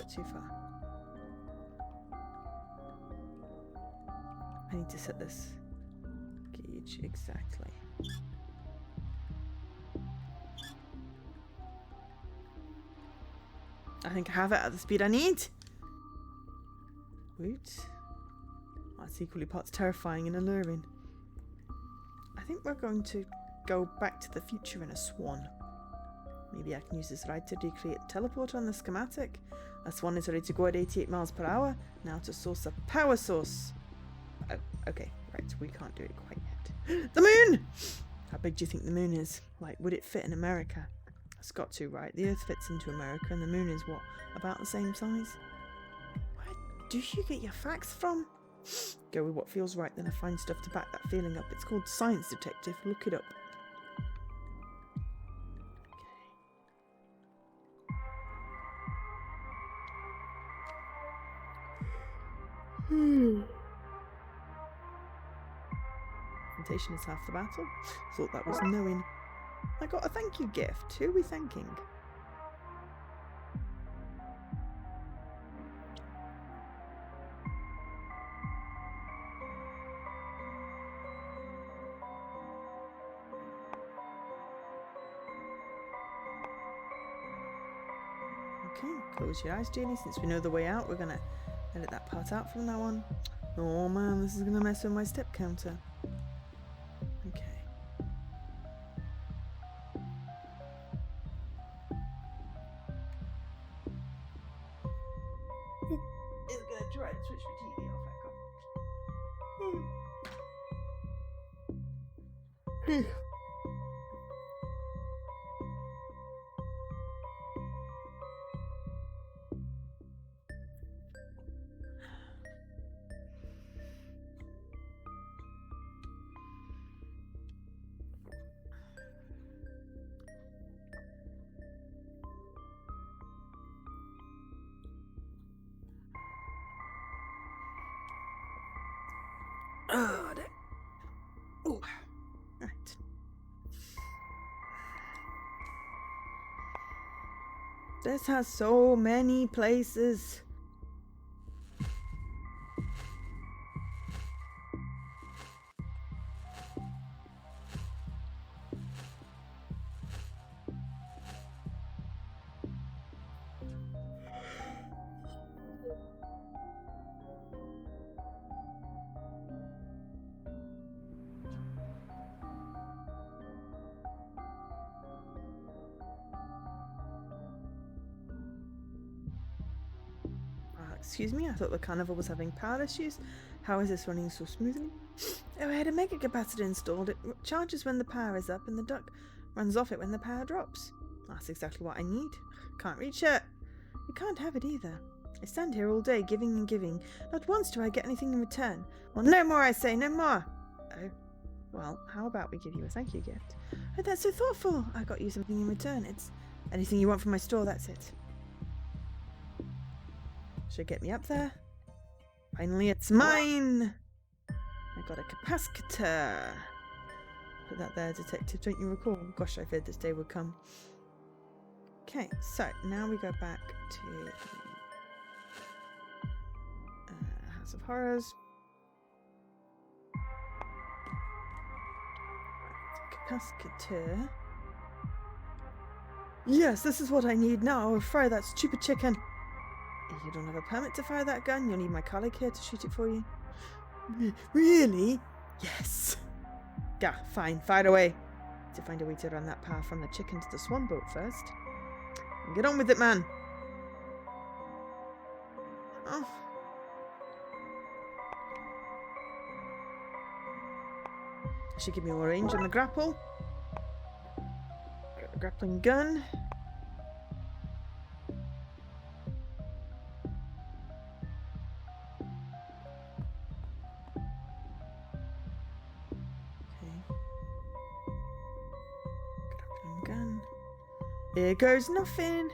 bit too far. I need to set this gauge exactly. I think I have it at the speed I need. Woot. That's equally parts terrifying and alluring. I think we're going to go back to the future in a swan. Maybe I can use this ride to recreate the teleporter on the schematic. A swan is ready to go at 88 miles per hour. Now to source a power source. Oh, okay, right, we can't do it quite yet. The moon! How big do you think the moon is? Like, would it fit in America? It's got to, right? The Earth fits into America and the moon is what? About the same size? Where do you get your facts from? Go with what feels right, then I find stuff to back that feeling up. It's called Science Detective. Look it up. Okay. Temptation is half the battle. Thought that was knowing. I got a thank you gift. Who are we thanking? Okay, close your eyes, Jenny. Since we know the way out, we're gonna edit that part out from now on. Oh man, this is gonna mess with my step counter. Okay. It's gonna try and switch my TV off. I got. Oh, oh, right. This has so many places. Excuse me, I thought the carnival was having power issues. How is this running so smoothly? Oh, I had a mega capacitor installed. It charges when the power is up and the duck runs off it when the power drops. That's exactly what I need. Can't reach it. You can't have it either. I stand here all day giving and giving. Not once do I get anything in return. Well, no more, I say, no more. Oh, well, how about we give you a thank you gift? Oh, that's so thoughtful. I got you something in return. It's anything you want from my store, that's it. Should get me up there. Finally, it's mine! I got a capacitor. Put that there, detective, don't you recall? Gosh, I feared this day would come. Okay, so now we go back to the House of Horrors. Capacitor. Yes, this is what I need now. I'll fry that stupid chicken. You don't have a permit to fire that gun? You'll need my colleague here to shoot it for you. Really? Yes. Yeah, fine. Fire away. To find a way to run that power from the chicken to the swan boat first. And get on with it, man. Oh. Should give me more range on the grapple. Got a grappling gun. Here goes nothing.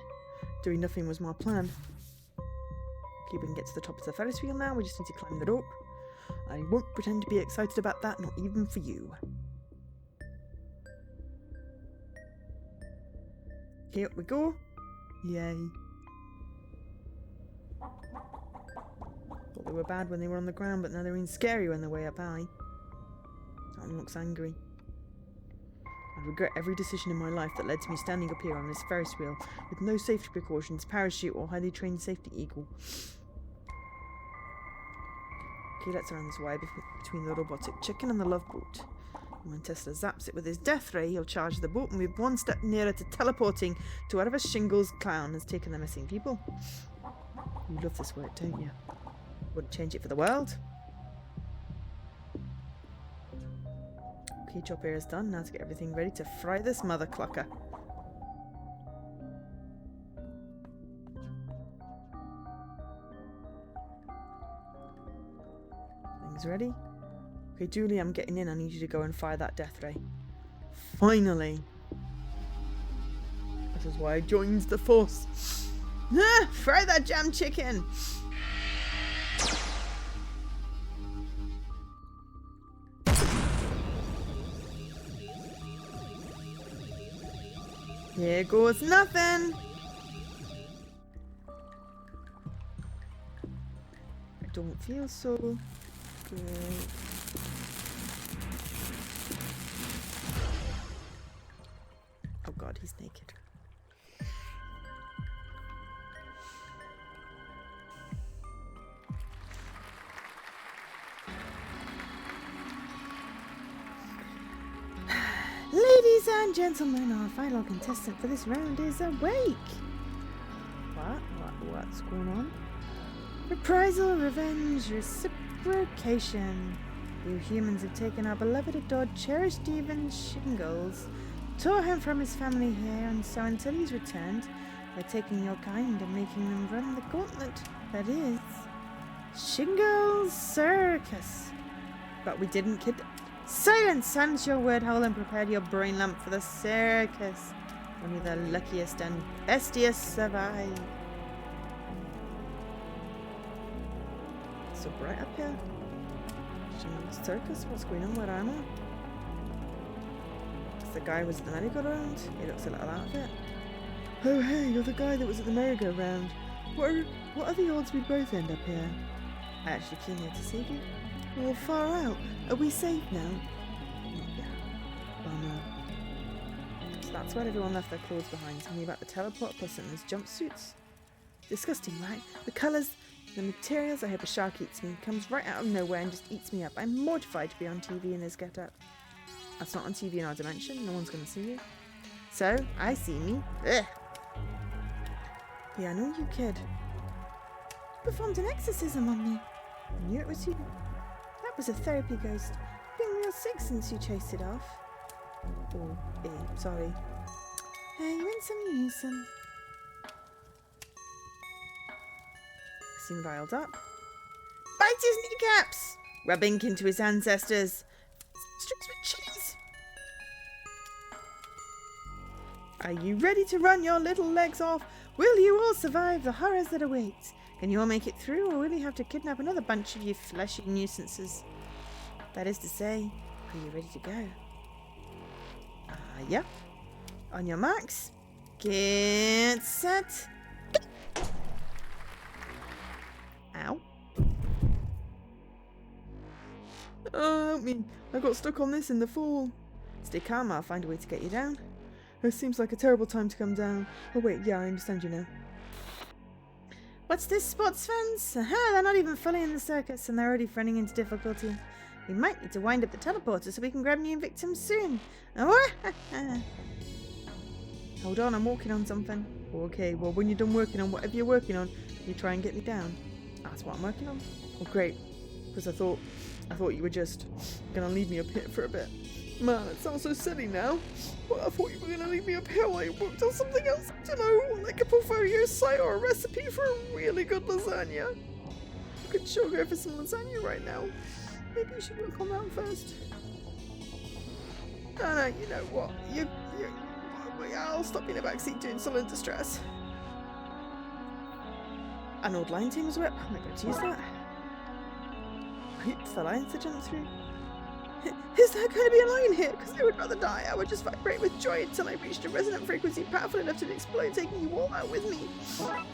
Doing nothing was my plan. Okay, we can get to the top of the Ferris wheel now. We just need to climb the rope. I won't pretend to be excited about that, not even for you. Here we go. Yay. They were bad when they were on the ground, but now they're even scary when they're way up high. That one looks angry. I regret every decision in my life that led to me standing up here on this Ferris wheel with no safety precautions, parachute, or highly trained safety eagle. Okay, let's run this way between the robotic chicken and the love boat. When Tesla zaps it with his death ray, he'll charge the boat and move one step nearer to teleporting to wherever Shingles clown has taken the missing people. You love this work, don't you? Wouldn't change it for the world. Okay, job here is done. Now to get everything ready to fry this mother clucker. Things ready? Okay, Julie, I'm getting in. I need you to go and fire that death ray. Finally! This is why I joined the force. Ah, fry that jam chicken! Here goes nothing! I don't feel so good. Oh god, he's naked. Ladies and gentlemen, our final contestant for this round is awake. What's going on? Reprisal, revenge, reciprocation. You humans have taken our beloved, adored, cherished Stephen Shingles, tore him from his family here, and so until he's returned, we're taking your kind and making them run the gauntlet that is Shingles Circus. But we didn't kid. Silence! Silence your word hole and prepare your brain lump for the circus. Only the luckiest and bestiest survive. So bright up here. Shingles Circus? What's going on? Where am I? The guy was at the merry-go-round. He looks a little out of it. Oh hey, you're the guy that was at the merry-go-round. What are the odds we both end up here? I actually came here to save you. Well, far out. Are we safe now? Yeah. Bummer. So that's where everyone left their clothes behind. Tell me about the teleport person in his jumpsuits. Disgusting, right? The colours, the materials. I hope a shark eats me. Comes right out of nowhere and just eats me up. I'm mortified to be on TV in this get-up. That's not on TV in our dimension. No one's going to see you. So, I see me. Ugh. Yeah, I know you, kid. You performed an exorcism on me. I knew it was you. That was a therapy ghost. Been real sick since you chased it off. Oh, sorry. Hey, you win some, you lose some. Seem riled up. Bite his kneecaps! Rub ink into his ancestors. Strips with cheese. Are you ready to run your little legs off? Will you all survive the horrors that await? Can you all make it through, or will you have to kidnap another bunch of you fleshy nuisances? That is to say, are you ready to go? Yeah. On your marks. Get set. Ow. Oh, help me. I got stuck on this in the fall. Stay calm, I'll find a way to get you down. It seems like a terrible time to come down. Oh wait, yeah, I understand you now. What's this, sports fans? Aha, they're not even fully in the circus and they're already running into difficulty. We might need to wind up the teleporter so we can grab new victims soon. Hold on, I'm working on something. Okay, well when you're done working on whatever you're working on, you try and get me down. That's what I'm working on. Oh great, because I thought you were just gonna leave me up here for a bit. Man, it sounds so silly now. Well, I thought you were gonna leave me up here while you worked on something else. You know, like a portfolio site or a recipe for a really good lasagna. You could sure go for some lasagna right now. Maybe you should work on that first. No, you know what? I'll stop you in the backseat doing sullen distress. An old line team was whip. I'm not going to use that. It's the lines to jump through. Is there going to be a line here? Because I would rather die. I would just vibrate with joy until I reached a resonant frequency powerful enough to explode, taking you all out with me. I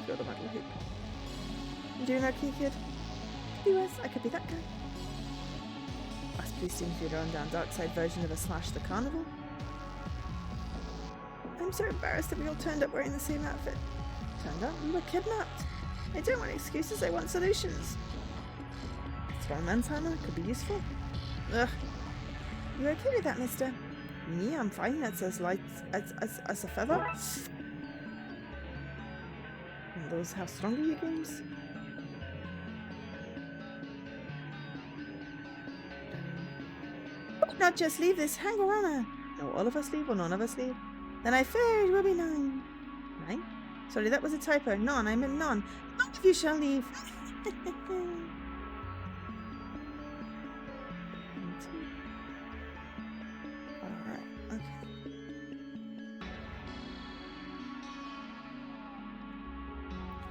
got a metal hoop. You doing okay, kid? Anyways, I could be that guy. Last police seems to be a run-down Darkside version of a Slash the Carnival. I'm so embarrassed that we all turned up wearing the same outfit. Turned up, we were kidnapped. I don't want excuses, I want solutions. Strongman's hammer could be useful. Ugh. You okay with that, mister? Me, I'm fine. That's as light as a feather. One of those how strong are you games? Not just leave this hanger-on. No, all of us leave or none of us leave. Then I fear it will be 9. 9? Sorry, that was a typo. None, I meant none. None of you shall leave. Alright, okay.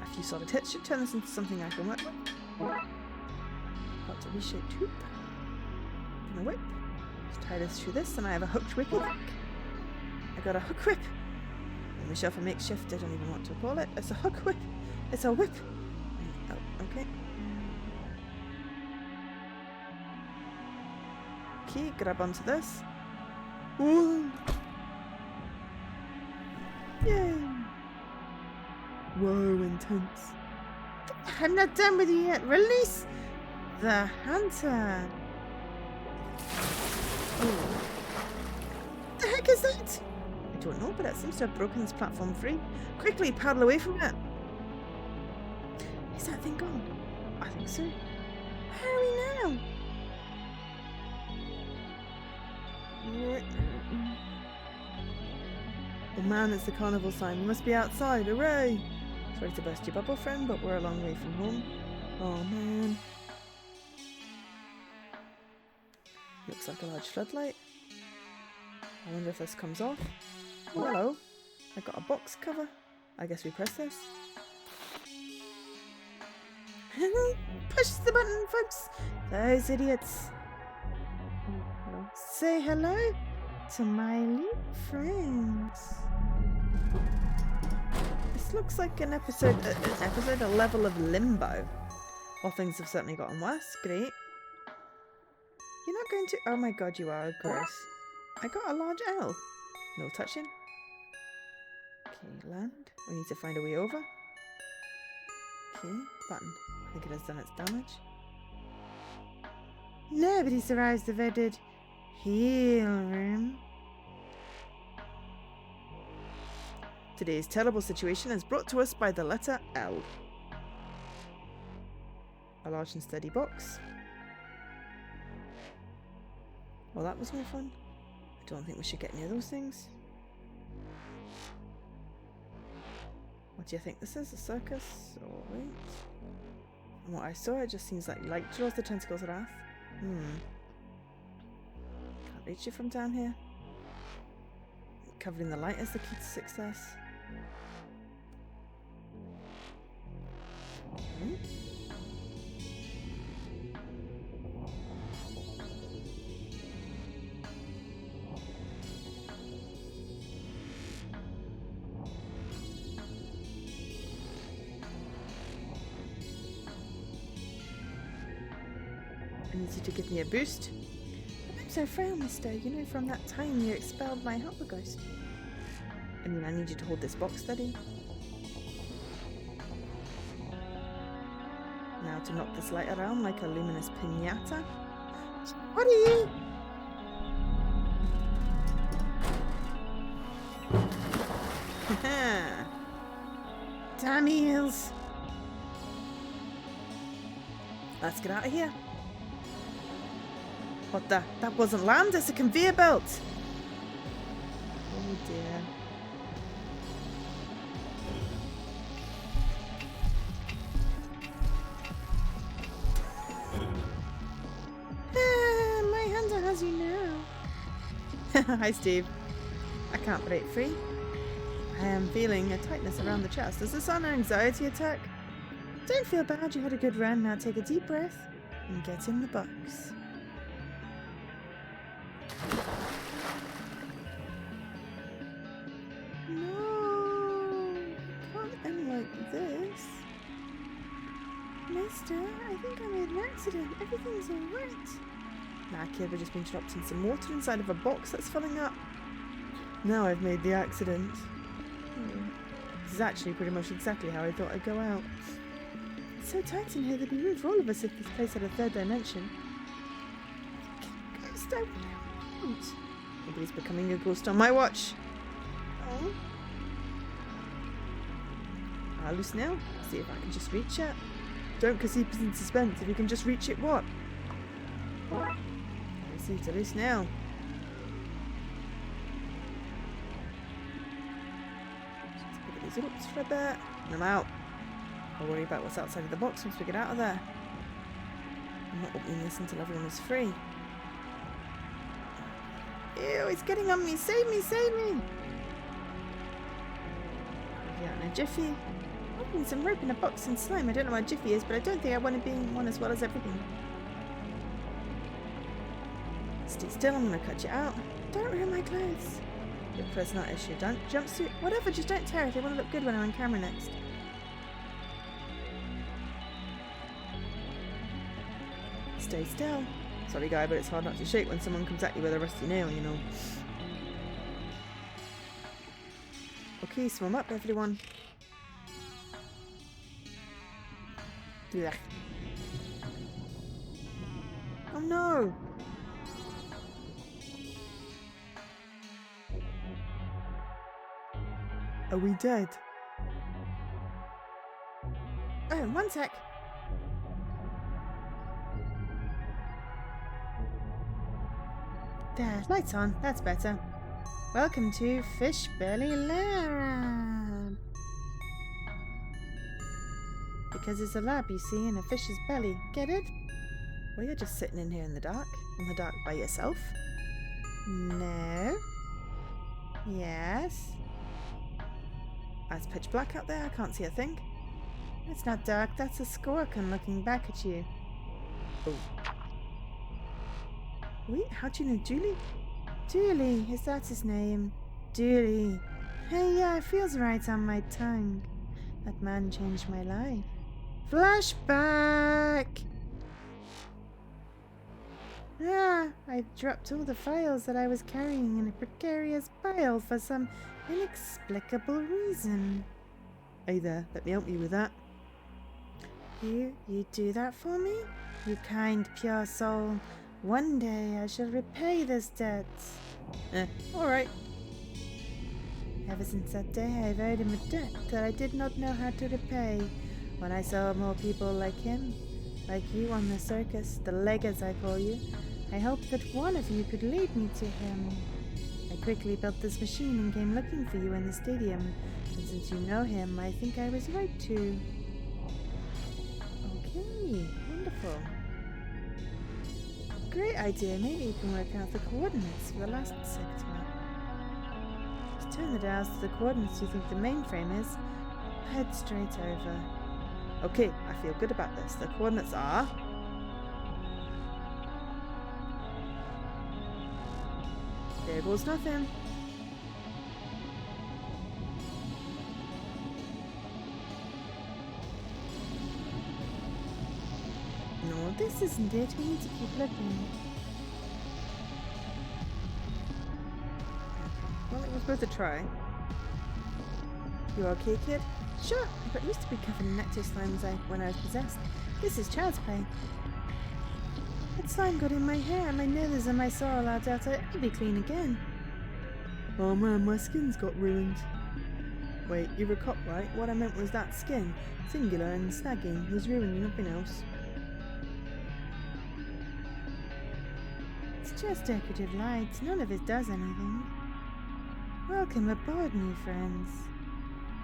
A few solid hits should turn this into something I can work with. Got to reshaped hoop. And a whip. Let's tie this through this, and I have a hooked whip. I got a hook whip. And we shelf a makeshift, I don't even know what to call it. It's a hook whip. It's a whip. Oh, okay. Okay, grab onto this. Ooh. Yay. Whoa, intense. I'm not done with you yet. Release the hunter. Oh. What the heck is that? I don't know, but it seems to have broken this platform free. Quickly paddle away from it. Is that thing gone? I think so. Where are we now? Oh man, it's the carnival sign. We must be outside. Hooray! Sorry to burst your bubble, friend, but we're a long way from home. Oh man. Looks like a large floodlight. I wonder if this comes off. Oh, hello. I got a box cover. I guess we press this. Push the button, folks. Those idiots. Hello. Say hello to my little friends. This looks like an episode, a level of Limbo. Well, things have certainly gotten worse. Great. You're not going to... Oh my god, you are. Gross. I got a large L. No touching. Okay, land. We need to find a way over. Okay, button. I think it has done its damage. Nobody survives the vetted heal room. Today's terrible situation is brought to us by the letter L. A large and steady box. Well, that was no fun. I don't think we should get near those things. What do you think this is? A circus? Oh, wait. From what I saw, it just seems like light draws the tentacles of wrath. Can't reach you from down here. Covering the light is the key to success. Okay. I need you to give me a boost. I'm so frail, mister. You know, from that time you expelled my helper ghost. I mean, I need you to hold this box steady. Now to knock this light around like a luminous piñata. What are you? Haha. Damn eels. Let's get out of here. What the? That wasn't land, it's a conveyor belt! Oh dear. My hunter has you now. Hi Steve. I can't break free. I am feeling a tightness around the chest. Is this an anxiety attack? Don't feel bad, you had a good run. Now take a deep breath and get in the box. No, can't end like this. accident. Everything's alright. Nah, kid, we've just been dropped in some water inside of a box that's filling up. Now I've made the accident. This is actually pretty much exactly how I thought I'd go out. It's so tight in here, they'd be rude for all of us if this place had a third dimension. Ghost, I won't. Nobody's becoming a ghost on my watch. Oh. I'll loose now. See if I can just reach it. Don't keep us in suspense. If you can just reach it, what? I see to loose now. Let's pick these up for a bit. And I'm out. I'll worry about what's outside of the box once we get out of there. I'm not opening this until everyone is free. Ew, it's getting on me. Save me, save me. Yeah, in a jiffy. Opening some rope in a box and slime. I don't know what jiffy is, but I don't think I want to be in one as well as everything. Stay still, I'm going to cut you out. Don't ruin my clothes. Your personal issue. Don't jumpsuit. Whatever, just don't tear it. I want to look good when I'm on camera next. Stay still. Sorry guy, but it's hard not to shake when someone comes at you with a rusty nail, you know. Okay, swim up everyone. Blech. Oh no! Are we dead? Oh, one sec. There, lights on. That's better. Welcome to Fish Belly Lab. Because it's a lab, you see, in a fish's belly. Get it? Well, you're just sitting in here in the dark. In the dark by yourself? No. Yes. It's pitch black out there. I can't see a thing. It's not dark. That's a scorpion looking back at you. Oh. Wait, how do you know Dooley? Dooley, is that his name? Dooley. Hey, yeah, it feels right on my tongue. That man changed my life. Flashback! Ah, I dropped all the files that I was carrying in a precarious pile for some inexplicable reason. Hey there, let me help you with that. You do that for me? You kind, pure soul. One day I shall repay this debt. Alright. Ever since that day I've owed him a debt that I did not know how to repay. When I saw more people like him, like you on the circus, the leggers I call you, I hoped that one of you could lead me to him. I quickly built this machine and came looking for you in the stadium, and since you know him, I think I was right to. Okay, wonderful. Great idea, maybe you can work out the coordinates for the last sector. Just turn the dials to the coordinates you think the mainframe is, head straight over. Okay, I feel good about this. The coordinates are... There goes nothing. No, this isn't it. We need to keep looking. Well, it was worth a try. You okay, kid? Sure, but I used to be covered in nectar slime when I was possessed. This is child's play. That slime got in my hair, my nethers and my soul allowed out. I'll be clean again. Oh man, my skin's got ruined. Wait, you're a cop, right? What I meant was that skin, singular and snagging, was ruined, nothing else. It's just decorative lights, none of it does anything. Welcome aboard, new friends.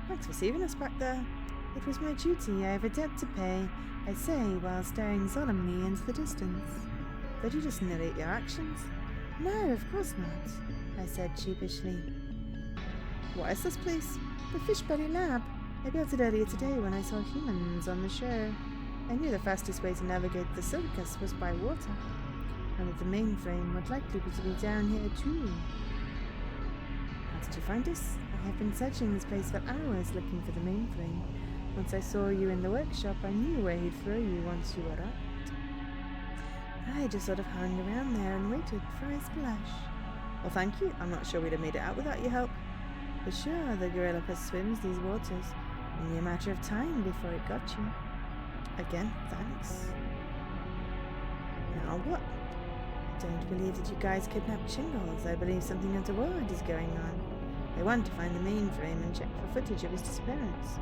Thanks for saving us back there. It was my duty. I have a debt to pay, I say while staring solemnly into the distance. Did you just narrate your actions? No, of course not, I said sheepishly. What is this place? The Fish Belly Lab. I built it earlier today when I saw humans on the show. I knew the fastest way to navigate the circus was by water, and that the mainframe would likely be down here too. How did you find us? I have been searching this place for hours looking for the mainframe. Once I saw you in the workshop, I knew where he'd throw you once you were out. I just sort of hung around there and waited for a splash. Well, thank you. I'm not sure we'd have made it out without your help. But sure, the gorilla swims these waters. Only a matter of time before it got you. Again, thanks. Now what? I don't believe that you guys kidnapped Shingles. I believe something untoward is going on. I want to find the mainframe and check for footage of his disappearance.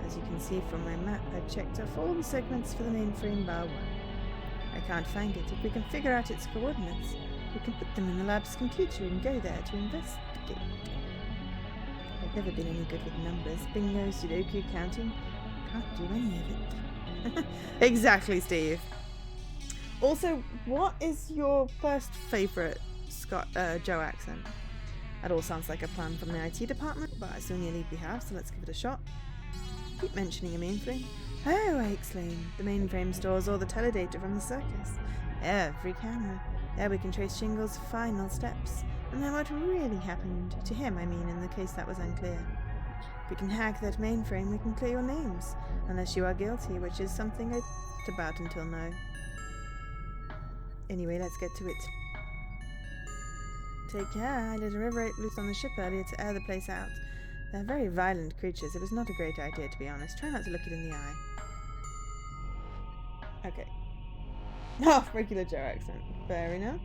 As you can see from my map, I've checked off all the segments for the mainframe bar 1. I can't find it. If we can figure out its coordinates, we can put them in the lab's computer and go there to investigate. I've never been any good with numbers. Bingo, Sudoku, counting. Can't do any of it. Exactly, Steve. Also, what is your first favourite Joe accent? That all sounds like a plan from the IT department, but I still nearly have, so let's give it a shot. Keep mentioning a mainframe. Oh, I exclaim. The mainframe stores all the teledata from the circus. Every camera. There we can trace Shingle's final steps. And then what really happened to him, I mean, in the case that was unclear. If we can hack that mainframe, we can clear your names. Unless you are guilty, which is something I thought about until now. Anyway, let's get to it. Take care. I let a river ape loose on the ship earlier to air the place out. They're very violent creatures. It was not a great idea, to be honest. Try not to look it in the eye. Okay. Oh, regular Joe accent. Fair enough.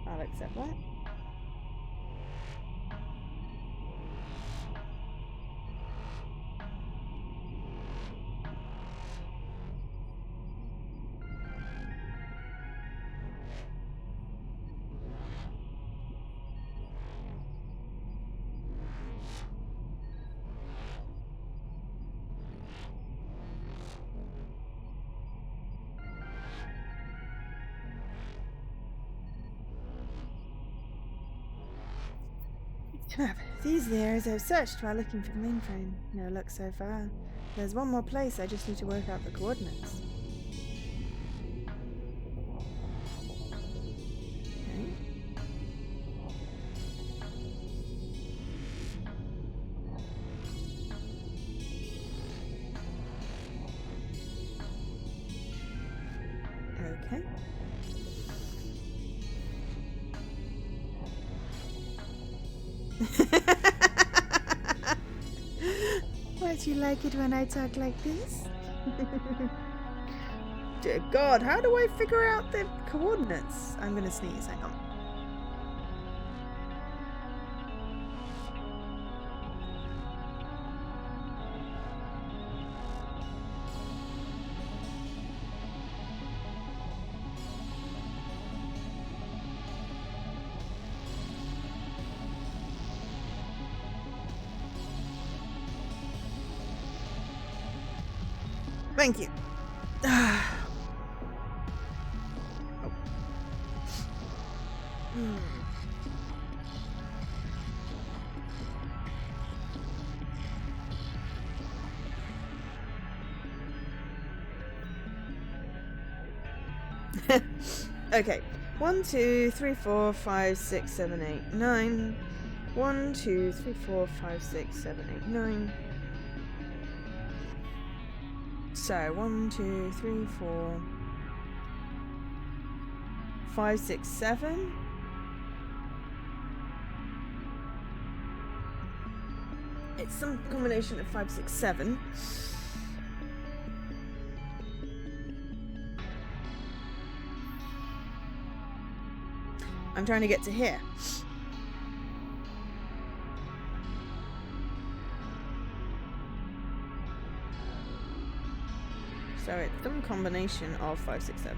I'll accept that. These areas I've searched while looking for the mainframe. No luck so far. There's one more place, I just need to work out the coordinates. Okay. Why do you like it when I talk like this? Dear God, how do I figure out the coordinates? I'm gonna sneeze, hang on. Thank you. Oh. Okay. 1, 2, 3, 4, 5, 6, 7, 8, 9. 1, 2, 3, 4, 5, 6, 7, 8, 9. So 1, 2, 3, 4, 5, 6, 7. It's some combination of 5, 6, 7. I'm trying to get to here. So it's some combination of 5, 6, 7.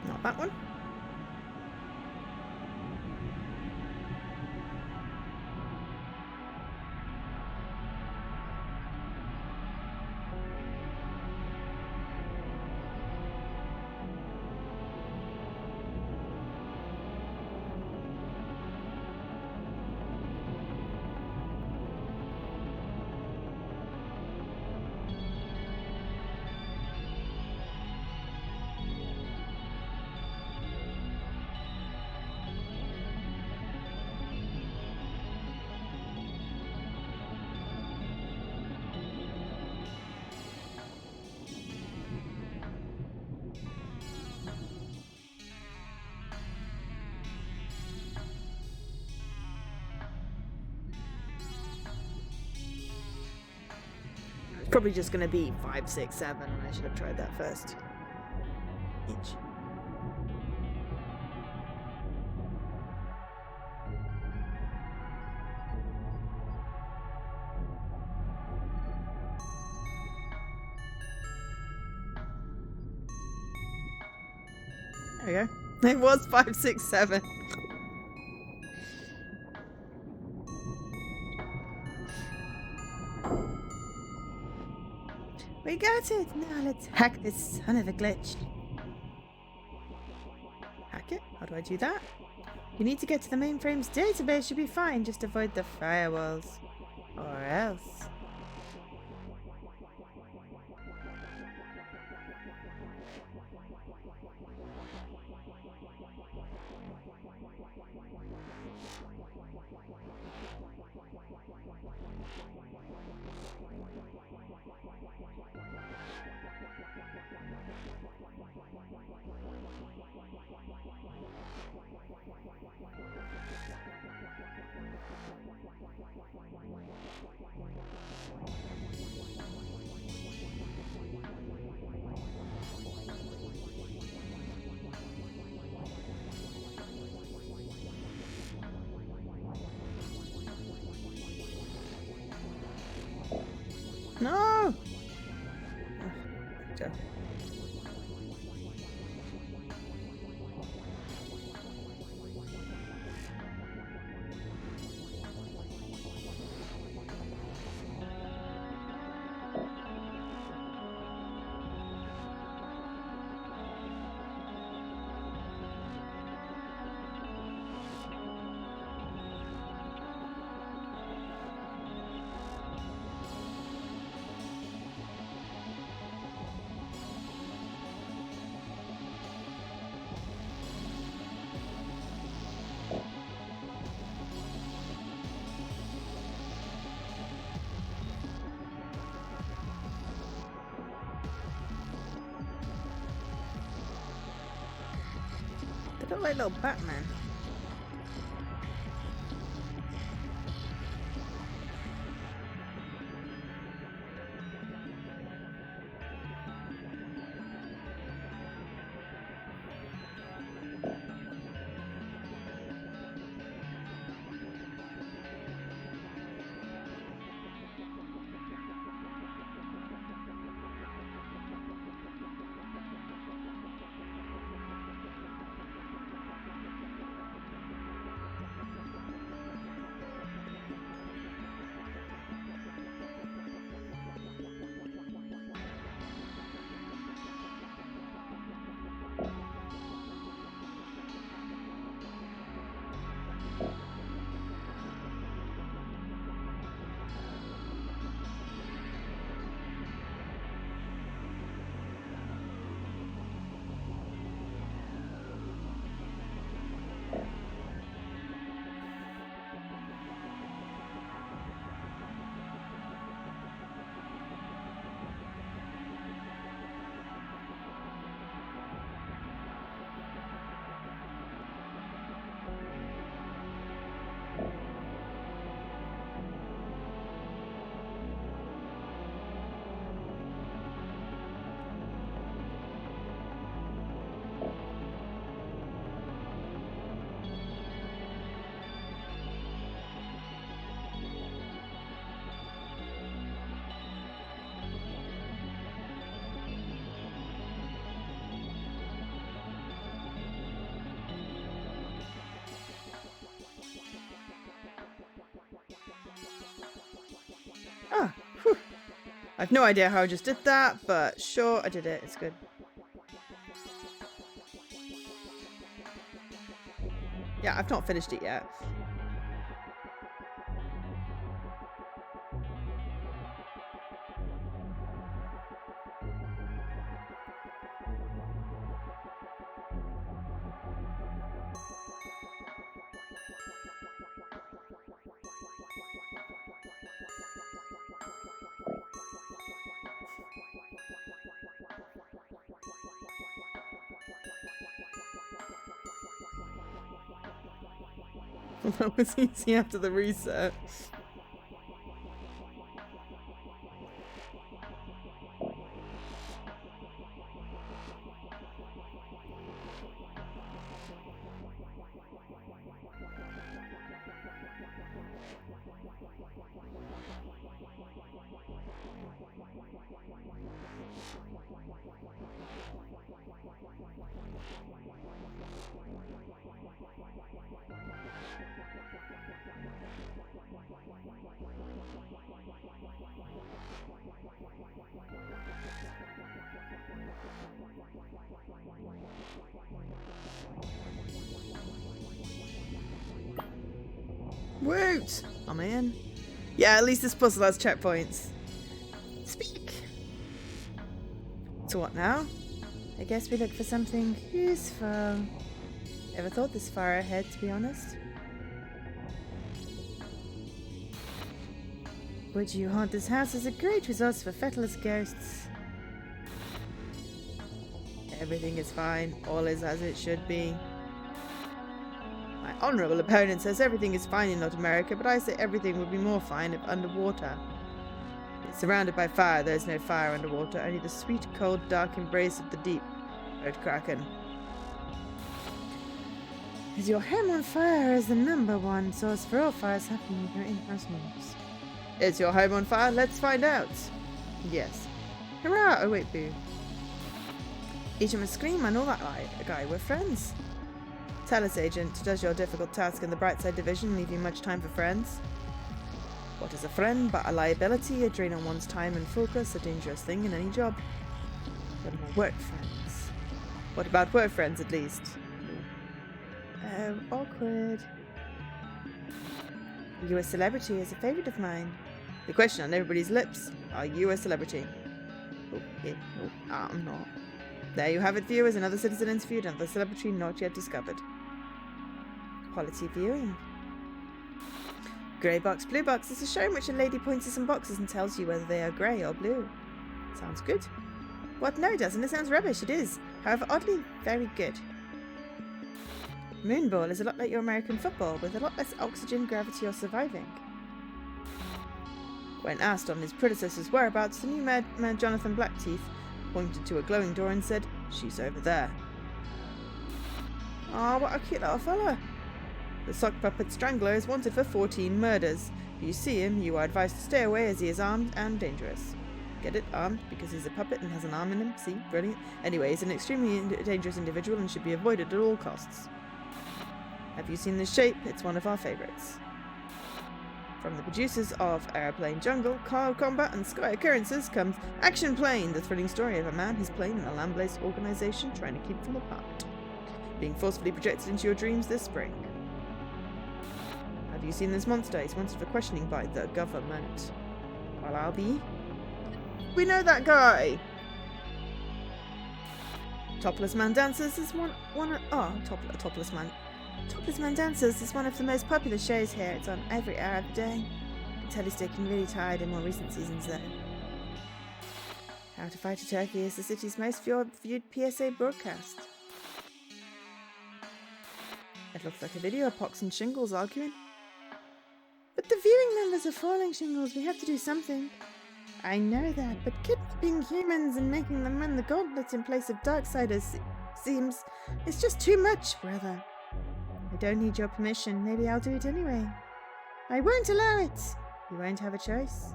Not that one. Probably just going to be 5, 6, 7. I should have tried that first. Each. There we go. It was 5, 6, 7. We got it! Now let's hack this son of a glitch. Hack it? How do I do that? You need to get to the mainframe's database. Should be fine. Just avoid the firewalls. Or else. No! Oh, They look like little Batman. Ah, whew. I've no idea how I just did that, but sure, I did it. It's good. Yeah, I've not finished it yet. That was easy after the reset. Woot! I'm in. Yeah, at least this puzzle has checkpoints. Speak! So what now? I guess we look for something useful. Never thought this far ahead, to be honest. Would you haunt this house is a great resource for fettless ghosts. Everything is fine. All is as it should be. My honourable opponent says everything is fine in North America, but I say everything would be more fine if underwater. It's surrounded by fire. There is no fire underwater, only the sweet, cold, dark embrace of the deep. Wrote Kraken. Is your home on fire as the #1 source for all fires happening in your in-house homes? Is your home on fire? Let's find out. Yes. Hurrah! Oh wait, boo. Each must scream and all that guy. We're friends. Tell us, Agent, does your difficult task in the Brightside Division leave you much time for friends? What is a friend but a liability, a drain on one's time and focus, a dangerous thing in any job? What about work friends? What about work friends, at least? Oh, awkward. You a celebrity is a favourite of mine. The question on everybody's lips, are you a celebrity? Oh, yeah. Oh, I'm not. There you have it, viewers. Another citizen interviewed, another celebrity not yet discovered. Quality viewing. Grey box, blue box is a show in which a lady points to some boxes and tells you whether they are grey or blue. Sounds good. What? No, it doesn't. It sounds rubbish. It is. However, oddly, very good. Moonball is a lot like your American football, with a lot less oxygen, gravity, or surviving. When asked on his predecessor's whereabouts, the new man Jonathan Blackteeth pointed to a glowing door and said, "She's over there." Aw, what a cute little fella. The sock puppet strangler is wanted for 14 murders. If you see him, you are advised to stay away as he is armed and dangerous. Get it? Armed because he's a puppet and has an arm in him. See? Brilliant. Anyway, he's an extremely dangerous individual and should be avoided at all costs. Have you seen this shape? It's one of our favourites. From the producers of Aeroplane Jungle, Car Combat and Sky Occurrences comes Action Plane, the thrilling story of a man, his plane and a land-based organisation trying to keep them apart. Being forcefully projected into your dreams this spring. Have you seen this monster? He's wanted for questioning by the government. Well, I'll be. We know that guy! Topless Man Dancers is Topless Man Dancers is one of the most popular shows here. It's on every hour of the day. The telly's getting really tired in more recent seasons though. How to Fight a Turkey is the city's most viewed PSA broadcast. It looks like a video of Pox and Shingles arguing. But the viewing numbers are falling, Shingles. We have to do something. I know that, but kidnapping humans and making them run the gauntlet in place of Darksiders seems... it's just too much, brother. I don't need your permission. Maybe I'll do it anyway. I won't allow it. You won't have a choice.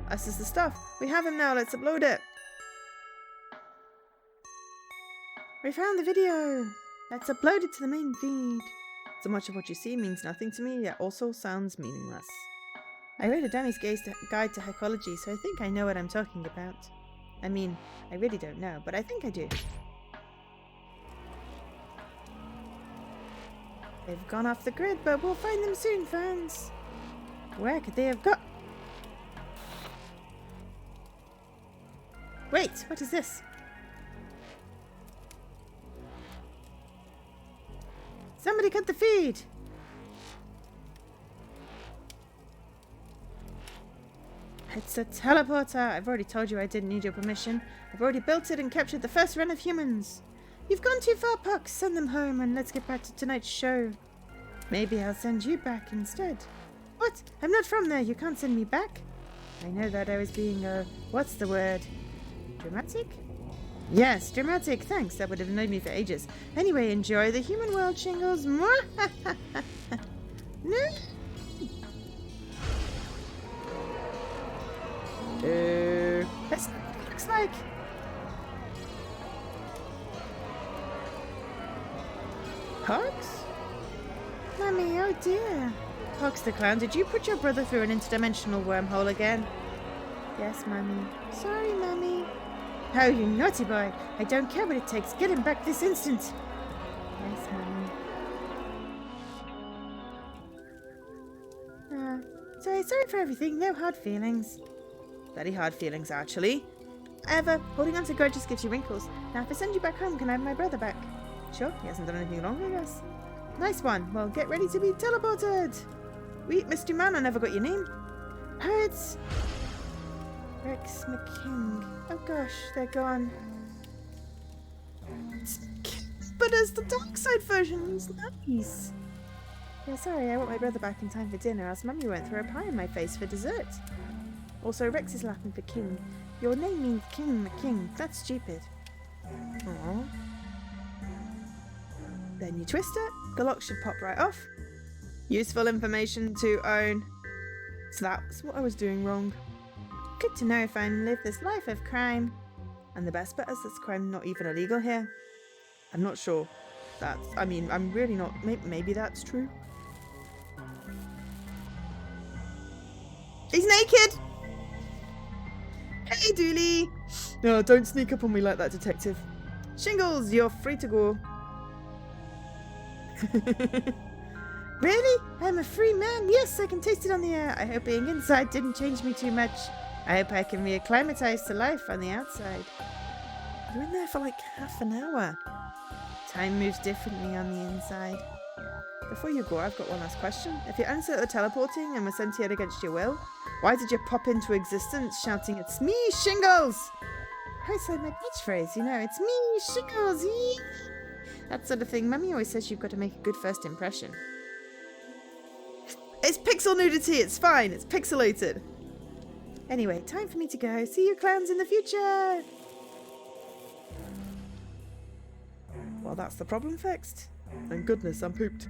Us is the stuff. We have him now. Let's upload it. We found the video. Let's upload it to the main feed. So much of what you see means nothing to me, yet also sounds meaningless. I read a dummy's guide to psychology, so I think I know what I'm talking about. I mean, I really don't know, but I think I do. They've gone off the grid, but we'll find them soon, fans. Where could they have got? Wait, what is this? Somebody cut the feed! It's a teleporter! I've already told you I didn't need your permission. I've already built it and captured the first run of humans. You've gone too far, Puck. Send them home and let's get back to tonight's show. Maybe I'll send you back instead. What? I'm not from there. You can't send me back. I know that I was being, what's the word? Dramatic? Yes, dramatic. Thanks. That would have annoyed me for ages. Anyway, enjoy the human world, Shingles. No. That's not what it looks like. Pox? Mummy, oh dear. Pox the Clown, did you put your brother through an interdimensional wormhole again? Yes, Mummy. Sorry, Mummy. Oh, you naughty boy. I don't care what it takes. Get him back this instant. Yes, Mummy. Sorry for everything. No hard feelings. Very hard feelings, actually. However, holding on to grudges gives you wrinkles. Now, if I send you back home, can I have my brother back? Sure, he hasn't done anything wrong, I guess. Nice one. Well, get ready to be teleported. Wait, Mr. Man, I never got your name. Hurts. Rex McKing. Oh gosh, they're gone. But as the Darkside version was nice. Yeah, sorry, I want my brother back in time for dinner, else Mummy won't throw a pie in my face for dessert. Also, Rex is laughing for king. Your name means King McKing. That's stupid. Aww. Then you twist it. The lock should pop right off. Useful information to own. So that's what I was doing wrong. Good to know if I live this life of crime. And the best bit is this crime not even illegal here. I'm not sure. I'm really not. Maybe that's true. He's naked! Hey, Dooley! No, don't sneak up on me like that, detective. Shingles, you're free to go. Really? I'm a free man? Yes, I can taste it on the air. I hope being inside didn't change me too much. I hope I can reacclimatise to life on the outside. You're in there for like half an hour. Time moves differently on the inside. Before you go, I've got one last question. If you're uncertain of teleporting and were sent here against your will, why did you pop into existence shouting, "It's me, Shingles"? It's like my catchphrase, you know, it's me, Shingles. Yee. That sort of thing. Mummy always says you've got to make a good first impression. It's pixel nudity, it's fine, it's pixelated. Anyway, time for me to go. See you clowns in the future! Well, that's the problem fixed. Thank goodness I'm pooped.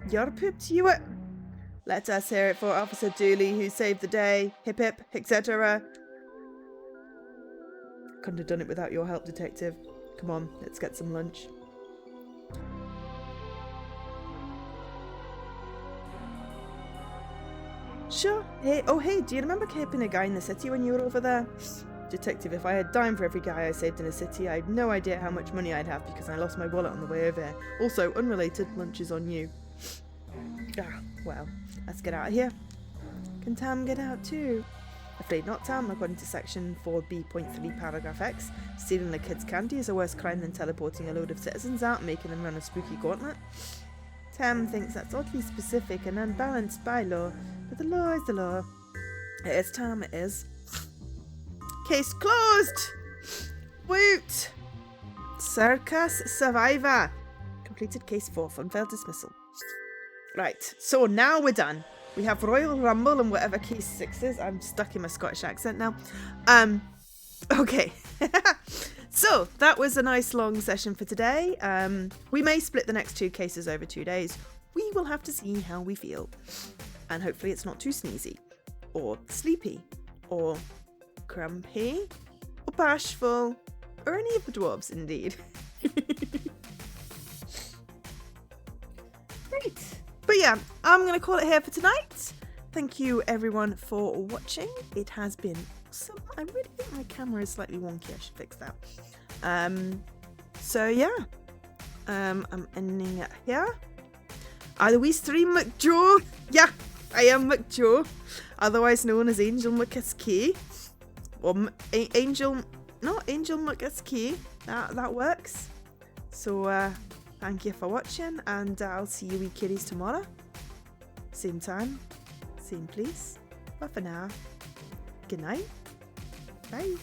You're pooped, you were... Let us hear it for Officer Dooley, who saved the day. Hip hip, etc. Couldn't have done it without your help, detective. Come on, let's get some lunch. Sure. Hey, do you remember caping a guy in the city when you were over there? Detective, if I had dime for every guy I saved in a city, I had no idea how much money I'd have because I lost my wallet on the way over here. Also, unrelated, lunch is on you. Well, let's get out of here. Can Tam get out too? Afraid not, Tam. According to section 4b.3 paragraph X, stealing a kid's candy is a worse crime than teleporting a load of citizens out and making them run a spooky gauntlet. Tam thinks that's oddly specific and unbalanced by law, but the law is the law. It is, Tam, it is. Case closed! Woot! Circus survivor. Completed case 4 for unfair dismissal. Right, so now we're done. We have Royal Rumble and whatever case 6 is. I'm stuck in my Scottish accent now. Okay. So, that was a nice long session for today. We may split the next 2 cases over 2 days. We will have to see how we feel. And hopefully it's not too sneezy. Or sleepy. Or grumpy. Or bashful. Or any of the dwarves, indeed. Great. But yeah, I'm going to call it here for tonight. Thank you everyone for watching. It has been awesome. I really think my camera is slightly wonky. I should fix that. So yeah. I'm ending it here. Are we stream McJoe? Yeah, I am McJoe. Otherwise known as Angel McKiskey. Or Angel McKiskey. That works. So thank you for watching, and I'll see you wee kiddies tomorrow. Same time, same place. But for now, good night. Bye.